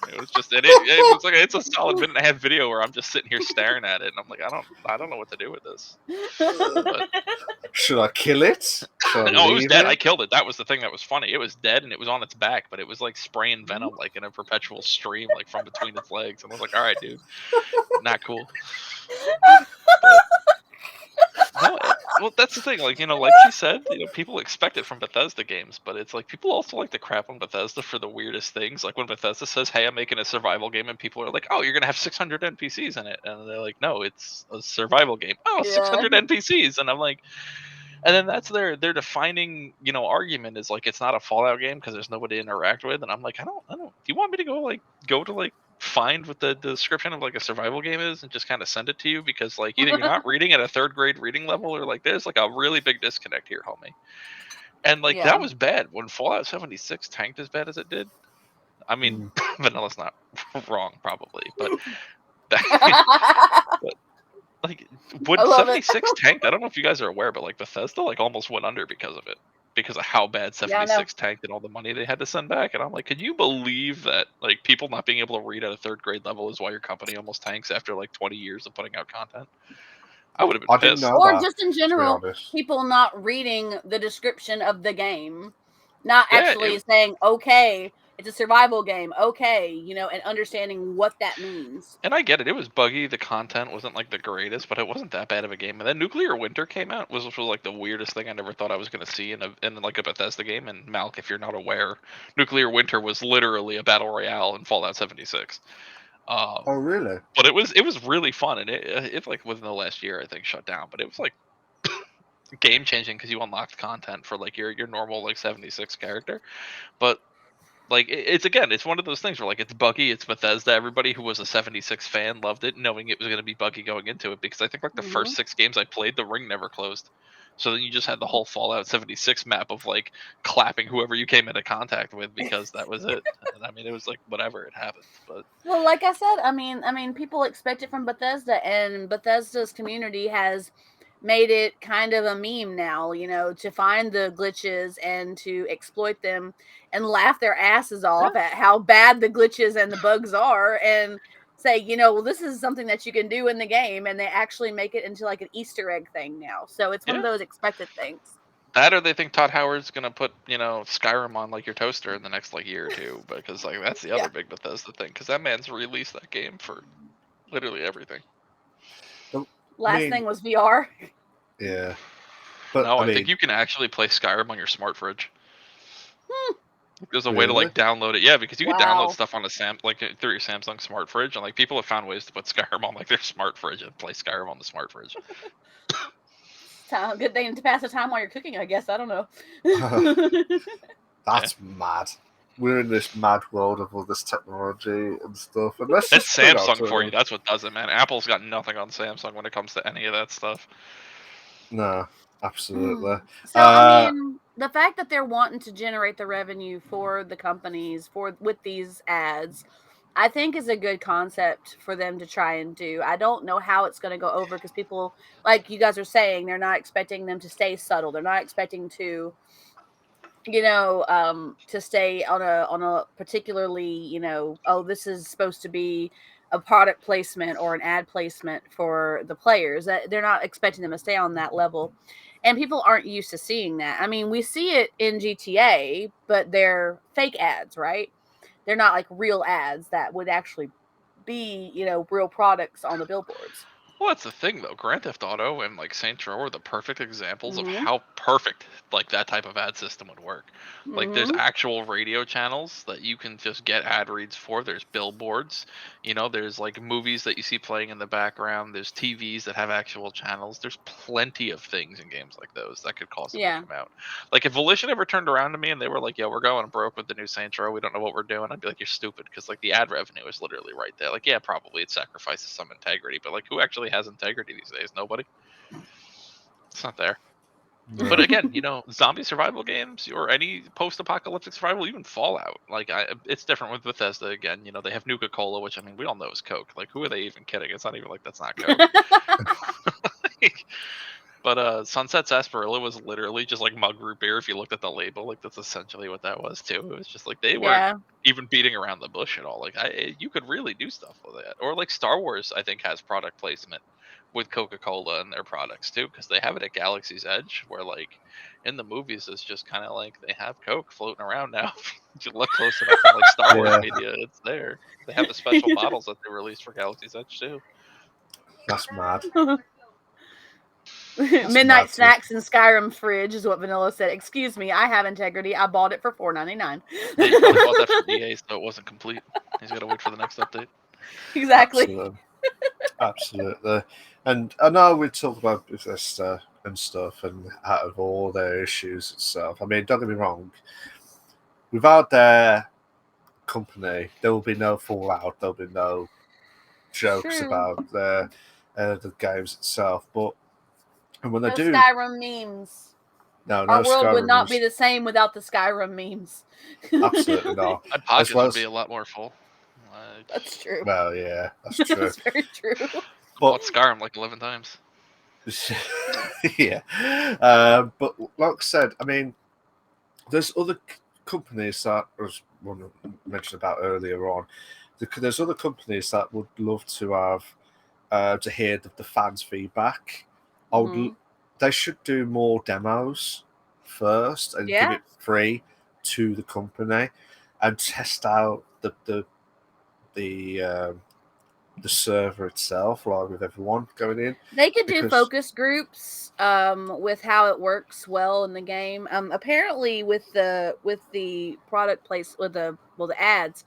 It was just it's a solid minute and a half video where I'm just sitting here staring at it, and I'm like, I don't know what to do with this. But, should I kill it? No, it was dead. I killed it. That was the thing that was funny. It was dead and it was on its back, but it was like spraying venom like in a perpetual stream, like from between its legs. And I was like, all right, dude, not cool. Well, that's the thing. Like, like she said, people expect it from Bethesda games, but it's like people also like to crap on Bethesda for the weirdest things. Like when Bethesda says, "Hey, I'm making a survival game," and people are like, "Oh, you're gonna have 600 NPCs in it," and they're like, "No, it's a survival game." Oh, 600 NPCs, and I'm like, and then that's their defining, argument is like it's not a Fallout game because there's nobody to interact with, and I'm like, I don't. Do you want me to go to find what the description of like a survival game is and just kind of send it to you, because like either you're not reading at a third grade reading level, or like there's like a really big disconnect here, homie. And like that was bad when Fallout 76 tanked as bad as it did. I mean, Vanilla's not wrong probably, but like when 76 tanked, I don't know if you guys are aware, but like Bethesda like almost went under because of it. Because of how bad 76 tanked and all the money they had to send back. And I'm like, can you believe that like people not being able to read at a third grade level is why your company almost tanks after like 20 years of putting out content? I would have been pissed. Or just in general, people not reading the description of the game, not actually saying, okay, it's a survival game, okay, and understanding what that means. And I get it. It was buggy. The content wasn't like the greatest, but it wasn't that bad of a game. And then Nuclear Winter came out, which was like the weirdest thing I never thought I was going to see in like a Bethesda game. And Malk, if you're not aware, Nuclear Winter was literally a battle royale in Fallout 76. Oh, really? But it was really fun, and it like within the last year I think shut down. But it was like game changing because you unlocked content for like your normal like 76 character. But like it's one of those things where like it's buggy, it's Bethesda. Everybody who was a 76 fan loved it, knowing it was going to be buggy going into it. Because I think like the first 6 games I played, the ring never closed. So then you just had the whole Fallout 76 map of like clapping whoever you came into contact with because that was it. And I mean, it was like whatever, it happened. But Well, like I said, I mean, people expect it from Bethesda, and Bethesda's community has made it kind of a meme now, to find the glitches and to exploit them and laugh their asses off at how bad the glitches and the bugs are, and say, well, this is something that you can do in the game, and they actually make it into like an Easter egg thing now. So it's one of those expected things. That, or they think Todd Howard's gonna put Skyrim on like your toaster in the next like year or two, because like that's the other big Bethesda thing, because that man's released that game for literally everything. Last thing was VR. Yeah, but no, I think you can actually play Skyrim on your smart fridge. There's a way to like download it, because you can download stuff on through your Samsung smart fridge, and like people have found ways to put Skyrim on like their smart fridge and play Skyrim on the smart fridge. Good thing to pass the time while you're cooking, I guess. I don't know. That's mad. We're in this mad world of all this technology and stuff. And it's Samsung for you. That's what does it, man. Apple's got nothing on Samsung when it comes to any of that stuff. No, absolutely. So I mean, the fact that they're wanting to generate the revenue for the companies with these ads, I think is a good concept for them to try and do. I don't know how it's going to go over, because people, like you guys are saying, they're not expecting them to stay subtle. They're not expecting to, to stay on a particularly, oh, this is supposed to be a product placement or an ad placement for the players. They're not expecting them to stay on that level. And people aren't used to seeing that. I mean, we see it in GTA, but they're fake ads, right? They're not like real ads that would actually be, real products on the billboards. Well, that's the thing, though. Grand Theft Auto and like Saints Row are the perfect examples of how perfect like that type of ad system would work. Like, there's actual radio channels that you can just get ad reads for. There's billboards. There's like movies that you see playing in the background. There's TVs that have actual channels. There's plenty of things in games like those that could cause them to come out. Like, if Volition ever turned around to me and they were like, "Yeah, we're going broke with the new Saints Row. We don't know what we're doing," I'd be like, "You're stupid," because like the ad revenue is literally right there. Like, yeah, probably it sacrifices some integrity, but like, who actually has integrity these days? Nobody. It's not there. Yeah. But again, zombie survival games or any post-apocalyptic survival, even Fallout, like it's different with Bethesda. Again, they have Nuka-Cola, which I mean we all know is Coke. Like, who are they even kidding? It's not even like that's not Coke. But Sunset Sarsaparilla was literally just like mug root beer. If you looked at the label, like that's essentially what that was too. It was just like they weren't even beating around the bush at all. Like you could really do stuff with that. Or like Star Wars, I think has product placement with Coca-Cola and their products too, because they have it at Galaxy's Edge, where like in the movies it's just kind of like they have Coke floating around now. If you look close enough in like Star Wars media, it's there. They have the special bottles that they released for Galaxy's Edge too. That's mad. Midnight snacks in Skyrim fridge is what Vanilla said. Excuse me, I have integrity. I bought it for $4.99. Yeah, you probably bought that from EA, so it wasn't complete. He's got to wait for the next update. Exactly. Absolutely. And I know we talk about Bethesda and stuff, and out of all their issues itself, I mean, don't get me wrong, without their company, there will be no Fallout, there'll be no jokes about the games itself. But and when they do Skyrim memes. No, our world Skyrim would not be the same without the Skyrim memes. Absolutely not. I'd pocket would be a lot more full. That's true. Well, yeah, that's true. That's very true. But Skyrim like 11 times. Yeah. But like I said, I mean, there's other companies that I was mentioned about earlier on. There's other companies that would love to have to hear the fans' feedback. They should do more demos first and give it free to the company and test out the the server itself, like with everyone going in. They could do Because- focus groups with how it works well in the game. Apparently with the product place with the ads,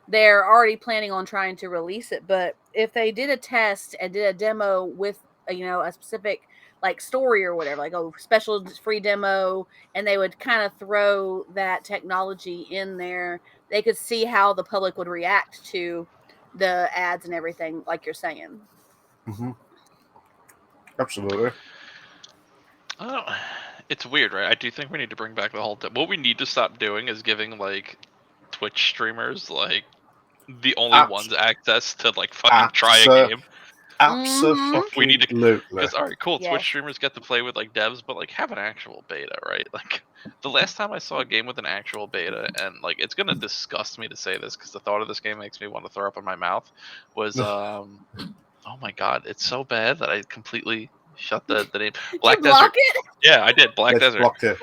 they're already planning on trying to release it. But if they did a test and did a demo with a specific like story or whatever, like a special free demo, and they would kind of throw that technology in there, they could see how the public would react to the ads and everything, like you're saying. Mm-hmm. Absolutely. It's weird, right? I do think we need to bring back the whole. What we need to stop doing is giving like Twitch streamers like the only ones access to like fucking try a game. Absolutely. We need to. Because all right, cool. Yes. Twitch streamers get to play with like devs, but like have an actual beta, right? Like the last time I saw a game with an actual beta, and like it's gonna disgust me to say this because the thought of this game makes me want to throw up in my mouth. Was oh my god, it's so bad that I completely shut the name. Black Desert. Yeah, I did. Black Desert. Blocked it.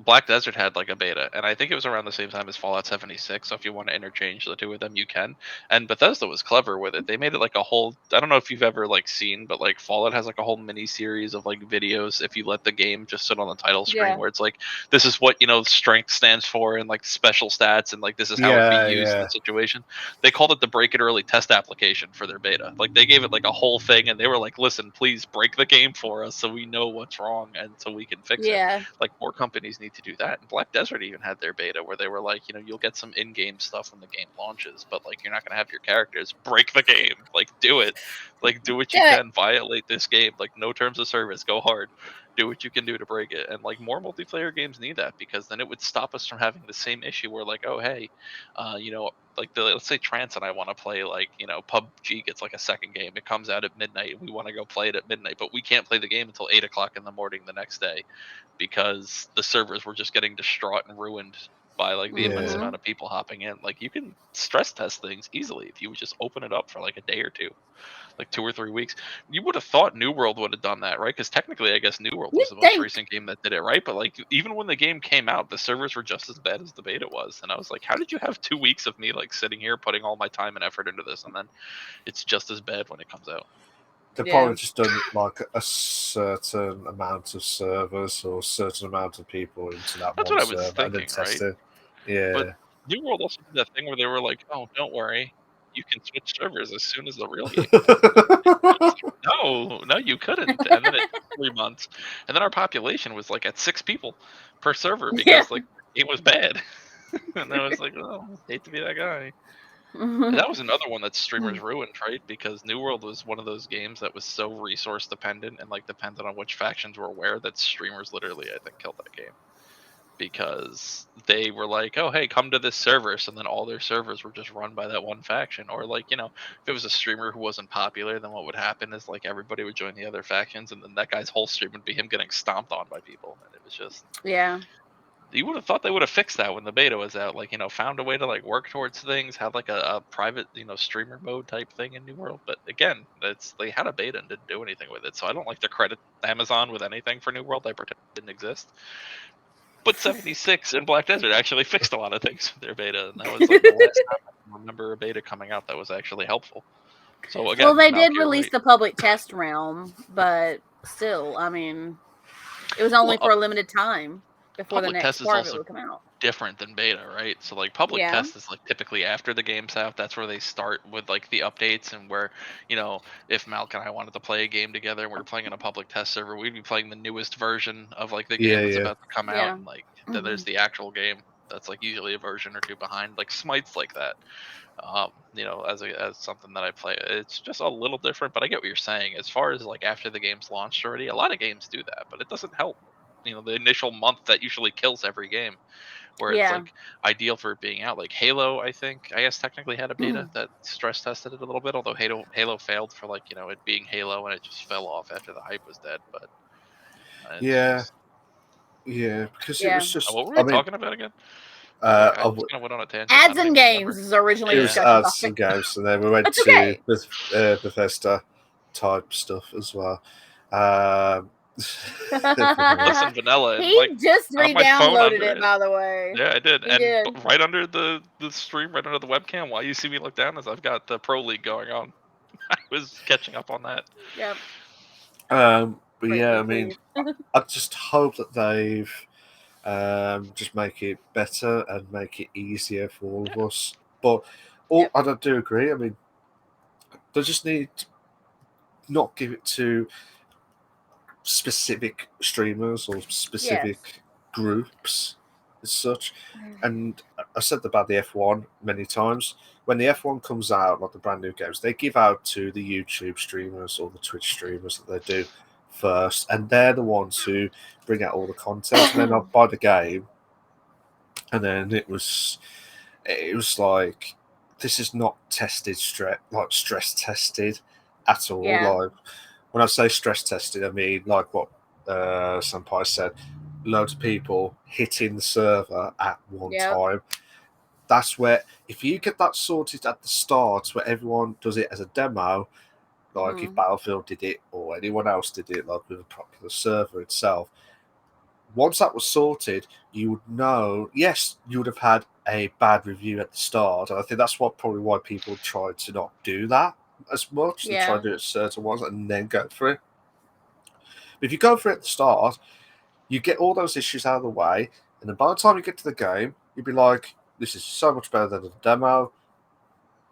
Black Desert had like a beta, and I think it was around the same time as Fallout 76. So if you want to interchange the two of them, you can. And Bethesda was clever with it. They made it like a whole. I don't know if you've ever like seen, but like Fallout has like a whole mini series of like videos. If you let the game just sit on the title screen, where it's like this is what strength stands for, and like special stats, and like this is how it be used in the situation. They called it the Break It Early test application for their beta. Like they gave it like a whole thing, and they were like, "Listen, please break the game for us so we know what's wrong and so we can fix it." Like more companies need to do that. And Black Desert even had their beta where they were like, you'll get some in-game stuff when the game launches, but like you're not gonna have your characters. Break the game. Like do it. Like do what you can. Violate this game. Like no terms of service. Go hard. Do what you can do to break it. And like more multiplayer games need that, because then it would stop us from having the same issue where like, oh hey, like let's say Trance and I want to play like PUBG gets like a second game. It comes out at midnight and we want to go play it at midnight, but we can't play the game until 8:00 in the morning the next day because the servers were just getting distraught and ruined by like the immense amount of people hopping in. Like you can stress test things easily if you would just open it up for like a day or two, like 2 or 3 weeks. You would have thought New World would have done that, right? Because technically I guess New World was the most recent game that did it, right? But like even when the game came out, the servers were just as bad as the beta was, and I was like, how did you have 2 weeks of me like sitting here putting all my time and effort into this, and then it's just as bad when it comes out? They've probably just done like a certain amount of servers or a certain amount of people into that That's one what I was server and then thinking, test right? it. Yeah. But New World also did that thing where they were like, "Oh, don't worry, you can switch servers as soon as the real game." No, you couldn't. And then it took 3 months, and then our population was like at 6 people per server because like it was bad. And I was like, "Oh, hate to be that guy." And that was another one that streamers ruined, right? Because New World was one of those games that was so resource dependent and like dependent on which factions were where that streamers literally, I think, killed that game. Because they were like, oh, hey, come to this server. So then all their servers were just run by that one faction. Or like, if it was a streamer who wasn't popular, then what would happen is like everybody would join the other factions. And then that guy's whole stream would be him getting stomped on by people. And it was just... Yeah. You would have thought they would have fixed that when the beta was out. Like, found a way to like work towards things, had like a private, streamer mode type thing in New World. But again, they had a beta and didn't do anything with it. So I don't like to credit Amazon with anything for New World. I pretend it didn't exist. But 76 and Black Desert actually fixed a lot of things with their beta, and that was like the last time I can remember a beta coming out that was actually helpful. So again, well, they did release the public test realm, but still, I mean, it was only for a limited time before the next part of it would come out. Different than beta, right? So like public test is like typically after the game's out. That's where they start with like the updates, and where if Malk and I wanted to play a game together and we were playing in a public test server, we'd be playing the newest version of like the game that's about to come out, and like then there's the actual game that's like usually a version or two behind. Like Smite's like that. As something that I play, it's just a little different, but I get what you're saying. As far as like after the game's launched already, a lot of games do that, but it doesn't help. The initial month that usually kills every game, where it's like ideal for it being out. Like Halo, I guess technically had a beta that stress tested it a little bit, although Halo failed for like it being Halo, and it just fell off after the hype was dead. But because it was just. What were we talking about again? I just kind of went on a tangent. Ads and games is originally it was ads and games, and then we went to Bethesda type stuff as well. Listen, Vanilla, and He like just on my phone re-downloaded under it, by the way. Yeah, I did. He And did. right under the stream, right under the webcam, while you see me look down, is I've got the Pro League going on. I was catching up on that. Yep. But Great yeah, I big mean, lead. I just hope that they've just make it better and make it easier for all of us. But Yep. and I do agree. I mean, they just need to not give it to specific streamers or specific groups as such. And I said about the F1 many times. When the F1 comes out, like the brand new games, they give out to the YouTube streamers or the Twitch streamers that they do first, and they're the ones who bring out all the content. And then I'll buy the game, and then it was like, this is not tested stress tested at all. Yeah. Like, when I say stress tested, I mean like what Senpai said, loads of people hitting the server at one time. That's where, if you get that sorted at the start, where everyone does it as a demo, like if Battlefield did it or anyone else did it, like with a popular server itself, once that was sorted, you would know, yes, you would have had a bad review at the start. And I think that's probably why people tried to not do that as much. They try to do it certain ones and then go for it. But if you go for it at the start, you get all those issues out of the way, and then by the time you get to the game, you'd be like, this is so much better than the demo.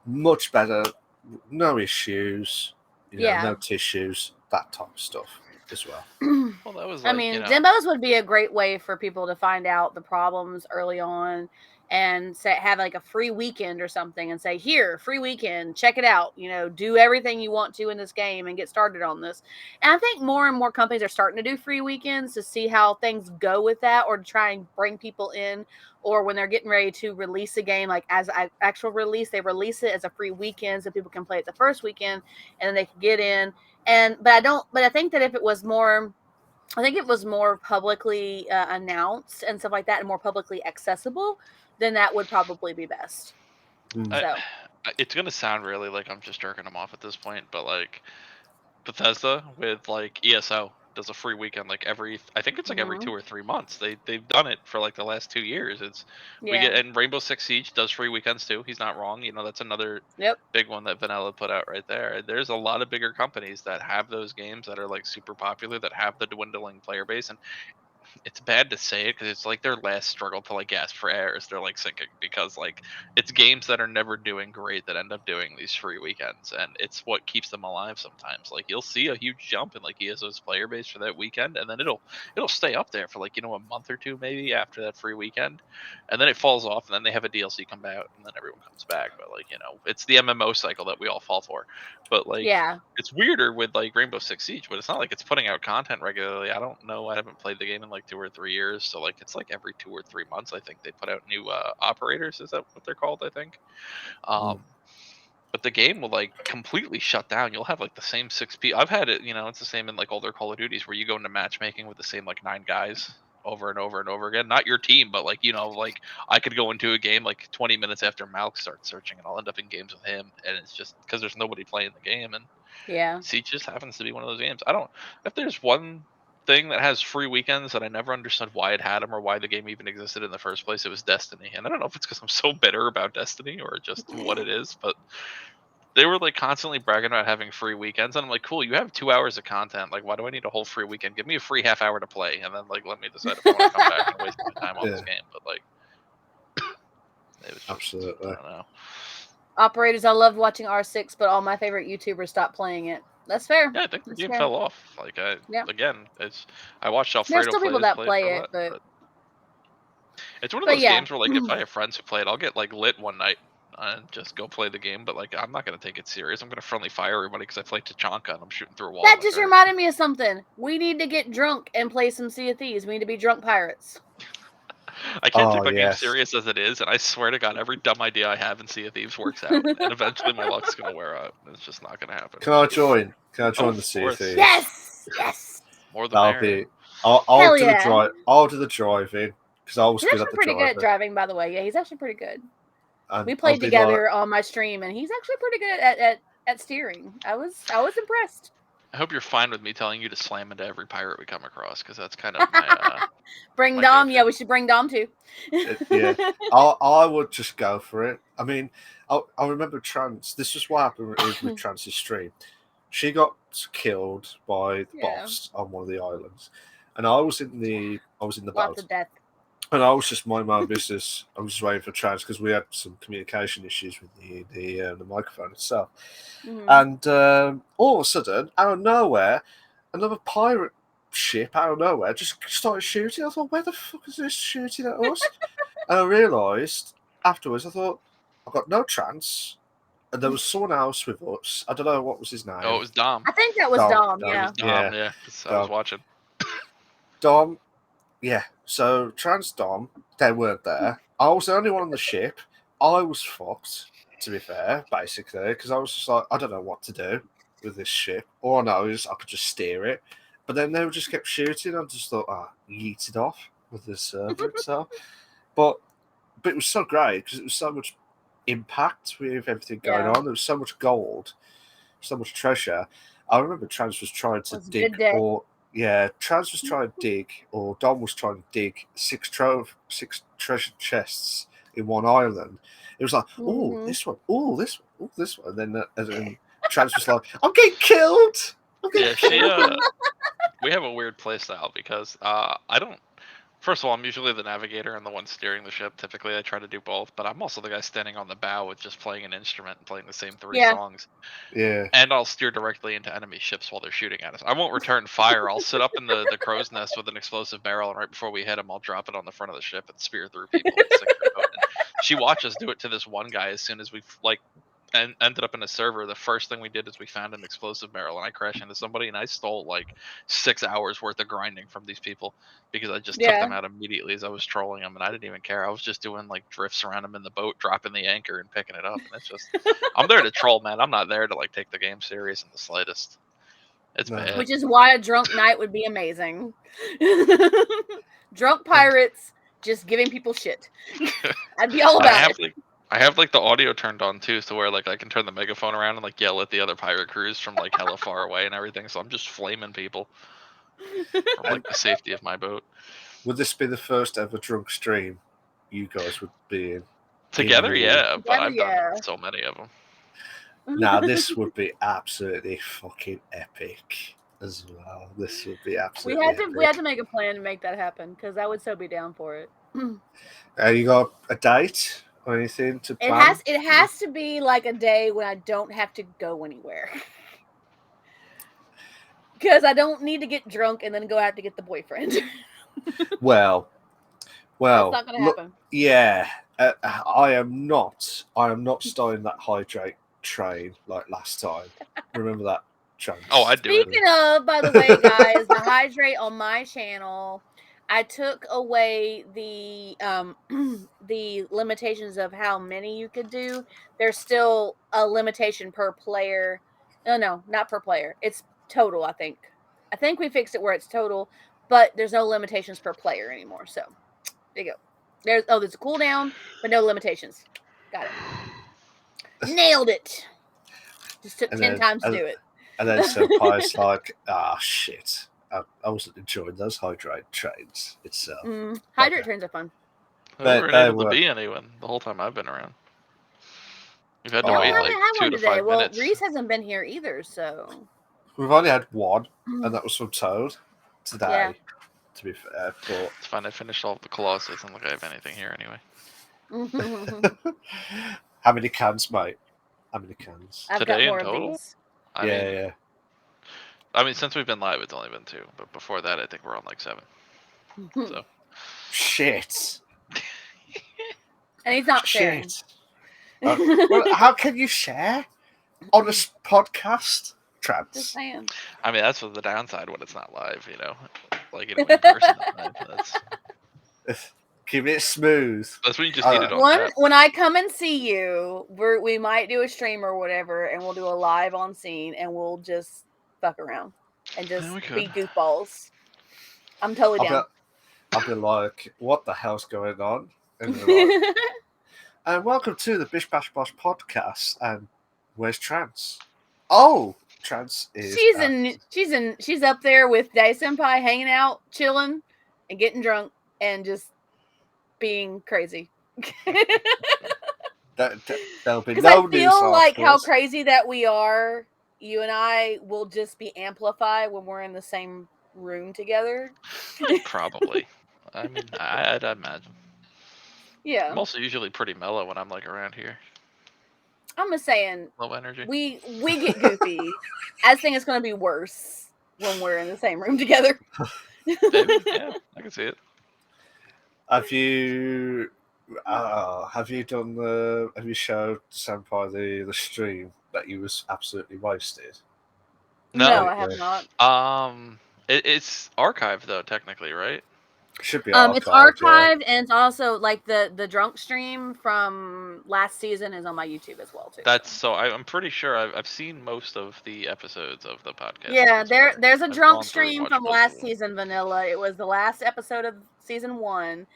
Much better, no issues, no tissues, that type of stuff as well. Well, that was I like, mean, demos would be a great way for people to find out the problems early on and have like a free weekend or something and say, here, free weekend, check it out, do everything you want to in this game and get started on this. And I think more and more companies are starting to do free weekends to see how things go with that, or to try and bring people in, or when they're getting ready to release a game, like as an actual release, they release it as a free weekend so people can play it the first weekend and then they can get in. But I think that if it was more, I think it was more publicly announced and stuff like that, and more publicly accessible, then that would probably be best. So it's gonna sound really like I'm just jerking them off at this point, but like Bethesda with like ESO does a free weekend like every 2 or 3 months. They've done it for like the last 2 years. We get, and Rainbow Six Siege does free weekends too. He's not wrong. That's another big one that Vanilla put out right there. There's a lot of bigger companies that have those games that are like super popular, that have the dwindling player base, and it's bad to say it because it's like their last struggle to like gasp for air is they're like sinking, because like it's games that are never doing great that end up doing these free weekends, and it's what keeps them alive sometimes. Like you'll see a huge jump in like ESO's player base for that weekend, and then it'll stay up there for like a month or two maybe after that free weekend, and then it falls off, and then they have a DLC come out, and then everyone comes back. But like it's the MMO cycle that we all fall for. But like it's weirder with like Rainbow Six Siege, but it's not like it's putting out content regularly. I don't know. I haven't played the game in like 2 or 3 years, so like it's like every 2 or 3 months I think they put out new operators. Is that what they're called? I think. But the game will like completely shut down. You'll have like the same 6 people. I've had it. It's the same in like older Call of Duties where you go into matchmaking with the same like 9 guys over and over and over again. Not your team, but like like I could go into a game like 20 minutes after Malk starts searching, and I'll end up in games with him, and it's just because there's nobody playing the game. And Siege just happens to be one of those games. If there's one thing that has free weekends that I never understood why it had them or why the game even existed in the first place, it was Destiny. And I don't know if it's because I'm so bitter about Destiny or just what it is, but they were like constantly bragging about having free weekends, and I'm like, cool, you have 2 hours of content. Like, why do I need a whole free weekend? Give me a free half hour to play, and then like let me decide if I want to come back and waste my time on this game. But like, it was just, absolutely. I don't know. Operators, I loved watching R6, but all my favorite YouTubers stopped playing it. That's fair. Yeah, I think the game fell off. Like, again, I watched Alfredo. There's still people that play it, but it's one of those games where, like, if I have friends who play it, I'll get like lit one night and just go play the game. But like, I'm not gonna take it serious. I'm gonna friendly fire everybody because I play Tachanka and I'm shooting through a wall. That just reminded me of something. We need to get drunk and play some Sea of Thieves. We need to be drunk pirates. I can't take my game serious as it is, and I swear to God, every dumb idea I have in Sea of Thieves works out, and eventually my luck's gonna wear out. It's just not gonna happen. Can I join? the Sea of Thieves? Yes. More than merrier. I'll do the drive. I'll do the driving because I was good at the pretty driving. good at driving, by the way. Yeah, he's actually pretty good. And we played together on my stream, and he's actually pretty good at steering. I was impressed. I hope you're fine with me telling you to slam into every pirate we come across, because that's kind of my. Bring my Dom. go-to. Yeah, we should bring Dom too. Yeah, I would just go for it. I mean, I remember Trans. This is what happened with Trans's stream. She got killed by the Yeah. boss on one of the islands, and I was in the Lots boat, of death. and I was just minding my own business. I was just waiting for Trans because we had some communication issues with the microphone itself, Mhm. and all of a sudden, out of nowhere, another pirate ship out of nowhere just started shooting. I thought, where the fuck is this shooting at us? And I realised afterwards, I thought, I've got no chance. And there was someone else with us. I don't know what was his name. Oh, it was Dom. I think that was Dom. It Yeah. was Dom. Yeah, 'cause I was Dom. watching. Dom. Yeah. So Trans Dom, they weren't there. I was the only one on the ship. I was fucked, to be fair, basically, because I was just like, I don't know what to do with this ship. All I know is I could just steer it. But then they just kept shooting. I just thought, yeet it off with the server itself. But it was so great because it was so much impact with everything going Yeah. on. There was so much gold, so much treasure. I remember Trans was trying to It was a dig, good day. Trans was trying to dig, or Dom was trying to dig six treasure chests in one island. It was like, oh, Mhm. this one, oh, this one, oh, this one. And then Trans was like, I'm getting killed. I'm Yeah, getting killed. we have a weird play style because I don't. First of all, I'm usually the navigator and the one steering the ship. Typically, I try to do both, but I'm also the guy standing on the bow with just playing an instrument and playing the same three Yeah. songs. Yeah. And I'll steer directly into enemy ships while they're shooting at us. I won't return fire. I'll sit up in the crow's nest with an explosive barrel, and right before we hit them, I'll drop it on the front of the ship and spear through people. And sink their boat. And she watched us do it to this one guy as soon as we ended up in a server. The first thing we did is we found an explosive barrel, and I crashed into somebody, and I stole like 6 hours worth of grinding from these people because I just took them out immediately as I was trolling them, and I didn't even care. I was just doing like drifts around them in the boat, dropping the anchor and picking it up. And it's just, I'm there to troll, man. I'm not there to like take the game serious in the slightest. It's No. bad. Which is why a drunk night would be amazing. Drunk pirates just giving people shit. I'd be all about it. I have like the audio turned on too, so where like I can turn the megaphone around and like yell at the other pirate crews from like hella far away and everything. So I'm just flaming people from like the safety of my boat. Would this be the first ever drunk stream you guys would be in? Together, yeah, but Together, I've done so many of them. Now this would be absolutely fucking epic as well. This would be absolutely we had to make a plan to make that happen because I would so be down for it. You got a date or anything to plan? It has to be like a day when I don't have to go anywhere. Because I don't need to get drunk and then go out to get the boyfriend. Well, that's not gonna happen. Yeah, I am not starting that hydrate train like last time. Remember that, Chance? Oh, I do. Speaking of, by the way, guys, the hydrate on my channel, I took away the the limitations of how many you could do. There's still a limitation per player. No, not per player. It's total, I think. I think we fixed it where it's total, but there's no limitations per player anymore. So there you go. There's a cooldown, but no limitations. Got it. Nailed it. Just took 10 times to do it. And then Senpai's like, shit. I wasn't enjoying those hydrate trains itself. Hydrate trains are fun. I've never been able to be anyone the whole time I've been around. We've had to wait like 2 to 5 minutes. Well, Reese hasn't been here either, so. We've only had one, and that was from Toad today, to be fair. But it's fine. I finished all of the Colossus. I don't think I have anything here anyway. How many cans, mate? How many cans? I've Today got more in total? of these. Yeah. I mean, since we've been live, it's only been 2. But before that, I think we're on like 7. So. Shit. And he's not sharing. Well, how can you share on a podcast, Trans? Just saying. I mean, that's the downside when it's not live, you know? Like, in person. Keep it smooth. That's when you just need it on chat. When I come and see you, we might do a stream or whatever, and we'll do a live on scene, and we'll just fuck around and just be goofballs. I'm totally down. I'll be like, what the hell's going on? And welcome to the Bish Bash Bosh podcast. And where's Trans? Oh, Trans is. She's up there with Day Senpai, hanging out, chilling, and getting drunk, and just being crazy. There'll be Because no I feel like how articles. crazy that we are, you and I will just be amplified when we're in the same room together. Probably. I mean, I'd imagine. Yeah. I'm also usually pretty mellow when I'm like around here. I'm just saying, Low energy. we get goofy. I think it's going to be worse when we're in the same room together. Maybe, yeah, I can see it. Have you done the? Have you showed Senpai the stream that you was absolutely wasted? No, I have not. It's archived though, technically, right? Should be archived. It's archived, and it's also like the drunk stream from last season is on my YouTube as well too. That's so. I'm pretty sure I've seen most of the episodes of the podcast. Yeah, there's a I've drunk gone through and stream watched from most of last them. season, Vanilla. It was the last episode of season 1,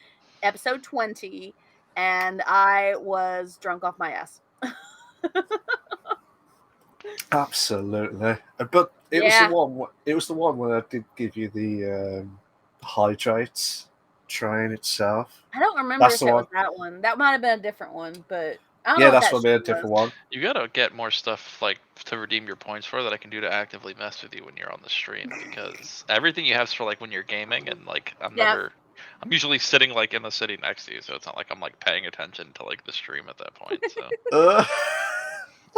episode 20, and I was drunk off my ass. Absolutely, but it was Yeah. the one. It was the one where I did give you the hydrates train itself. I don't remember That's if the it one. was that one. That might have been a different one, but I don't Yeah, know what that's that gonna be a stream different was. one. You gotta get more stuff like to redeem your points for that I can do to actively mess with you when you're on the stream, because everything you have is for like when you're gaming, and like I'm usually sitting like in the city next to you, so it's not like I'm like paying attention to like the stream at that point, so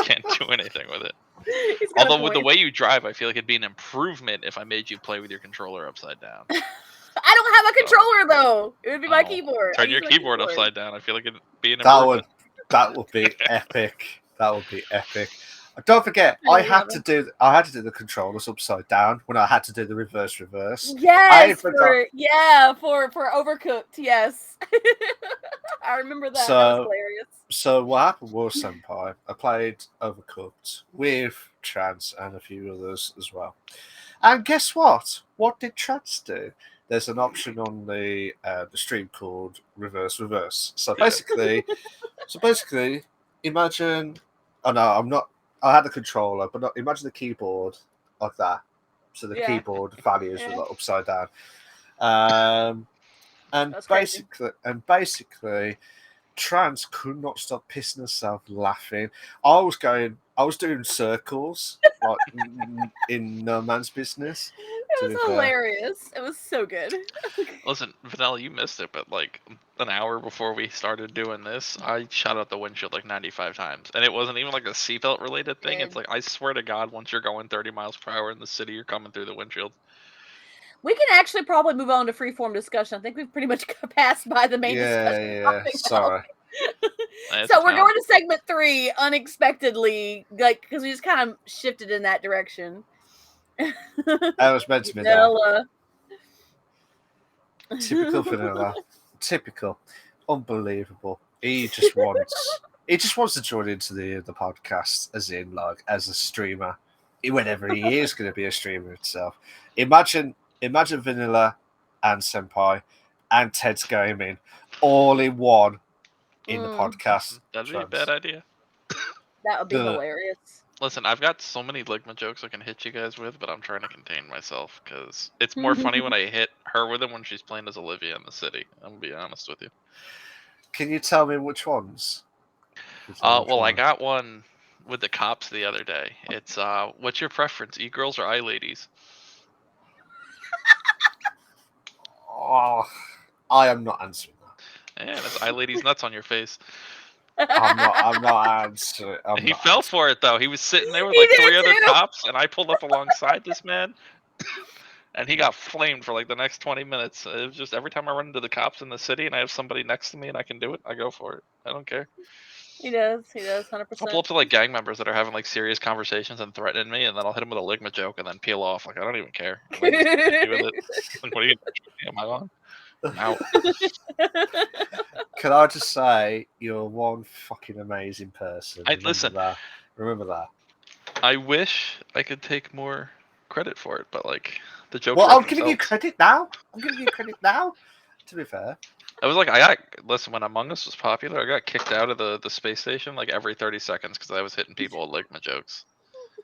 can't do anything with it. He's got a Although with the point. way you drive, I feel like it'd be an improvement if I made you play with your controller upside down. I don't have a controller though. It would be my Oh, keyboard. I Turn use your my keyboard upside down. I feel like it'd be an That improvement. would be epic. That would be epic. Don't forget, I I had love to do the controllers upside down when I had to do the reverse. Yes, forgot. for Overcooked. Yes, I remember that. That was hilarious. So what happened was, Senpai, I played Overcooked with Trans and a few others as well. And guess what? What did Trans do? There's an option on the stream called reverse. So basically, imagine. Oh no, I'm not. I had the controller, but imagine the keyboard like that. So the keyboard values were like upside down. And basically, Trans could not stop pissing herself laughing. I was doing circles like in No Man's Business. It was hilarious. It was so good. Listen, Vanilla, you missed it, but like an hour before we started doing this, I shot out the windshield like 95 times. And it wasn't even like a seatbelt related thing. It's like, I swear to God, once you're going 30 miles per hour in the city, you're coming through the windshield. We can actually probably move on to freeform discussion. I think we've pretty much passed by the main discussion. Yeah, sorry. So we're going to segment 3 unexpectedly, like, because we just kind of shifted in that direction. I was meant to be Vanilla. Typical Vanilla. Typical. Unbelievable. He just wants to join into the podcast as a streamer. Whenever he is going to be a streamer itself. Imagine Vanilla and Senpai and Ted's Gaming all in one in the podcast. That'd be a bad idea. That would be hilarious. Listen, I've got so many Ligma jokes I can hit you guys with, but I'm trying to contain myself because it's more funny when I hit her with them when she's playing as Olivia in the city. I'm going to be honest with you. Can you tell me which ones? I got one with the cops the other day. It's, what's your preference, e-girls or i-ladies? Oh, I am not answering that. Yeah, that's i-ladies nuts on your face. I'm not answering. He fell for it though. He was sitting there with like 3 other cops, and I pulled up alongside this man, and he got flamed for like the next 20 minutes. It was just every time I run into the cops in the city and I have somebody next to me and I can do it, I go for it. I don't care. He does 100%. I'll pull up to like gang members that are having like serious conversations and threatening me, and then I'll hit them with a Ligma joke and then peel off. Like I don't even care. Like, what are you? Am I on? Out. Can I just say you're one fucking amazing person? Remember that. I wish I could take more credit for it, but like the joke. Well, I'm giving you credit now. To be fair, I was like, listen. When Among Us was popular, I got kicked out of the space station like every 30 seconds because I was hitting people with Ligma jokes.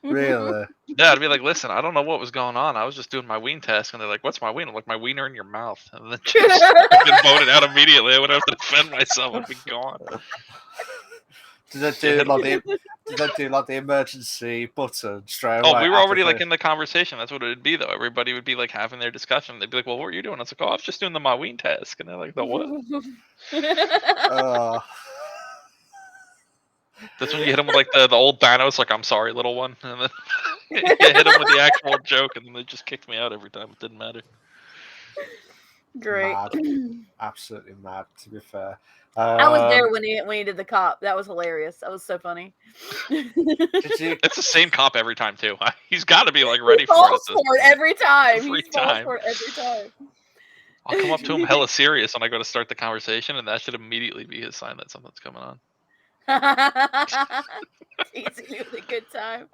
Really? Yeah, I'd be like, listen, I don't know what was going on. I was just doing my ween test, and they're like, "What's my ween?" I'm like, "My wiener in your mouth." And then just been voted out immediately. I would have to defend myself. I'd be gone. Did they do like the emergency button straight away? Oh, we were already like after in the conversation. That's what it'd be, though. Everybody would be like having their discussion. They'd be like, "Well, what were you doing?" I was like, "Oh, I was just doing the my ween test." And they're like, "The what?" That's when you hit them with like the old Thanos, like, "I'm sorry, little one," and then you hit them with the actual joke, and then they just kicked me out every time. It didn't matter. Great. Mad. Absolutely mad, to be fair. I was there when he did the cop. That was hilarious. That was so funny. Did you? It's the same cop every time too. He's got to be like ready He for it. falls for it every time. Every He falls time. for it every time. I'll come up to him hella serious when I go to start the conversation, and that should immediately be his sign that something's coming on. Teasing me with a good time.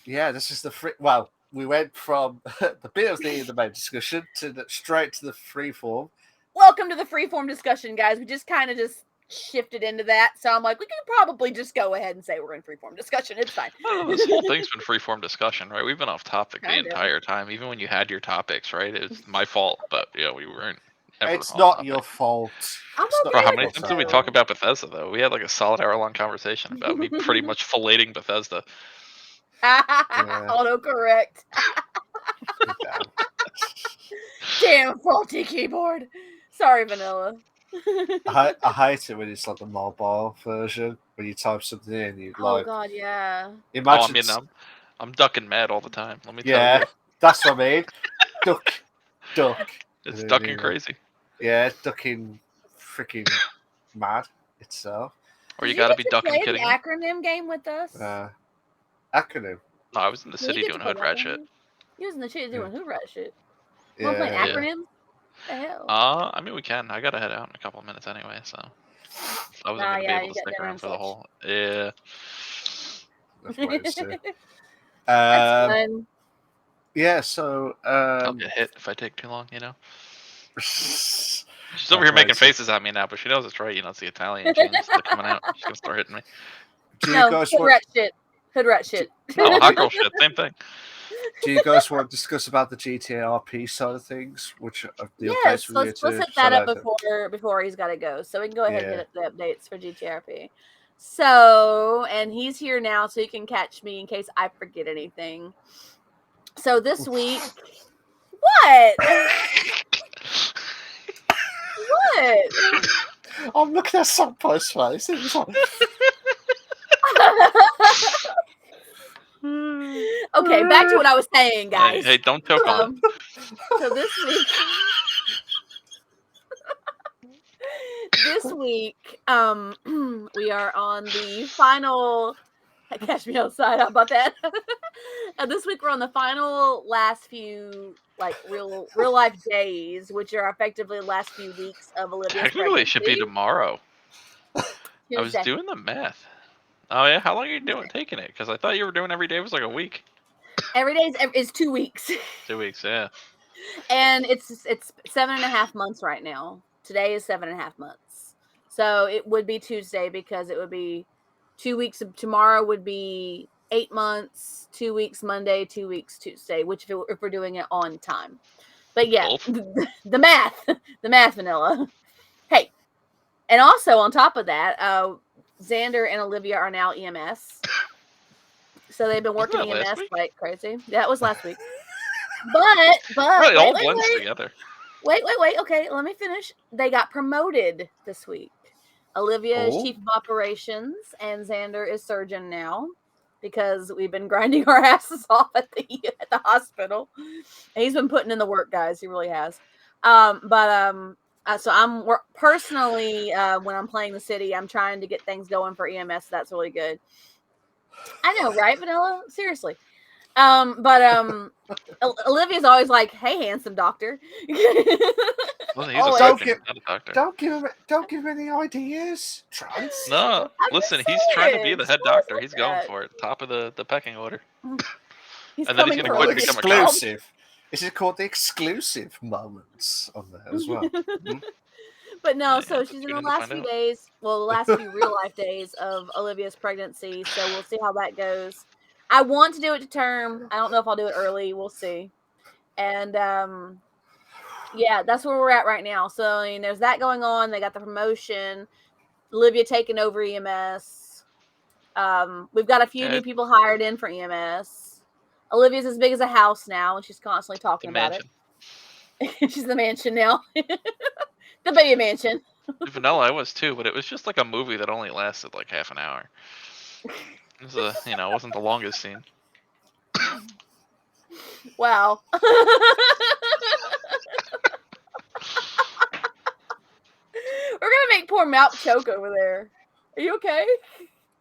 Yeah, this is the free. Well, we went from the bit of the main discussion straight to the freeform. Welcome to the freeform discussion, guys. We just kind of just shifted into that, so I'm like, we can probably just go ahead and say we're in freeform discussion. It's fine. This whole thing's been freeform discussion, right? We've been off topic the Kinda. entire time, even when you had your topics, right? It's my fault, but yeah, we weren't. Ever It's on not topic. your fault. I'm It's not okay Bro, how your many with times it, did we though. talk about Bethesda though? We had like a solid hour-long conversation about me pretty much filleting Bethesda. Autocorrect. Damn faulty keyboard. Sorry, Vanilla. I hate it when it's like the mobile version when you type something in. You Oh like god, yeah. imagine. I'm ducking mad all the time. Let me tell Yeah, you. that's what I mean. Duck. It's And ducking then, crazy. Yeah, ducking freaking mad itself. Or you Did gotta get be to ducking play kidding the me. acronym game with us? Acronym. No, I was in the Did you city get doing to play hood rat that shit. game? You was in the city doing hood rat shit. Yeah. Wanna play Yeah. acronyms? The hell? I mean we can. I gotta head out in a couple of minutes anyway, so I wasn't gonna be able you to got stick dinner around and for the such. whole. Yeah. That's Wednesday. That's fun. Yeah, so I'll get hit if I take too long, you know. She's over That's here making right, faces at me now, but she knows it's right. You know, it's the Italian genes that are coming out. She's gonna start hitting me. do you No, guys hood want rat shit. Hood rat shit. Oh, hot girl shit, same thing. do you guys want to discuss about the GTA RP side of things, which are the Yes, updates we need let's to hit that up shout before he's got to go. So we can go ahead and Yeah. hit up the updates for GTRP. So, and he's here now, so you can catch me in case I forget anything. So this week, what? What? I'm looking at some post face. It was like, Okay, back to what I was saying, guys. Hey, don't choke on it. So this week, we are on the final. Catch me outside. How about that? And this week we're on the last few like real life days, which are effectively the last few weeks of Olivia's Technically, it should be pregnancy. tomorrow. I was Tuesday. doing the math. Oh yeah, how long are you taking it? Because I thought you were doing every day was like a week. Every day is 2 weeks. 2 weeks, yeah. And it's 7.5 months right now. Today is 7.5 months. So it would be Tuesday because it would be 2 weeks. Tomorrow would be 8 months, 2 weeks Monday, 2 weeks Tuesday, which if we're doing it on time. But yeah, the math, Vanilla. Hey, and also on top of that, Xander and Olivia are now EMS. So they've been working EMS like crazy. That was last week. But Really, all blends together. Wait. Okay, let me finish. They got promoted this week. Olivia is chief of operations, and Xander is surgeon now because we've been grinding our asses off at the hospital. And he's been putting in the work, guys. He really has. So I'm personally when I'm playing the city, I'm trying to get things going for EMS. So that's really good. I know, right, Vanilla? Seriously. Olivia's always like, "Hey, handsome doctor." Well, he's a surgeon, not a doctor. Don't give him any ideas. Trans. No, listen, he's trying to be the head doctor. He's going for it, top of the pecking order. And then he's going to quit and become a cop. Exclusive. Is it called the exclusive moments on there as well? But no, Yeah, so but she's in tune the in to last find few out. days. Well, the last few real life days of Olivia's pregnancy. So we'll see how that goes. I want to do it to term. I don't know if I'll do it early. We'll see. And yeah, that's where we're at right now. So I mean, there's that going on. They got the promotion. Olivia taking over EMS. We've got a few Yeah, new people hired in for EMS. Olivia's as big as a house now, and she's constantly the talking about mansion. it. She's the mansion now, the baby mansion. Vanilla, I was too, but it was just like a movie that only lasted like half an hour. It was it wasn't the longest scene. Wow. We're gonna make poor Malp choke over there. Are you okay?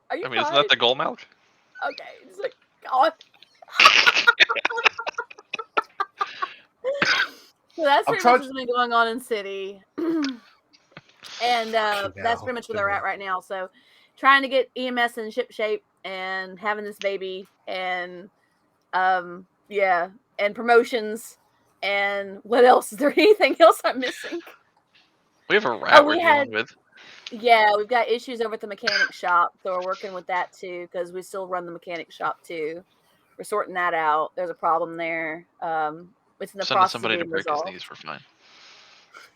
Are you I mean, isn't fine? that the gold milk? Okay. It's like God. So that's I'm pretty much trying. what's been going on in city. And Fucking that's hell. pretty much where they're at right now. So trying to get EMS in ship shape and having this baby and yeah, and promotions and what else? Is there anything else I'm missing? We have a rat we're We dealing had with. yeah, we've got issues over at the mechanic shop, so we're working with that too because we still run the mechanic shop too. We're sorting that out. There's a problem there. It's in the Sending process of somebody to being break his resolved. knees. We're fine.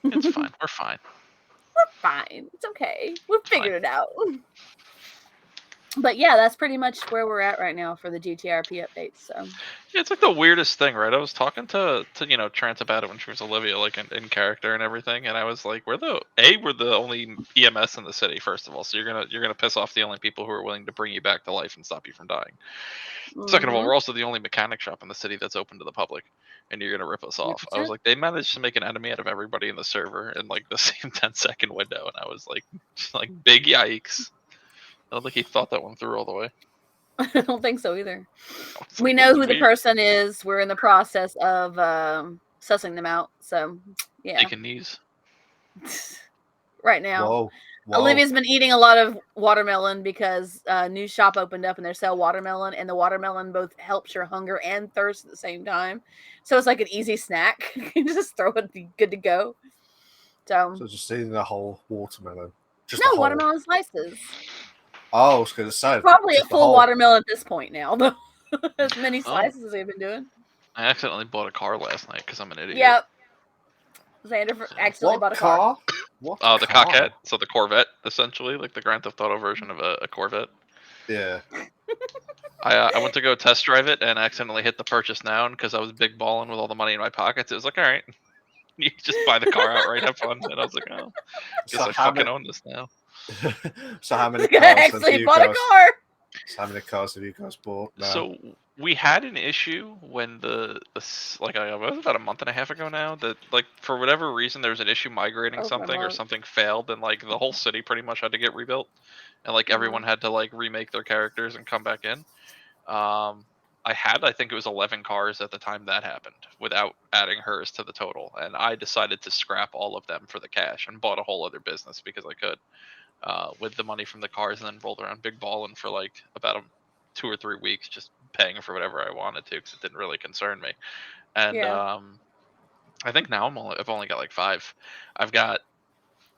It's fine. We're fine. Fine. It's okay. We've It's fine. figured it out. But yeah, that's pretty much where we're at right now for the GTRP updates. So Yeah, it's like the weirdest thing, right? I was talking to Trent about it when she was Olivia, like in character and everything, and I was like, we're the only EMS in the city, first of all, so you're gonna piss off the only people who are willing to bring you back to life and stop you from dying. Second of all, we're also the only mechanic shop in the city that's open to the public, and you're gonna rip us off. I was 100%. like, they managed to make an enemy out of everybody in the server in like the same 10-second window, and I was like big yikes. I don't think he thought that one through all the way. I don't think so either. It's We like, know that's who the weird. person is. We're in the process of sussing them out. So yeah, Taking knees. right now. Whoa. Olivia's been eating a lot of watermelon because a new shop opened up and they sell watermelon, and the watermelon both helps your hunger and thirst at the same time. So it's like an easy snack. You just throw it, good to go. So just eating a whole watermelon. Just no a whole. watermelon slices. Oh, I was going to say Probably a just the full whole. watermelon at this point now, though. As many Oh, slices as they've been doing. I accidentally bought a car last night because I'm an idiot. Yep. Xander So- accidentally bought a car. What? The Coquette, so the Corvette, essentially, like the Grand Theft Auto version of a Corvette. Yeah. I went to go test drive it and accidentally hit the purchase now because I was big balling with all the money in my pockets. It was like, all right, you just buy the car outright, have fun. And I was like, oh, guess I fucking own this now. So how many I cars have actually you bought guys? a car. So how many cars have you guys bought now? So we had an issue when it was about a month and a half ago now that like for whatever reason there was an issue migrating Oh, something or month. something failed and like the whole city pretty much had to get rebuilt and like everyone had to like remake their characters and come back in. I think it was 11 cars at the time that happened without adding hers to the total, and I decided to scrap all of them for the cash and bought a whole other business because I could with the money from the cars, and then rolled around big balling for like about 2 or 3 weeks, just paying for whatever I wanted to because it didn't really concern me. And Yeah. I think now I've only got like 5. I've got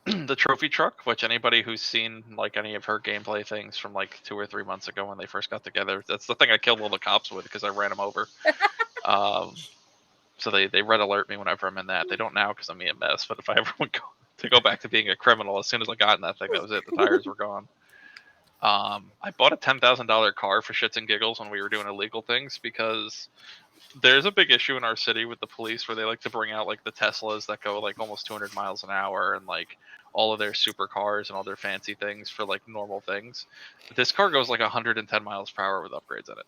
the trophy truck, which anybody who's seen like any of her gameplay things from like 2 or 3 months ago when they first got together, that's the thing I killed all the cops with because I ran them over. So they red alert me whenever I'm in that. They don't now because I'm EMS, but if I ever would go back to being a criminal, as soon as I got in that thing, that was it. The tires were gone. I bought a $10,000 car for shits and giggles when we were doing illegal things because there's a big issue in our city with the police where they like to bring out like the Teslas that go like almost 200 miles an hour and like all of their supercars and all their fancy things for like normal things. This car goes like 110 miles per hour with upgrades in it.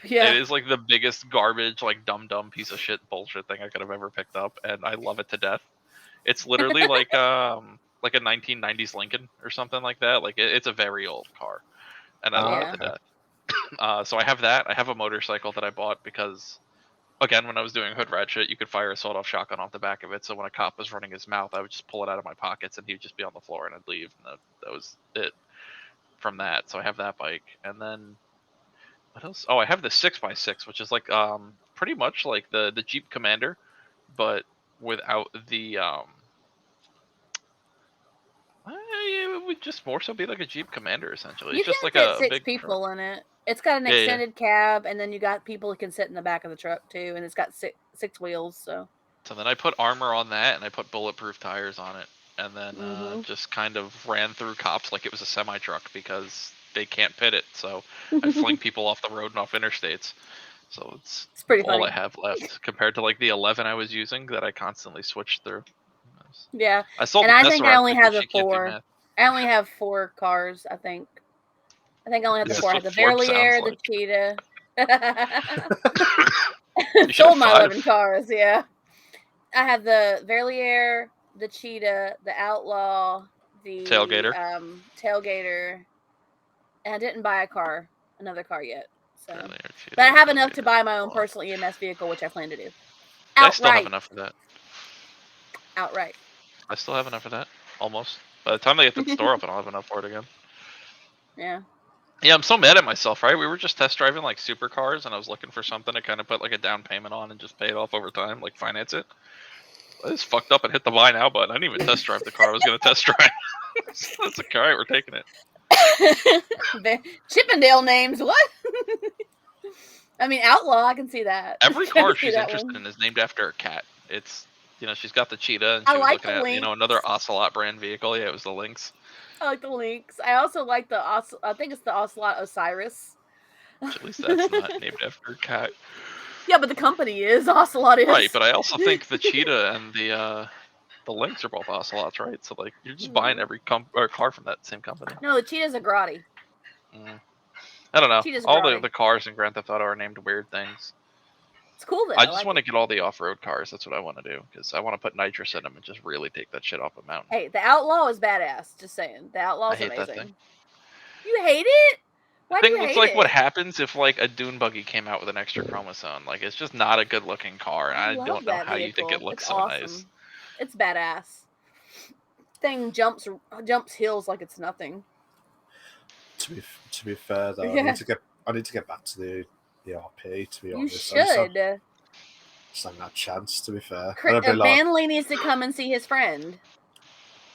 Yeah. It is like the biggest garbage, like dumb piece of shit bullshit thing I could have ever picked up, and I love it to death. It's literally like a 1990s Lincoln or something like that. Like it's a very old car, and I love it to death. So I have that. I have a motorcycle that I bought because, again, when I was doing hood rat shit, you could fire a sawed-off shotgun off the back of it. So when a cop was running his mouth, I would just pull it out of my pockets, and he'd just be on the floor, and I'd leave. And that was it from that. So I have that bike, and then what else? Oh, I have the 6x6, which is like pretty much like the Jeep Commander, but without the It would just more so be like a Jeep Commander, essentially. You It's just can like fit a 6 big people in it. It's got an Yeah, yeah. extended cab, and then you got people who can sit in the back of the truck too, and it's got six wheels. So then I put armor on that, and I put bulletproof tires on it, and then Mhm. just kind of ran through cops like it was a semi truck because they can't pit it. So I fling people off the road and off interstates. So it's pretty all funny. I have left compared to like the 11 I was using that I constantly switched through. Yeah, I sold and the I Tesla think I only because have the she can't do 4. math. I only have 4 cars. I think I only have Is the this 4. I what have the Ford Verlier, sounds the Cheetah. You should Sold have my 5. 11 cars. Yeah, I have the Verlier, the Cheetah, the Outlaw, the Tailgater. Tailgater, and I didn't buy another car yet. So, Verlier, Cheetah, but I have enough to Tailgater, buy my own Outlaw. personal EMS vehicle, which I plan to do. I still have Outright. enough for that. Outright. I still have enough for that. Almost. By the time they get the store open, I'll have enough for it again. Yeah. Yeah, I'm so mad at myself, right? We were just test driving like supercars, and I was looking for something to kind of put like a down payment on and just pay it off over time, like finance it. I just fucked up and hit the buy now button. I didn't even test drive the car I was going to test drive. That's like, all right, we're taking it. The Chippendale names, what? I mean, Outlaw, I can see that. Every I can car see she's that interested one. in is named after a cat. It's, she's got the Cheetah, and I she was like looking the at, Lynx. another Ocelot brand vehicle. Yeah, it was the Lynx. I like the Lynx. I also like I think it's the Ocelot Osiris. Which at least that's not named after a cat. Yeah, but the company is. Ocelot is. Right, but I also think the Cheetah and the Lynx are both Ocelots, right? So like you're just buying every car from that same company. No, the Cheetah's a Grotti. I don't know. Cheetah's All Grotti. the cars in Grand Theft Auto are named weird things. It's cool though. I just want to get all the off-road cars. That's what I want to do because I want to put nitrous in them and just really take that shit off a mountain. Hey, the Outlaw is badass. Just saying, the Outlaw is I hate amazing. that thing. You hate it? Why do you hate It's like it? what happens if like a dune buggy came out with an extra chromosome. Like it's just not a good-looking car, and I don't know how you think it looks so nice. It's badass. Thing jumps hills like it's nothing. To be fair though, Yeah. I need to get back to the RP. To be You honest, should. I just haven't had a chance. To be fair, Manley needs to come and see his friend.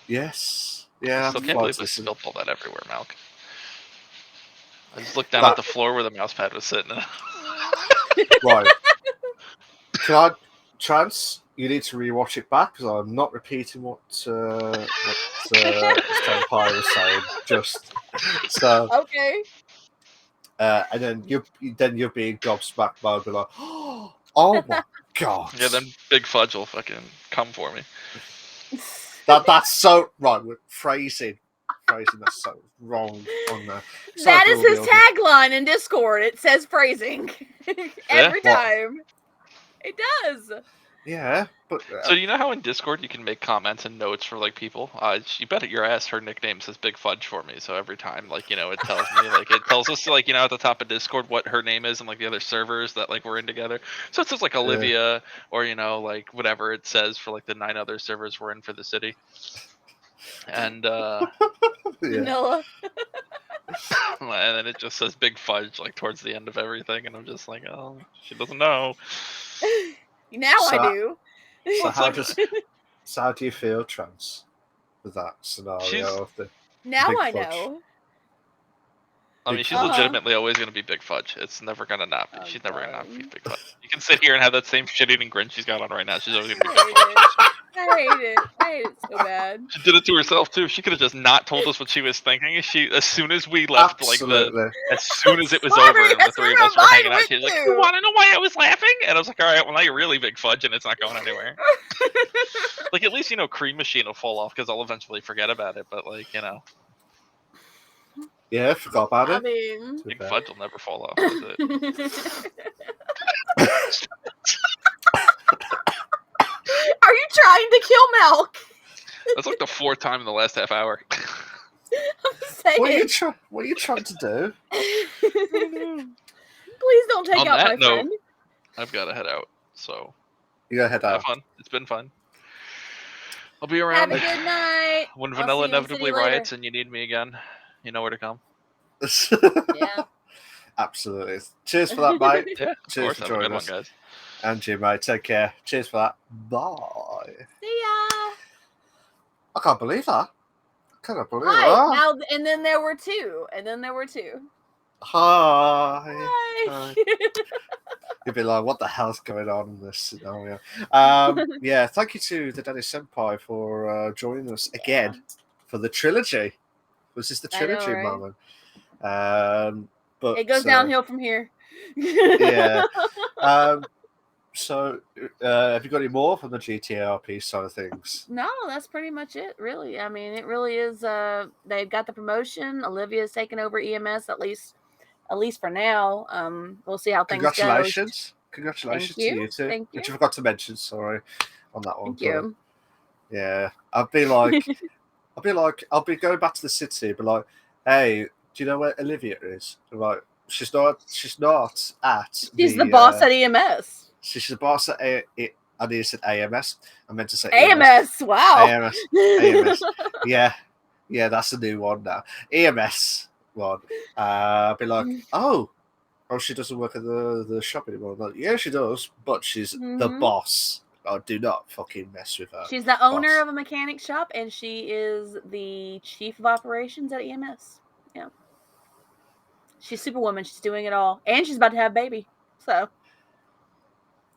Yes, yeah. I still can't believe they spilled all that everywhere, Malk. I just looked down at the floor where the mouse pad was sitting. Right. Can I, Chance? You need to rewatch it back because I'm not repeating what Empire was saying. Just so. Okay. And then you're being gobsmacked by be like, oh my god. Yeah, then Big Fudge will fucking come for me. That's so right. With phrasing, that's so wrong on there. That is his tagline in Discord. It says phrasing every time. It does. Yeah, but so you know how in Discord you can make comments and notes for like people? You bet your ass her nickname says Big Fudge for me. So every time, like, it tells me, like, it tells us, like, at the top of Discord what her name is and like the other servers that like we're in together. So it says like Olivia or like whatever it says for like the 9 other servers we're in for the city. And Noah. and then it just says Big Fudge like towards the end of everything, and I'm just like, oh, she doesn't know. Now I do. So how do you feel, Trans, with that scenario? Now I know. I mean, she's legitimately always going to be Big Fudge. It's never going to not be. She's never going to not be Big Fudge. You can sit here and have that same shit-eating grin she's got on right now. She's always going to be Big Fudge. I hate it. I hate it so bad. She did it to herself too. She could have just not told us what she was thinking. As soon as we left, as soon as it was over, and the 3 of us were hanging out, she's like, "You want to know why I was laughing?" And I was like, "All right, well now you're really Big Fudge, and it's not going anywhere." Like at least Cream Machine will fall off because I'll eventually forget about it. But like yeah, forgot about it. I mean, Big Fudge will never fall off. Is it? Are you trying to kill Milk? That's like the 4th time in the last half hour. What are you trying to do? Please don't take out my friend. I've got to head out. So you gotta head out. Have fun. It's been fun. I'll be around. Have a good night. When Vanilla inevitably riots and you need me again, you know where to come. Yeah. Absolutely. Cheers for that, mate. Yeah, cheers for joining us, guys. And you, mate. Take care. Cheers for that. Bye. See ya. I can't believe that. Cannot believe it. Hi. Ah, Now, and then there were two. hi. Hi. You'd be like, what the hell's going on in this scenario? Yeah, thank you to the Daddy Senpai for joining us again for the trilogy. Was this the I know, trilogy right? moment? But It goes downhill from here. Yeah. So, have you got any more from the GTA RP side of things? No, that's pretty much it, really. I mean, it really is. They've got the promotion. Olivia's taken over EMS at least for now. We'll see how things go. Congratulations to you too. Thank you. Which I forgot to mention. Sorry on that one. Thank you. Yeah, I'll be going back to the city, but like, hey, do you know where Olivia is? Like, she's not at. She's the boss at EMS. She's the boss at I nearly said AMS. I meant to say AMS. Wow. AMS. Yeah, that's a new one now. EMS one. I'll be like, oh, she doesn't work at the shop anymore. I'm like, yeah, she does, but she's the boss. Oh, do not fucking mess with her. She's the owner of a mechanic shop, and she is the chief of operations at EMS. Yeah. She's Superwoman. She's doing it all. And she's about to have a baby. So,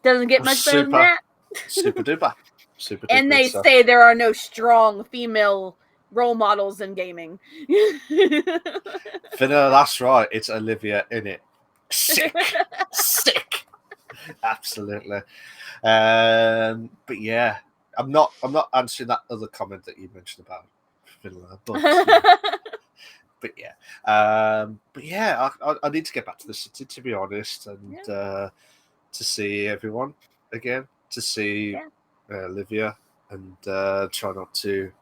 doesn't get much better than that. Super duper. And they say there are no strong female role models in gaming. Finna, that's right. It's Olivia in it. Sick. Absolutely. But yeah, I'm not answering that other comment that you mentioned about Finland, but yeah, I need to get back to the city, to be honest, and to see everyone again, to see Olivia, and try to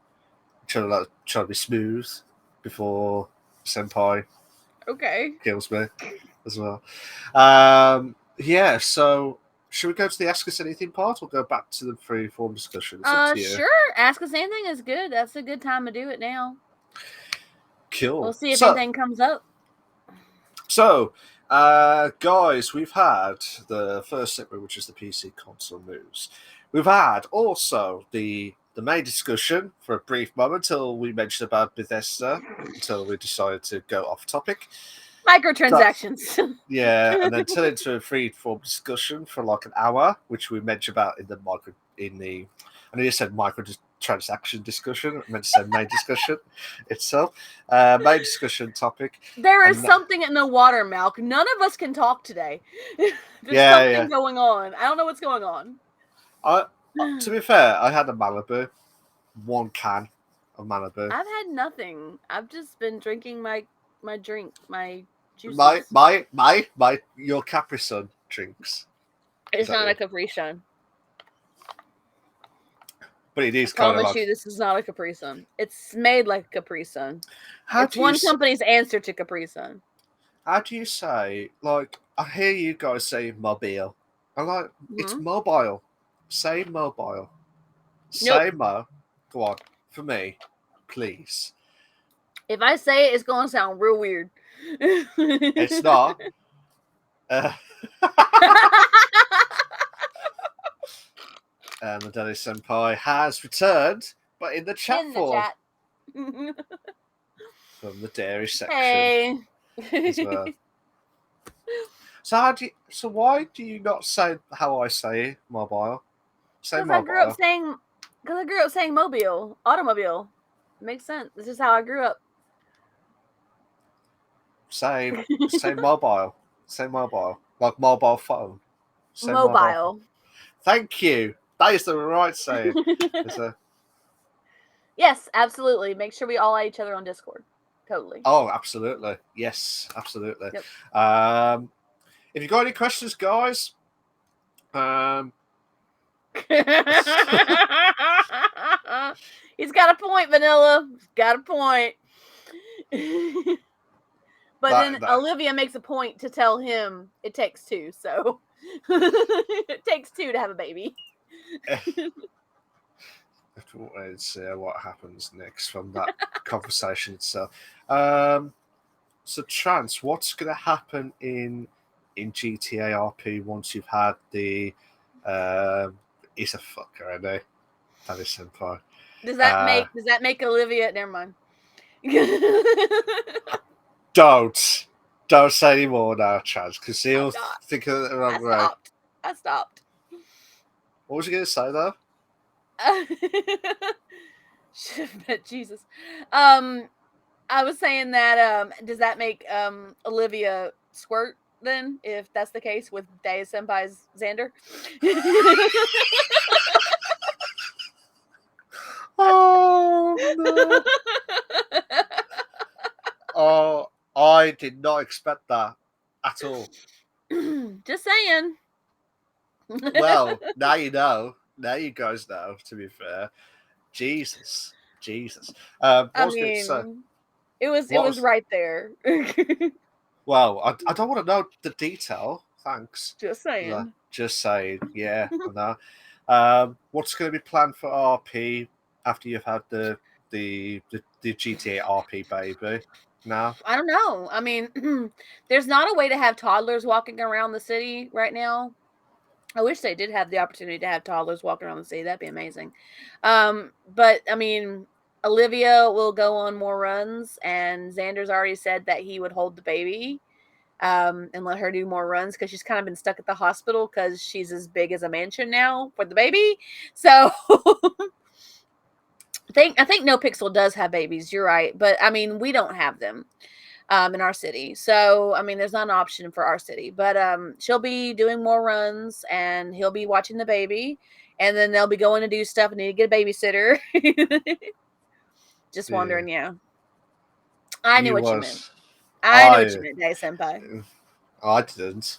be smooth before Senpai kills me as well. Yeah, so should we go to the Ask Us Anything part or go back to the free-form discussion? Sure. Ask Us Anything is good. That's a good time to do it now. Cool. We'll see if anything comes up. So, guys, we've had the first segment, which is the PC console news. We've had also the main discussion for a brief moment until we mentioned about Bethesda, until we decided to go off topic. Microtransactions. And then turn into a free-form discussion for like an hour, which we mentioned about I know you said microtransaction discussion. I meant to say main discussion itself. Main discussion topic. There is something in the water, Malk. None of us can talk today. There's something going on. I don't know what's going on. To be fair, I had a Malibu, 1 can of Malibu. I've had nothing. I've just been drinking my drink, my juices. Your Capri Sun drinks. It's not a Capri Sun. But it is kind of like... this is not a Capri Sun. It's made like a Capri Sun. It's one company's answer to Capri Sun. How do you say, like, I hear you guys say mobile. I'm like, it's mobile. Say mobile. Say mo. Go on. For me, please. If I say it, it's going to sound real weird. It's not. And the Daddy Senpai has returned, but in the chat form. From the dairy section. Hey. As well. So why do you not say how I say mobile? Say mobile. Because I grew up saying mobile, automobile. Makes sense. This is how I grew up. Say mobile. Say mobile. Like mobile phone. Say mobile. Thank you. That is the right saying. Yes, absolutely. Make sure we all add each other on Discord. Totally. Oh, absolutely. Yes, absolutely. Yep. If you got any questions, guys, he's got a point, Vanilla. He's got a point. But then Olivia makes a point to tell him it takes 2, so it takes 2 to have a baby. Let's see what happens next from that conversation itself. So, Trance, what's going to happen in GTA RP once you've had the he's a fucker, isn't he? That is Senpai. Does that make Olivia? Never mind. Don't say any more now, Chaz, because he'll not. think of it the I wrong way. stopped. What was you going to say though? Should have met Jesus. I was saying that does that make Olivia squirt then, if that's the case with Day Senpai's Xander? Oh no! Oh, I did not expect that at all. Just saying. Well, now you know. Now you guys know. To be fair, Jesus. I mean, it was right there. Well, I don't want to know the detail. Thanks. Just saying. Just saying. Yeah, I know. What's going to be planned for RP after you've had the GTA RP baby? Now, I don't know. I mean, there's not a way to have toddlers walking around the city right now. I wish they did have the opportunity to have toddlers walking around the city. That'd be amazing. But I mean, Olivia will go on more runs, and Xander's already said that he would hold the baby and let her do more runs because she's kind of been stuck at the hospital because she's as big as a mansion now for the baby. So I think No Pixel does have babies. You're right, but I mean, we don't have them in our city. So, I mean, there's not an option for our city, but she'll be doing more runs and he'll be watching the baby, and then they'll be going to do stuff and need to get a babysitter. Just wondering, yeah. I knew what you meant. I knew what you meant, Day Senpai. I didn't,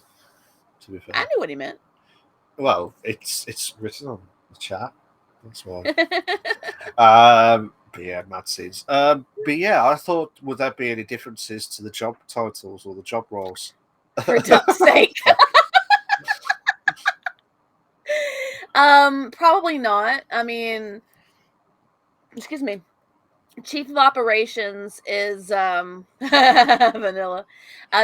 to be fair. I knew what he meant. Well, it's written on the chat. That's why. But yeah, mad scenes. But yeah, I thought, would there be any differences to the job titles or the job roles? For duck's sake. Probably not. I mean, excuse me. Chief of Operations is vanilla.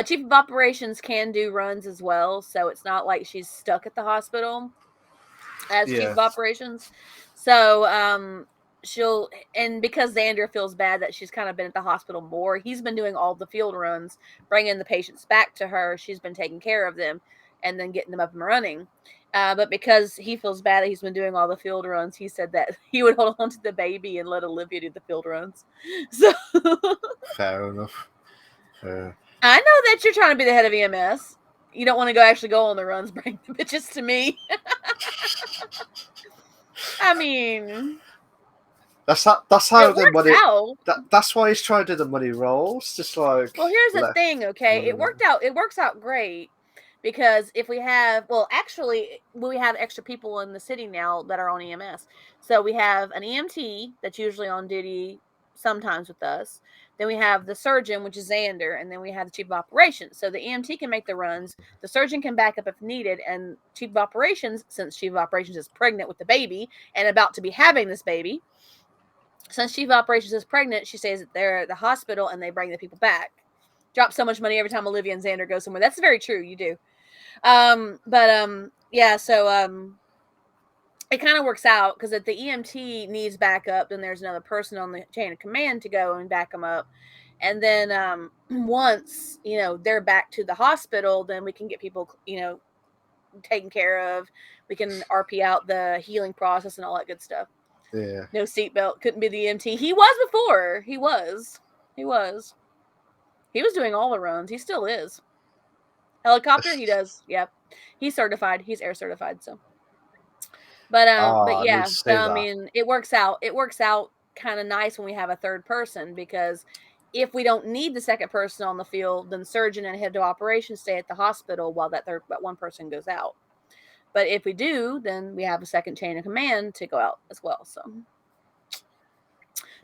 Chief of Operations can do runs as well, so it's not like she's stuck at the hospital as Chief of Operations. So she'll, and because Xander feels bad that she's kind of been at the hospital more, he's been doing all the field runs, bringing the patients back to her. She's been taking care of them and then getting them up and running. But because he feels bad that he's been doing all the field runs, he said that he would hold on to the baby and let Olivia do the field runs. So fair enough. Fair. I know that you're trying to be the head of EMS. You don't want to actually go on the runs, bring the bitches to me. I mean, that's how the money. That's why he's trying to do the money rolls. Just like, well, here's the thing, okay? It works out great because if we have, actually, we have extra people in the city now that are on EMS. So we have an EMT that's usually on duty sometimes with us. Then we have the surgeon, which is Xander, and then we have the chief of operations. So the EMT can make the runs, the surgeon can back up if needed, and chief of operations, since chief of operations is pregnant with the baby and about to be having this baby, since chief of operations is pregnant, she stays at the hospital and they bring the people back. Drop so much money every time Olivia and Xander go somewhere. That's very true. You do. Yeah, so it kind of works out because if the EMT needs backup, then there's another person on the chain of command to go and back them up. And then once, they're back to the hospital, then we can get people, taken care of. We can RP out the healing process and all that good stuff. Yeah. No seatbelt. Couldn't be the EMT. He was before. He was doing all the runs. He still is. Helicopter, he does. Yep. He's certified. He's air certified, so. But yeah, so I mean, it works out. It works out kind of nice when we have a third person, because if we don't need the second person on the field, then surgeon and head of operations stay at the hospital while that one person goes out. But if we do, then we have a second chain of command to go out as well. So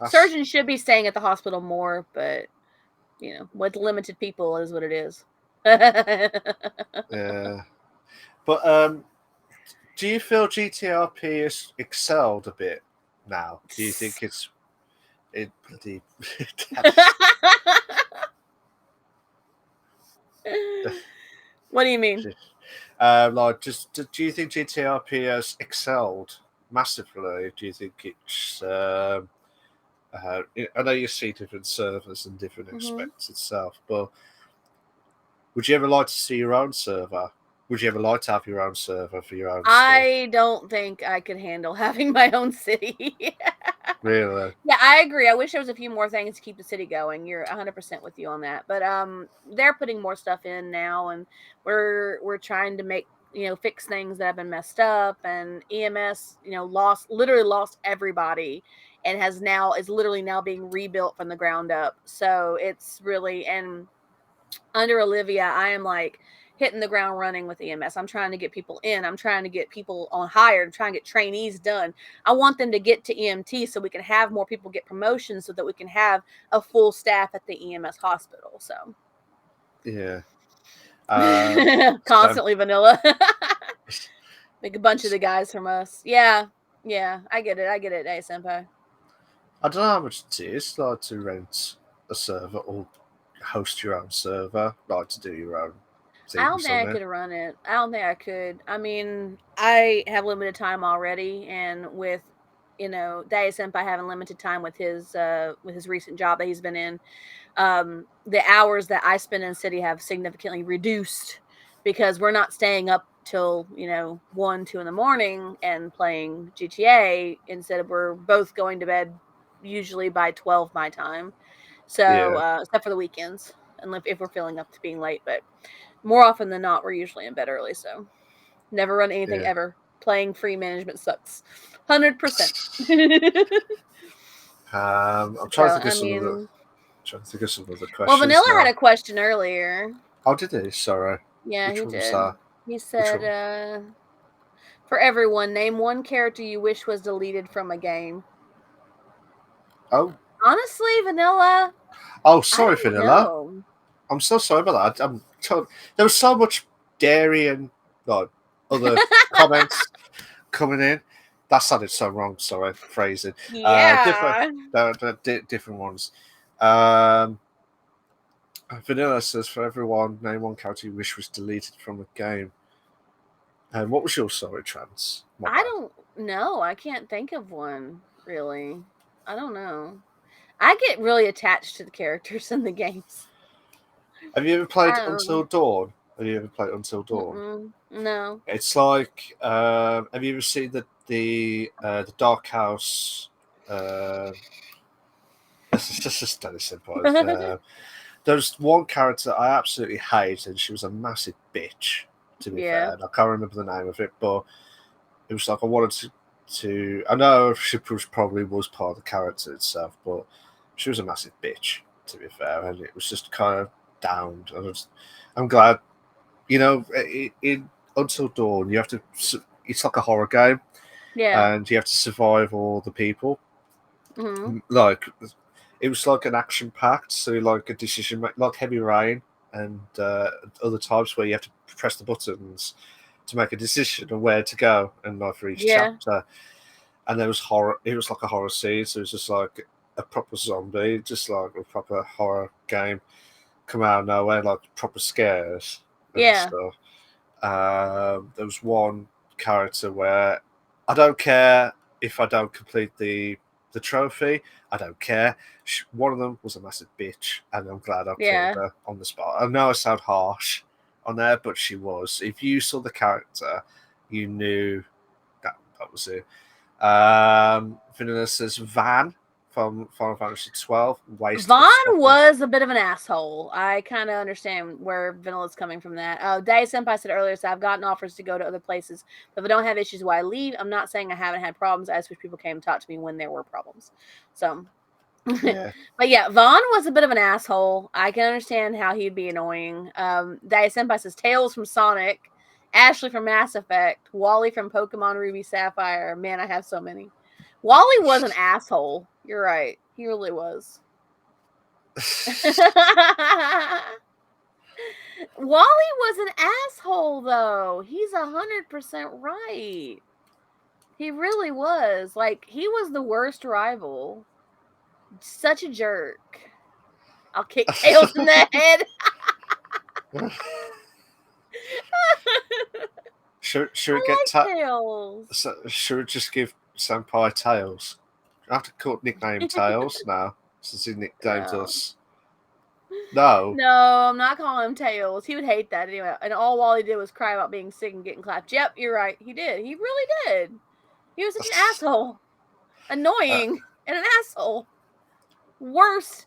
surgeon should be staying at the hospital more, but with limited people is what it is. Yeah. But do you feel GTRP has excelled a bit now? Do you think it bloody What do you mean? Do you think GTRP has excelled massively? Do you think it's I know you see different servers and different Mhm. aspects itself, but would you ever like to see your own server? Would you ever like to have your own server for your own stuff? I don't think I could handle having my own city. Really? Yeah, I agree. I wish there was a few more things to keep the city going. You're 100% with you on that. But they're putting more stuff in now, and we're trying to make fix things that have been messed up. And EMS literally lost everybody, and is literally now being rebuilt from the ground up. So it's really, and under Olivia, I am like hitting the ground running with EMS. I'm trying to get people in. I'm trying to get people on hired. I'm trying to get trainees done. I want them to get to EMT so we can have more people get promotions so that we can have a full staff at the EMS hospital. So Yeah. constantly vanilla. Make a bunch of the guys from us. Yeah. Yeah. I get it. Hey, senpai. I don't know how much it is like to rent a server or host your own server, like to do your own things. I don't think I could run it. I don't think I could. I mean, I have limited time already, and with Dai Senpai having limited time with his recent job that he's been in, the hours that I spend in city have significantly reduced because we're not staying up till 1, 2 in the morning and playing GTA. Instead of we're both going to bed usually by 12 my time. So except for the weekends, and if we're feeling up to being late, but more often than not, we're usually in bed early. So never run anything ever. Playing free management sucks. 100%. I'm trying to think of some other questions. Well, Vanilla had a question earlier. Oh, did he? Sorry. Yeah, Which he one did. was that? He said, for everyone, name one character you wish was deleted from a game. Oh. Honestly, Vanilla. Oh, sorry, Vanilla. Know. I'm so sorry about that. There was so much dairy and other comments coming in. That sounded so wrong. Sorry, phrasing. Yeah. Different ones. Vanilla says, for everyone, name one character you wish was deleted from a game. And what was your sorry, Trans? I don't know. I can't think of one, really. I don't know. I get really attached to the characters in the games. Have you ever played Until Dawn? Have you ever played Until Dawn? No. It's like, have you ever seen the Dark House? It's just very simple. There's one character I absolutely hate, and she was a massive bitch. To be fair, and I can't remember the name of it, but it was like I wanted to. I know she probably was part of the character itself, but she was a massive bitch. To be fair, and it was just kind of downed. I'm glad, in Until Dawn, you have to. It's like a horror game, and you have to survive all the people. Mm-hmm. Like it was like an action packed, so like a decision, like Heavy Rain and other types where you have to press the buttons to make a decision on where to go and like for each chapter. And there was horror. It was like a horror scene, so it was just like a proper zombie, just like a proper horror game, come out of nowhere, like proper scares and stuff. There was one character where I don't care if I don't complete the trophy. I don't care. One of them was a massive bitch, and I'm glad I killed her on the spot. I know I sound harsh on there, but she was. If you saw the character, you knew that was it. Vanilla says Van from Final Fantasy 12. Vaughn was a bit of an asshole. I kind of understand where Vanilla's coming from that. Dai Senpai said earlier, so I've gotten offers to go to other places, but if I don't have issues, why leave? I'm not saying I haven't had problems. I just wish people came and talked to me when there were problems. So, but yeah, Vaughn was a bit of an asshole. I can understand how he'd be annoying. Dai Senpai says Tails from Sonic, Ashley from Mass Effect, Wally from Pokemon Ruby Sapphire. Man, I have so many. Wally was an asshole. You're right. He really was. Wally was an asshole, though. He's 100% right. He really was. Like, he was the worst rival. Such a jerk. I'll kick Tails in the head. Should we get Tails? Should we just give Senpai Tails? I have to call nickname Tails now since he nicknamed No. us. No. No, I'm not calling him Tails. He would hate that anyway. And all Wally did was cry about being sick and getting clapped. Yep, you're right. He did. He really did. He was such an asshole. Annoying and an asshole. Worst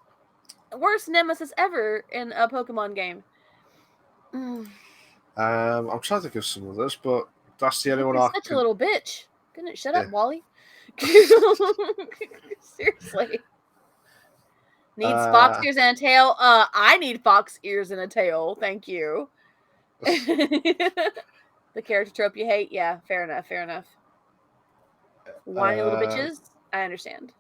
nemesis ever in a Pokemon game. I'm trying to think of some others, but that's the only one He's I such can... a little bitch. Goodness, shut up, Yeah. Wally. Seriously. Needs fox ears and a tail. I need fox ears and a tail. Thank you. The character trope you hate? Yeah, fair enough. Whiny little bitches? I understand.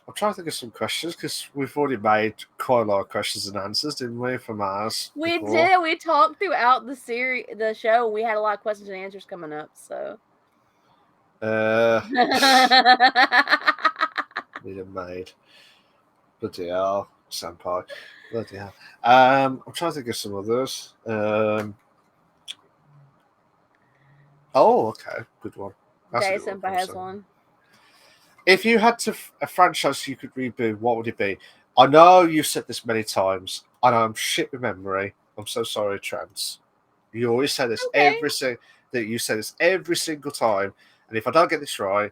I'm trying to think of some questions because we've already made quite a lot of questions and answers, didn't we, from ours? We before? did. We talked throughout the show. We had a lot of questions and answers coming up, so. Need a maid. Bloody hell, Senpai. Bloody hell. I'm trying to think of some others. Oh, okay. Good one. That's a Day good one, Senpai has so. one. If you had a franchise you could reboot, what would it be? I know you've said this many times, and I'm shit with memory. I'm so sorry, Trans. You always say this every single time, and if I don't get this right,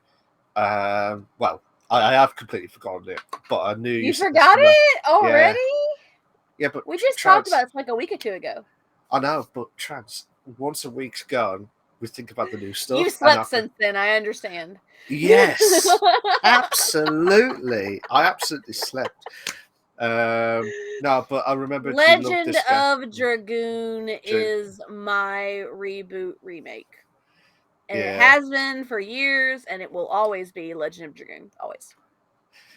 well, I have completely forgotten it. But I knew You said forgot this it already? Yeah, but we just talked about it like a week or two ago. I know, but Trans, once a week's gone, we think about the new stuff. You slept since then, I understand. Yes, absolutely. I absolutely slept. No, but I remember Legend of Dragoon is my reboot remake. And it has been for years, and it will always be Legend of Dragoon. Always.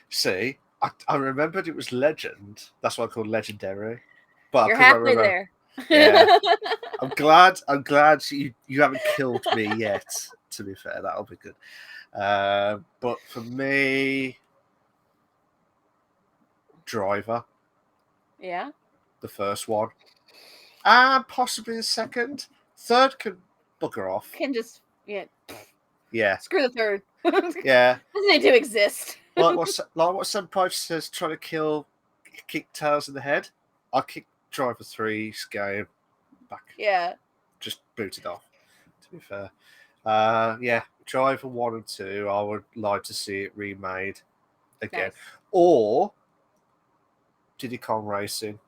See, I remembered it was Legend. That's why I called Legendary. But you're halfway there. Yeah. I'm glad you haven't killed me yet, to be fair. That'll be good. But for me, Driver. Yeah. The first one. And possibly the second. Third can bugger off. Can just, yeah. Screw the third. Yeah. Doesn't need to exist. like what Senpai says, trying to kick Tails in the head. I kick Driver 3's game back. Yeah. Just booted off, to be fair. Yeah, Driver 1 and 2, I would like to see it remade again. Nice. Or Diddy Kong Racing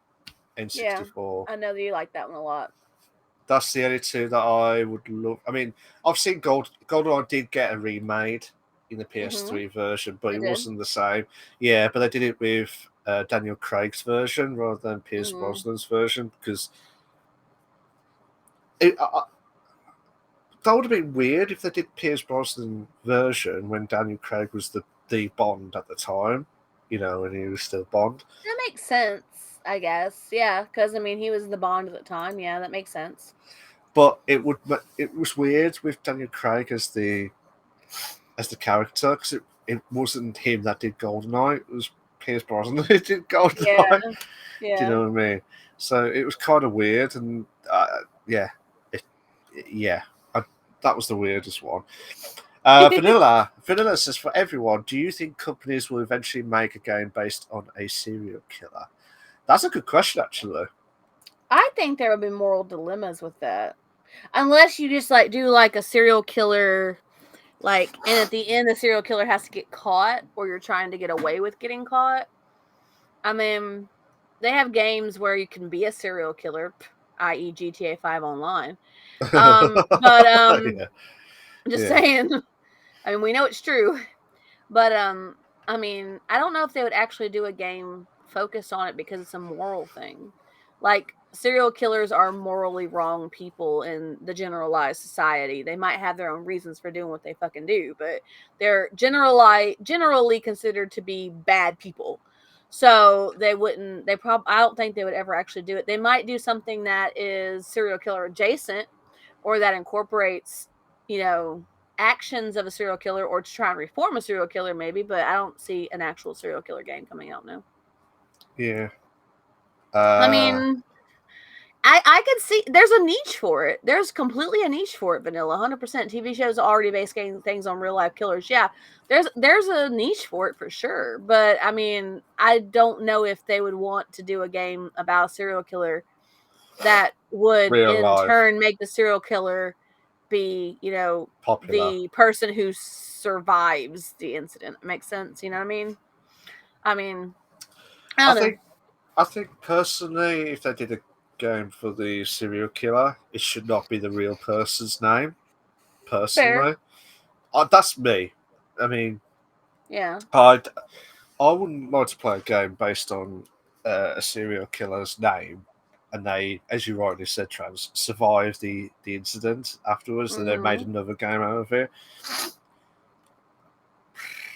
N64. I know that you like that one a lot. That's the only two that I would love. I mean, I've seen GoldenEye did get a remade in the PS3 version, but it wasn't the same. Yeah, but they did it with Daniel Craig's version rather than Pierce Brosnan's version, because that would have been weird if they did Pierce Brosnan version when Daniel Craig was the Bond at the time, when he was still Bond. That makes sense, I guess. Yeah, because I mean, he was the Bond at the time. Yeah, that makes sense. But it was weird with Daniel Craig as the character, because it wasn't him that did GoldenEye. It was Pierce Brosnan who did GoldenEye. Yeah. Do you know what I mean? So it was kind of weird, and that was the weirdest one. Vanilla says, for everyone, do you think companies will eventually make a game based on a serial killer? That's a good question, actually. I think there would be moral dilemmas with that. Unless you just do a serial killer, and at the end the serial killer has to get caught, or you're trying to get away with getting caught. I mean, they have games where you can be a serial killer, i.e. GTA 5 Online. Just saying. I mean, we know it's true. But, I mean, I don't know if they would actually do a game focused on it because it's a moral thing. Serial killers are morally wrong people in the generalized society. They might have their own reasons for doing what they fucking do, but they're generally considered to be bad people. So I don't think they would ever actually do it. They might do something that is serial killer adjacent, or that incorporates, actions of a serial killer, or to try and reform a serial killer maybe, but I don't see an actual serial killer game coming out now. Yeah. I mean, I could see there's a niche for it. There's completely a niche for it, Vanilla. 100%. TV shows already basing things on real life killers. Yeah, there's a niche for it for sure. But I mean, I don't know if they would want to do a game about a serial killer that would Real in life. turn make the serial killer be, Popular. the person who survives the incident. Makes sense, you know what I mean? I mean, I don't know. I think personally, if they did a game for the serial killer, it should not be the real person's name. Personally, that's me. I mean, Yeah. I wouldn't like to play a game based on a serial killer's name, and they, as you rightly said, Trans, survived the incident afterwards, and they made another game out of it.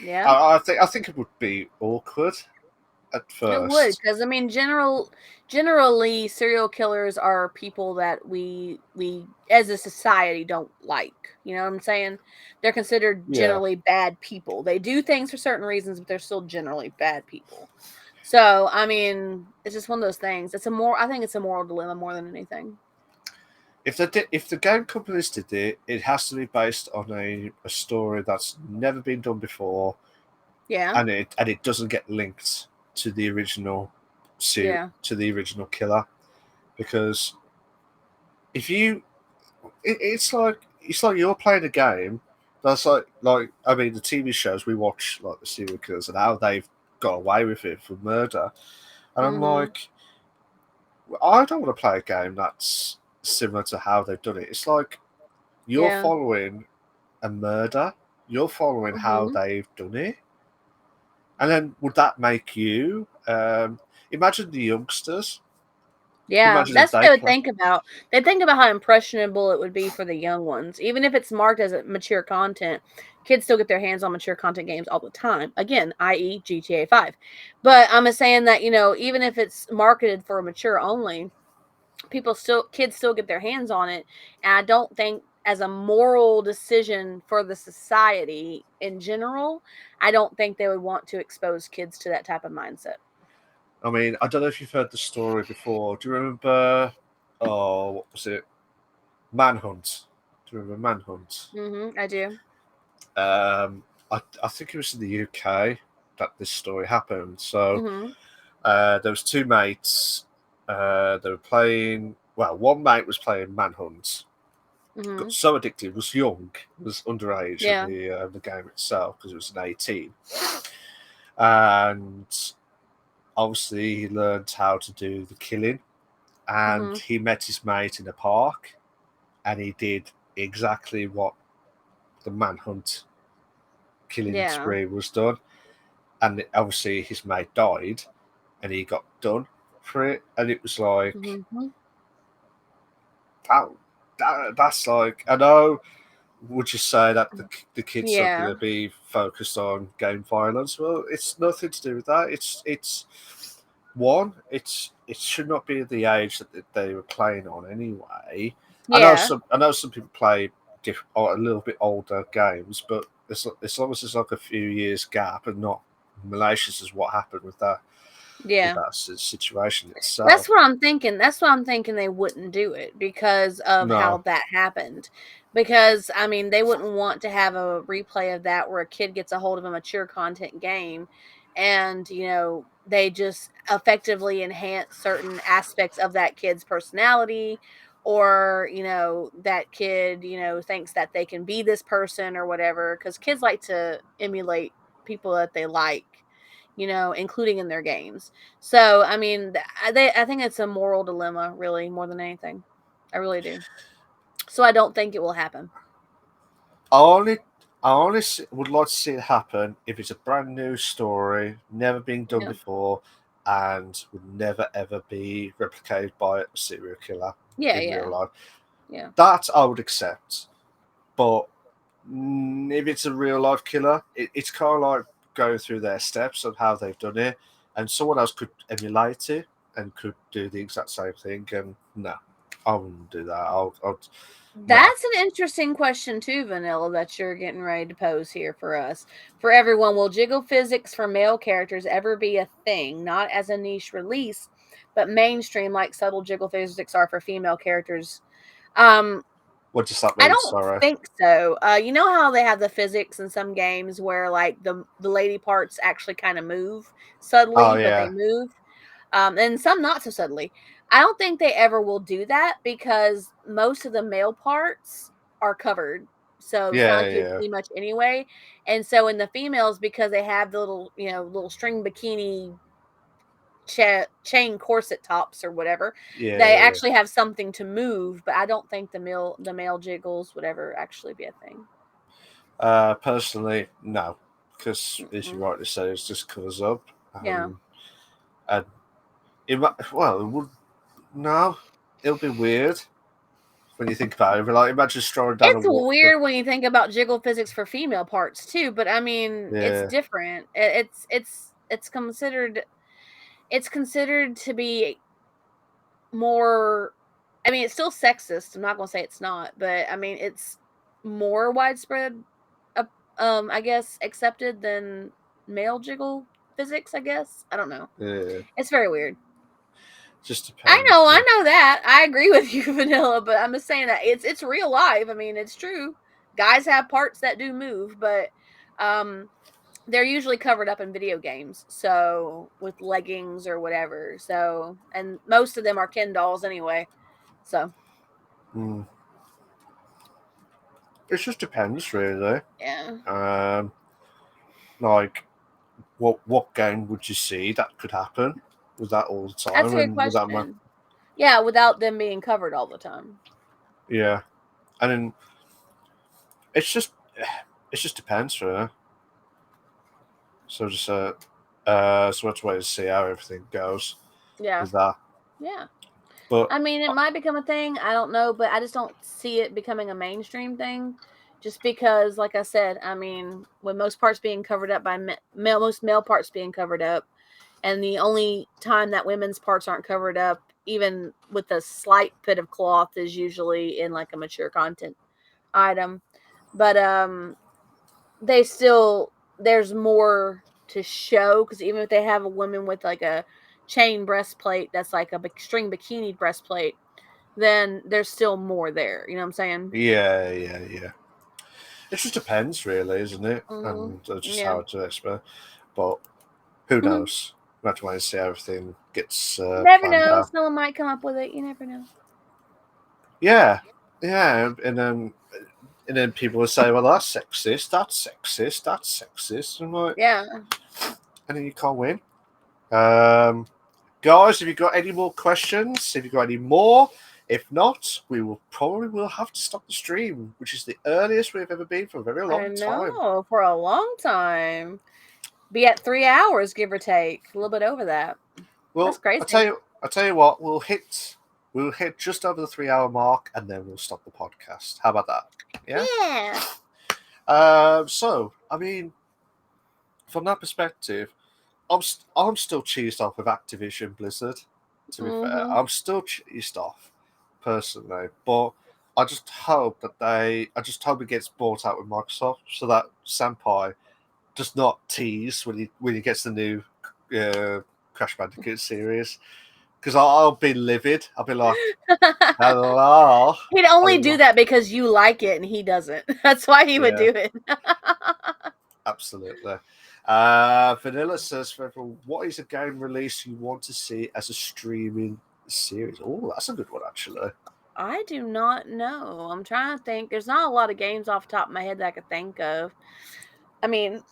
Yeah. I think it would be awkward at first. It would, because I mean, generally, serial killers are people that we as a society don't like. You know what I'm saying? They're considered generally bad people. They do things for certain reasons, but they're still generally bad people. So I mean, it's just one of those things. I think it's a moral dilemma more than anything. If the game companies did it, it has to be based on a story that's never been done before. Yeah. And it doesn't get linked to the original to the original killer, because if you, it's like you're playing a game that's like I mean the TV shows we watch, like the serial killers and how they've got away with it for murder, and I'm like, I don't want to play a game that's similar to how they've done it. It's like you're following a murder, you're following how they've done it. And then would that make you imagine the youngsters? Yeah, that's what they would think about. They think about how impressionable it would be for the young ones. Even if it's marked as mature content, kids still get their hands on mature content games all the time. Again, i.e. GTA 5. But I'm saying that, even if it's marketed for mature only, kids still get their hands on it. And I don't think as a moral decision for the society in general, I don't think they would want to expose kids to that type of mindset. I mean, I don't know if you've heard the story before. Do you remember, what was it? Manhunt. Do you remember Manhunt? I do. I think it was in the UK that this story happened. So there was two mates. They were playing. Well, one mate was playing Manhunt. Got so addicted. Was young. Was underage in the game itself because it was an 18. And obviously he learned how to do the killing, and he met his mate in a park, and he did exactly what the Manhunt killing spree was done. And obviously his mate died, and he got done for it. And it was like that's like, I know. Would you say that the kids are going to be focused on game violence? Well, it's nothing to do with that. It's it should not be the age that they were playing on anyway. Yeah. I know some people play a little bit older games, but as long as there's like a few years gap and not malicious as what happened with that. Yeah, with that situation itself. That's what I'm thinking. That's why I'm thinking they wouldn't do it because of how that happened. Because I mean, they wouldn't want to have a replay of that where a kid gets a hold of a mature content game, and they just effectively enhance certain aspects of that kid's personality, or that kid thinks that they can be this person or whatever. Because kids like to emulate people that they like, including in their games. So, I mean, I think it's a moral dilemma, really, more than anything. I really do. So, I don't think it will happen. I only would like to see it happen if it's a brand new story, never been done before, and would never ever be replicated by a serial killer in real life. Yeah, that I would accept. But if it's a real life killer, it's kind of like going through their steps of how they've done it, and someone else could emulate it and could do the exact same thing. And no, I wouldn't do that. That's an interesting question too, Vanilla, that you're getting ready to pose here for us. For everyone, will jiggle physics for male characters ever be a thing? Not as a niche release, but mainstream, like subtle jiggle physics are for female characters. What does that I mean? don't Sorry. think so. You know how they have the physics in some games where like the lady parts actually kind of move subtly, Oh, but they yeah. move, and some not so subtly. I don't think they ever will do that because most of the male parts are covered, so it's not Yeah, like you'd yeah. see much anyway. And so in the females, because they have the little little string bikini chain corset tops or whatever, Yeah, they yeah. actually have something to move, but I don't think the male jiggles would ever actually be a thing. Personally, no, because as you rightly say, it just covers up. Yeah. And it would no, it'll be weird when you think about it. Like, imagine strolling down It's a walk. weird when you think about jiggle physics for female parts too, but I mean, it's Yeah, different. It's considered to be more. I mean, it's still sexist. I'm not going to say it's not, but I mean, it's more widespread. I guess accepted than male jiggle physics. I guess I don't know. yeah. It's very weird. Just depends. I know that. I agree with you, Vanilla, but I'm just saying that it's real life. I mean, it's true. Guys have parts that do move, but they're usually covered up in video games, so with leggings or whatever. So, and most of them are Ken dolls anyway. So, it just depends, really. yeah. Like, what game would you see that could happen? Was that all the time? That's a good question. Yeah, without them being covered all the time. Yeah, and then it just depends, really. So just so let's wait and see how everything goes. Yeah. With that. Yeah. But I mean, it might become a thing. I don't know, but I just don't see it becoming a mainstream thing. Just because, like I said, I mean, with most parts being covered up by most male parts being covered up, and the only time that women's parts aren't covered up, even with a slight bit of cloth, is usually in like a mature content item. But there's more to show, because even if they have a woman with like a chain breastplate that's like a string bikini breastplate, then there's still more there. You know what I'm saying? Yeah. It just depends, really, isn't it? Mm-hmm. And just how to explain. But who knows? We have to wait and see how everything gets. Never know. Out. Someone might come up with it. You never know. Yeah, and then people will say, "Well, that's sexist. That's sexist. That's sexist." And like, yeah. And then you can't win. Guys, have you got any more questions? Have you got any more? If not, we will have to stop the stream, which is the earliest we've ever been for a very long time. For a long time. Be at 3 hours, give or take. A little bit over that. Well, that's crazy. I'll tell you what, we'll hit just over the 3 hour mark, and then we'll stop the podcast. How about that? Yeah. So, I mean, from that perspective, I'm still cheesed off with Activision Blizzard. To be fair, I'm still cheesed off personally, but I just hope it gets bought out with Microsoft, so that Senpai does not tease when he gets the new Crash Bandicoot series, because I'll be livid. I'll be like, hello. He'd only do that because you like it and he doesn't. That's why he would do it. Absolutely. Vanilla says, what is a game release you want to see as a streaming series? Oh, that's a good one, actually. I do not know. I'm trying to think. There's not a lot of games off the top of my head that I could think of. I mean,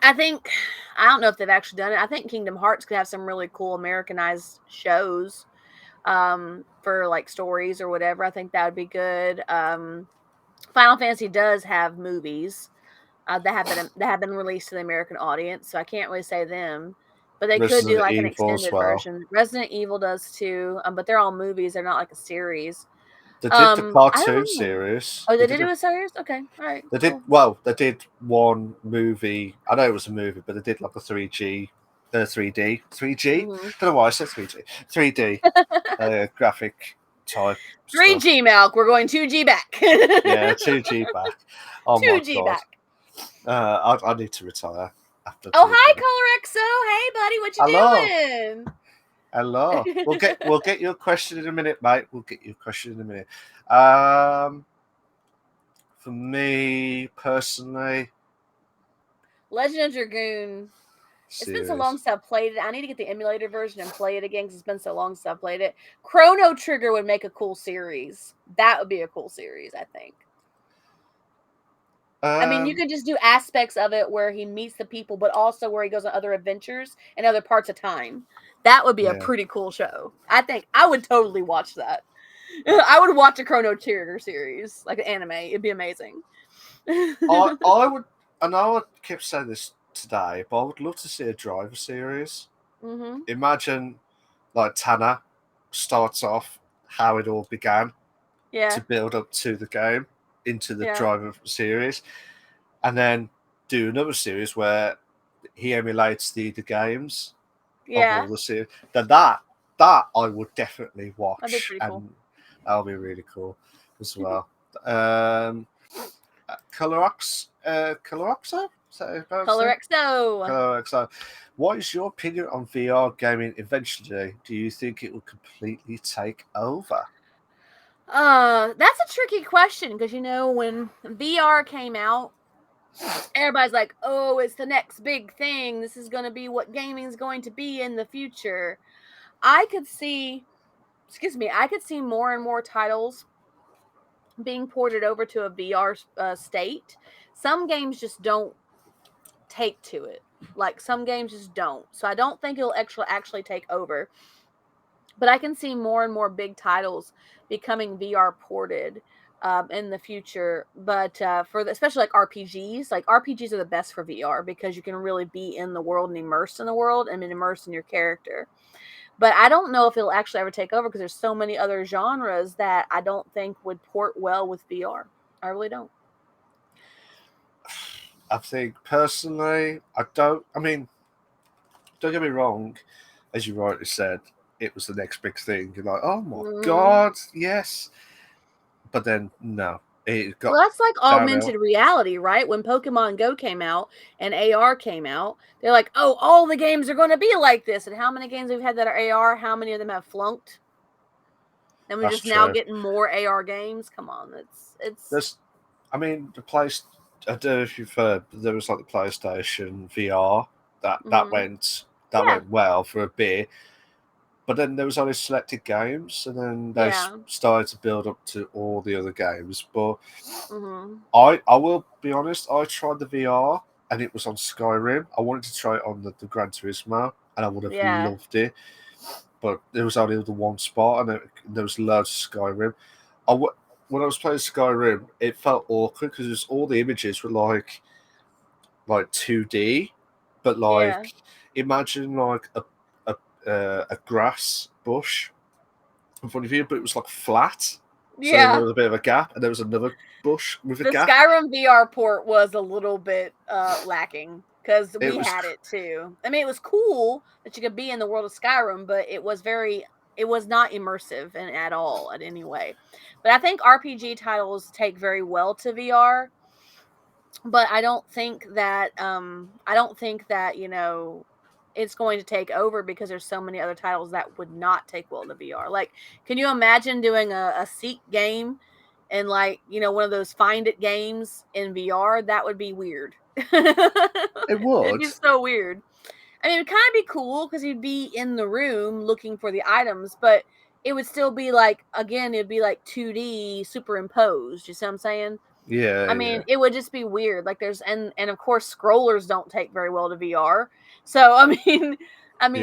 I don't know if they've actually done it. I think Kingdom Hearts could have some really cool Americanized shows for like stories or whatever. I think that would be good. Final Fantasy does have movies that have been released to the American audience, so I can't really say them. But they could do like an extended version. Resident Evil does too, but they're all movies. They're not like a series. They did the cartoon series. Oh, they did do a series? Okay, all right. They did. Well, they did one movie. I know it was a movie, but they did like a 3D. Don't know why I said 3G. 3D graphic type. 3G, Malk. We're going 2G back. Yeah, 2G back. Oh 2G back. I need to retire after. Oh, hi, Color XO. Hey, buddy, what you doing? Hello. We'll get your question in a minute, mate. We'll get your question in a minute. For me personally, Legend of Dragoon. It's been so long since I've played it. I need to get the emulator version and play it again because it's been so long since I've played it. Chrono Trigger would make a cool series. That would be a cool series, I think. I mean, you could just do aspects of it where he meets the people, but also where he goes on other adventures and other parts of time. That would be a pretty cool show. I think I would totally watch that. I would watch a Chrono Trigger series, like an anime. It'd be amazing. I would, and I keep saying this today, but I would love to see a driver series. Mm-hmm. Imagine, like Tanner starts off how it all began to build up to the game into the driver series, and then do another series where he emulates the games of all the series. Then that I would definitely watch. That'd be pretty cool. And that'll be really cool as well. Coloroxo? Coloroxo. What is your opinion on VR gaming eventually? Do you think it will completely take over? That's a tricky question because, you know, when VR came out, everybody's like, oh, it's the next big thing. This is going to be what gaming is going to be in the future. I could see more and more titles being ported over to a VR state. Some games just don't take to it. Like, some games just don't. So I don't think it'll actually take over. But I can see more and more big titles becoming VR ported in the future. But especially like RPGs are the best for VR because you can really be in the world and immersed in the world and immersed in your character. But I don't know if it'll actually ever take over because there's so many other genres that I don't think would port well with VR. I really don't. I think personally, don't get me wrong, as you rightly said, it was the next big thing. You're like, oh my God, yes. But then, no. Well, that's like augmented reality, right? When Pokemon Go came out and AR came out, they're like, oh, all the games are going to be like this. And how many games we've had that are AR? How many of them have flunked? And we're now getting more AR games. Come on, it's. The place. I don't know if you've heard, but there was like the PlayStation VR that went well for a bit. But then there was only selected games, and then they started to build up to all the other games. But I will be honest, I tried the VR, and it was on Skyrim. I wanted to try it on the Gran Turismo, and I would have loved it. But there was only the one spot, and there was loads of Skyrim. When I was playing Skyrim, it felt awkward because all the images were like 2D, but imagine like a grass bush in front of you, but it was like flat. Yeah. So there was a bit of a gap, and there was another bush with a gap. The Skyrim VR port was a little bit lacking because we had it too. I mean, it was cool that you could be in the world of Skyrim, but it was not immersive at all in any way. But I think RPG titles take very well to VR. But I don't think that you know, it's going to take over because there's so many other titles that would not take well to VR. Like, can you imagine doing a Seek game and, like, you know, one of those Find It games in VR? That would be weird. It would. It'd be so weird. I mean, it would kind of be cool because you'd be in the room looking for the items, but it would still be like, again, it'd be like 2D superimposed. You see what I'm saying? Yeah. I mean, it would just be weird. Like, and of course, scrollers don't take very well to VR. So, I mean,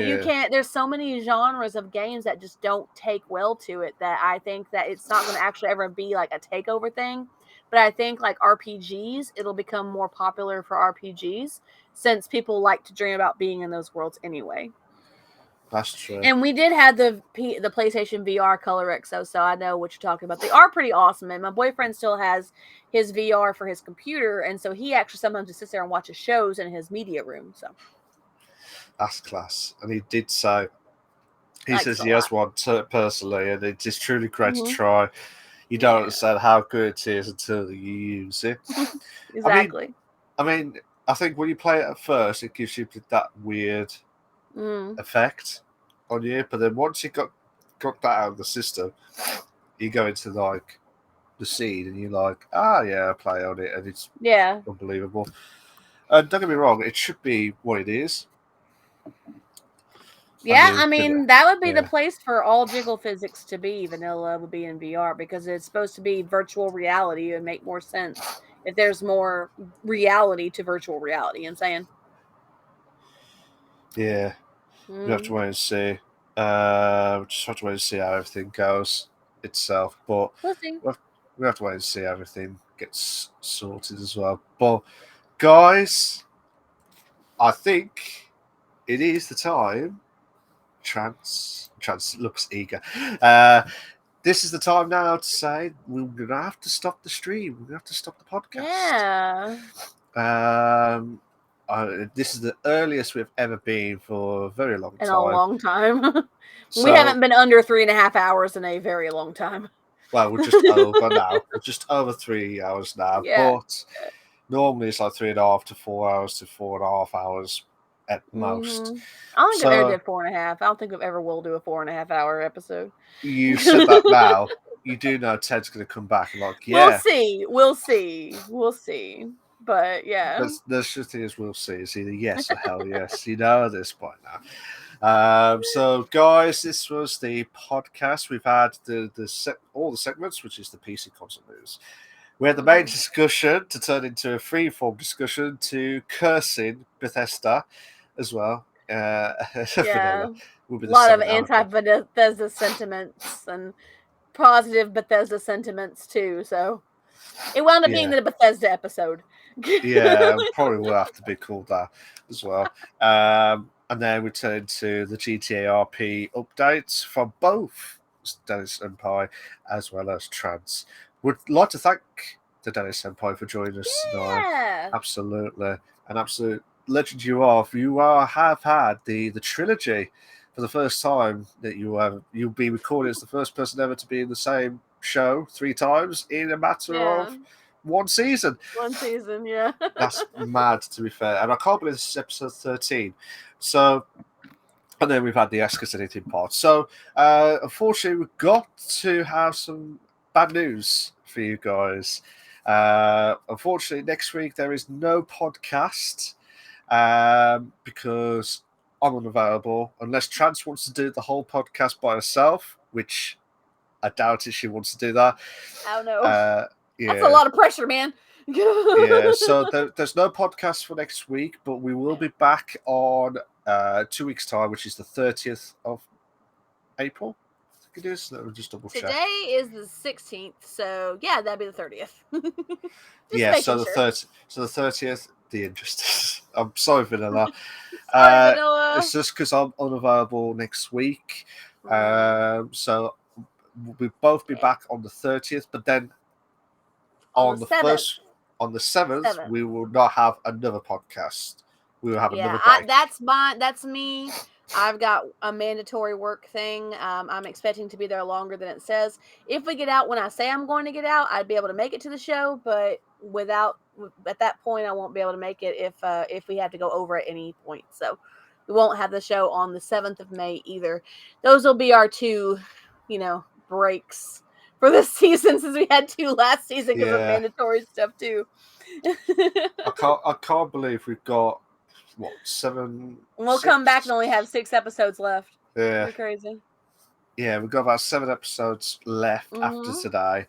you can't. There's so many genres of games that just don't take well to it that I think that it's not going to actually ever be like a takeover thing. But I think like RPGs, it'll become more popular for RPGs since people like to dream about being in those worlds anyway. That's true. And we did have the PlayStation VR Coloroxo, so I know what you're talking about. They are pretty awesome, and my boyfriend still has his VR for his computer, and so he actually sometimes just sits there and watches shows in his media room. So that's class. And he did say he says he has one personally, and it's just truly great to try. You don't understand how good it is until you use it. Exactly. I mean, I think when you play it at first, it gives you that weird effect. on you. But then once you got that out of the system, you go into like the scene and you're like, yeah, I play on it, and it's unbelievable. And don't get me wrong, it should be what it is. Yeah, I mean, that would be the place for all jiggle physics to be. Vanilla would be in VR because it's supposed to be virtual reality. It would make more sense if there's more reality to virtual reality. You know what I'm saying? Yeah. We have to wait and see. Just have to wait and see how everything goes itself. But we'll see. We have to wait and see how everything gets sorted as well. But guys, I think it is the time. Trans looks eager. This is the time now to say we're gonna have to stop the stream. We're gonna have to stop the podcast. Yeah. This is the earliest we've ever been for a very long time. In a long time. We haven't been under 3.5 hours in a very long time. Well, we're just over now. We're just over 3 hours now. Yeah. But normally it's like 3.5 to 4 hours to 4.5 hours at most. I don't think I've ever did 4.5. I don't think I've ever will do a 4.5 hour episode. You said that now. You do know Ted's going to come back and like, yeah. We'll see. But yeah. The thing is, we'll see. It's either yes or hell yes. You know at this point now. So, guys, this was the podcast. We've had all the segments, which is the PC console news. We had the main discussion to turn into a free-form discussion to cursing Bethesda as well. Yeah. A lot of anti-Bethesda sentiments and positive Bethesda sentiments too. So it wound up being the Bethesda episode. Yeah, probably will have to be called that as well. And then we turn to the GTA RP updates from both Dennis Senpai as well as Trans. Would like to thank the Dennis Senpai for joining us tonight. Absolutely. An absolute legend you are. You have had the trilogy for the first time that you'll be recorded as the first person ever to be in the same show 3 times in a matter of one season. Yeah. That's mad, to be fair. And I can't believe this is episode 13. So, and then we've had the Ask Us Anything part. So, unfortunately, we've got to have some bad news for you guys. Unfortunately, next week there is no podcast because I'm unavailable. Unless Trans wants to do the whole podcast by herself, which I doubt if she wants to do that. I don't know. That's a lot of pressure, man. Yeah, so there's no podcast for next week, but we will be back on 2 weeks' time, which is the 30th of April. I think it is. Let me just double check. Today is the 16th, so yeah, that'd be the 30th. Yeah, so the 30th, the interest. I'm sorry, Vanilla. Vanilla. It's just because I'm unavailable next week. So we'll both be back on the 30th, but then on the 7th, we will not have another podcast. We will have another break. That's me. I've got a mandatory work thing. I'm expecting to be there longer than it says. If we get out when I say I'm going to get out, I'd be able to make it to the show, but at that point I won't be able to make it if we have to go over at any point. So we won't have the show on the 7th of May either. Those will be our 2, breaks for this season, since we had 2 last season because of mandatory stuff too. I can't believe we've got 7. We'll come back and only have 6 episodes left. Yeah, pretty crazy. Yeah, we've got about 7 episodes left after today,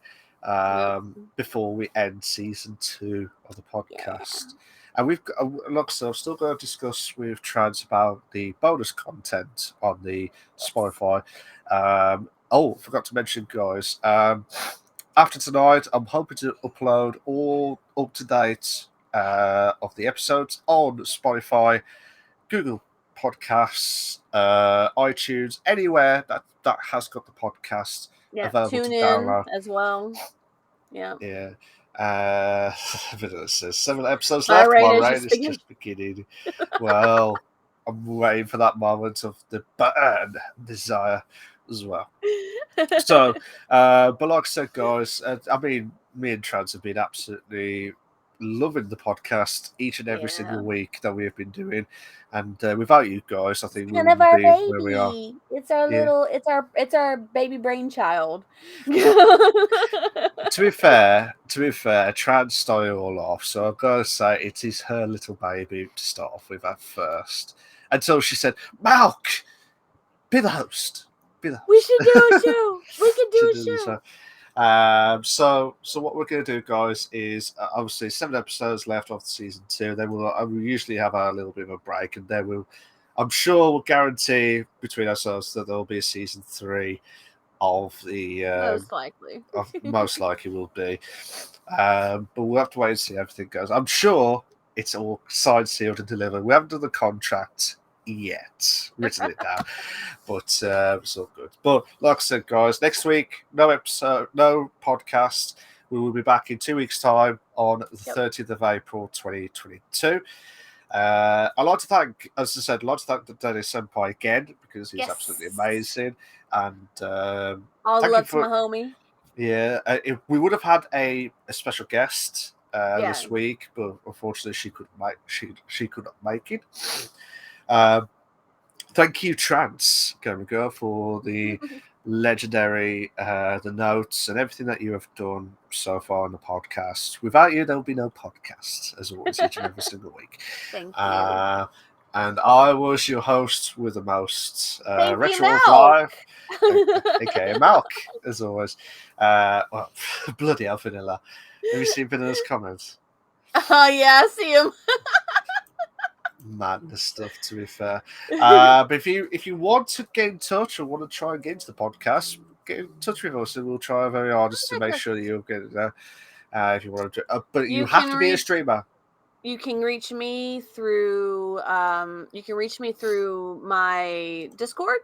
before we end season 2 of the podcast. And we've got, I'm still going to discuss with Trans about the bonus content on the Spotify. Forgot to mention, guys. After tonight, I'm hoping to upload all up-to-date of the episodes on Spotify, Google Podcasts, iTunes, anywhere that has got the podcast available tune to download as well. Yeah. It says 7 episodes left. My reign is just beginning. Well, I'm waiting for that moment of the burn desire as well. So, but like I said, guys, me and Trans have been absolutely loving the podcast each and every Yeah. single week that we have been doing, and without you guys, I think we Kind of wouldn't our be where we are. baby. It's our Yeah. little. It's our baby brainchild. To be fair, Tran started it all off, so I've got to say it is her little baby to start off with at first. Until she said, "Malk, be the host. Be the host." We should do a show. We could do Should a do the show. So what we're going to do, guys, is obviously 7 episodes left of season 2. Then we'll usually have a little bit of a break, and then I'm sure we'll guarantee between ourselves that there'll be a season 3 of the Most likely. most likely will be. But we'll have to wait and see how everything goes. I'm sure it's all signed, sealed, and delivered. We haven't done the contract yet, written it down, but it's all good. But like I said, guys, next week, no episode, no podcast. We will be back in 2 weeks' time on the 30th of April, 2022. I'd like to thank, as I said, Dennis Senpai again because he's absolutely amazing. And all the love to my homie. Yeah, we would have had a special guest this week, but unfortunately she couldn't make it. Thank you, Trance Girl, for the legendary the notes and everything that you have done so far on the podcast. Without you, there will be no podcast, as always, each and every single week. Thank you. And I was your host with the most, Retro Wolf Live, aka Malk, as always. Well, bloody hell, Vanilla. Have you seen Vanilla's comments? Oh, yeah, I see him. Madness stuff, to be fair. But if you want to get in touch or want to try and get into the podcast, get in touch with us, and we'll try our very hardest to make sure that you'll get it there if you want to. But you have to be a streamer. You can reach me through my Discord.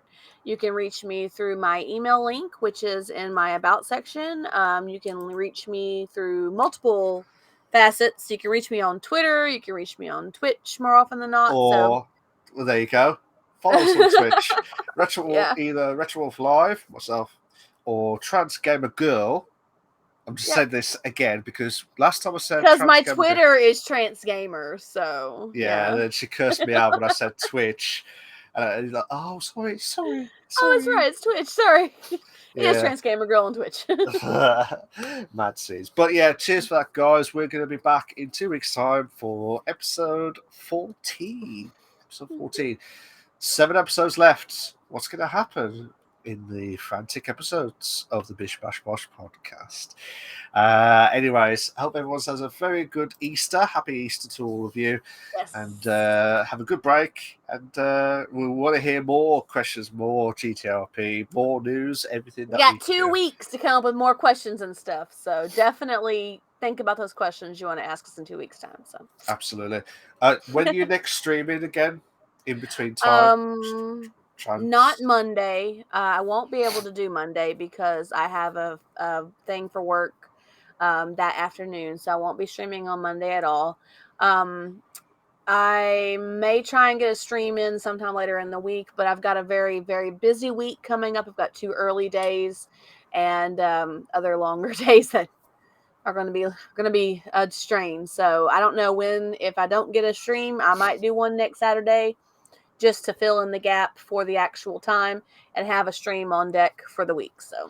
You can reach me through my email link, which is in my About section. You can reach me through multiple facets. You can reach me on Twitter. You can reach me on Twitch more often than not. Well, there you go. Follow us on Twitch. Either Retro Wolf Live, myself, or Trans Gamer Girl. I'm just saying this again because last time I said because my Twitter is Trans Gamer, so and then she cursed me out when I said Twitch. And he's like, "Oh, sorry." Oh, it's right. It's Twitch. Sorry. Yes, Trans Gamer Girl on Twitch. Mad seas. But yeah, cheers for that, guys. We're going to be back in 2 weeks' time for episode 14. 7 episodes left. What's going to happen in the frantic episodes of the Bish Bash Bosh podcast? Anyways, I hope everyone has a very good Easter. Happy Easter to all of you. Yes. And have a good break. And we want to hear more questions, more GTRP, more news, everything. We got 2 weeks to come up with more questions and stuff. So definitely think about those questions you want to ask us in 2 weeks' time. So absolutely. When are you next streaming again? In between time? Not Monday. I won't be able to do Monday because I have a thing for work that afternoon, so I won't be streaming on Monday at all. I may try and get a stream in sometime later in the week, but I've got a very, very busy week coming up. I've got 2 early days and other longer days that are going to be a strain. So I don't know when. If I don't get a stream, I might do one next Saturday, just to fill in the gap for the actual time and have a stream on deck for the week. So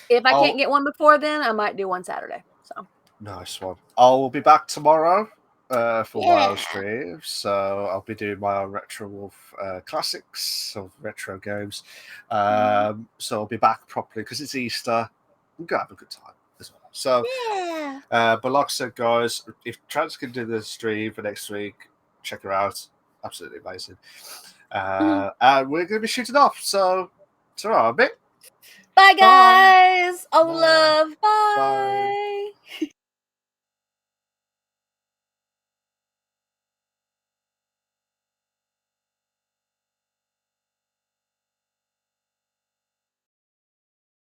if I can't get one before then, I might do one Saturday. So nice one. I will be back tomorrow for my own stream. So I'll be doing my own Retro Wolf classics of retro games. So I'll be back properly because it's Easter. We're going to have a good time as well. So, but like I said, guys, if Trans can do the stream for next week, check her out. Absolutely amazing. And we're going to be shooting off. So, ta-ra a bit. Bye, guys. All love. Bye.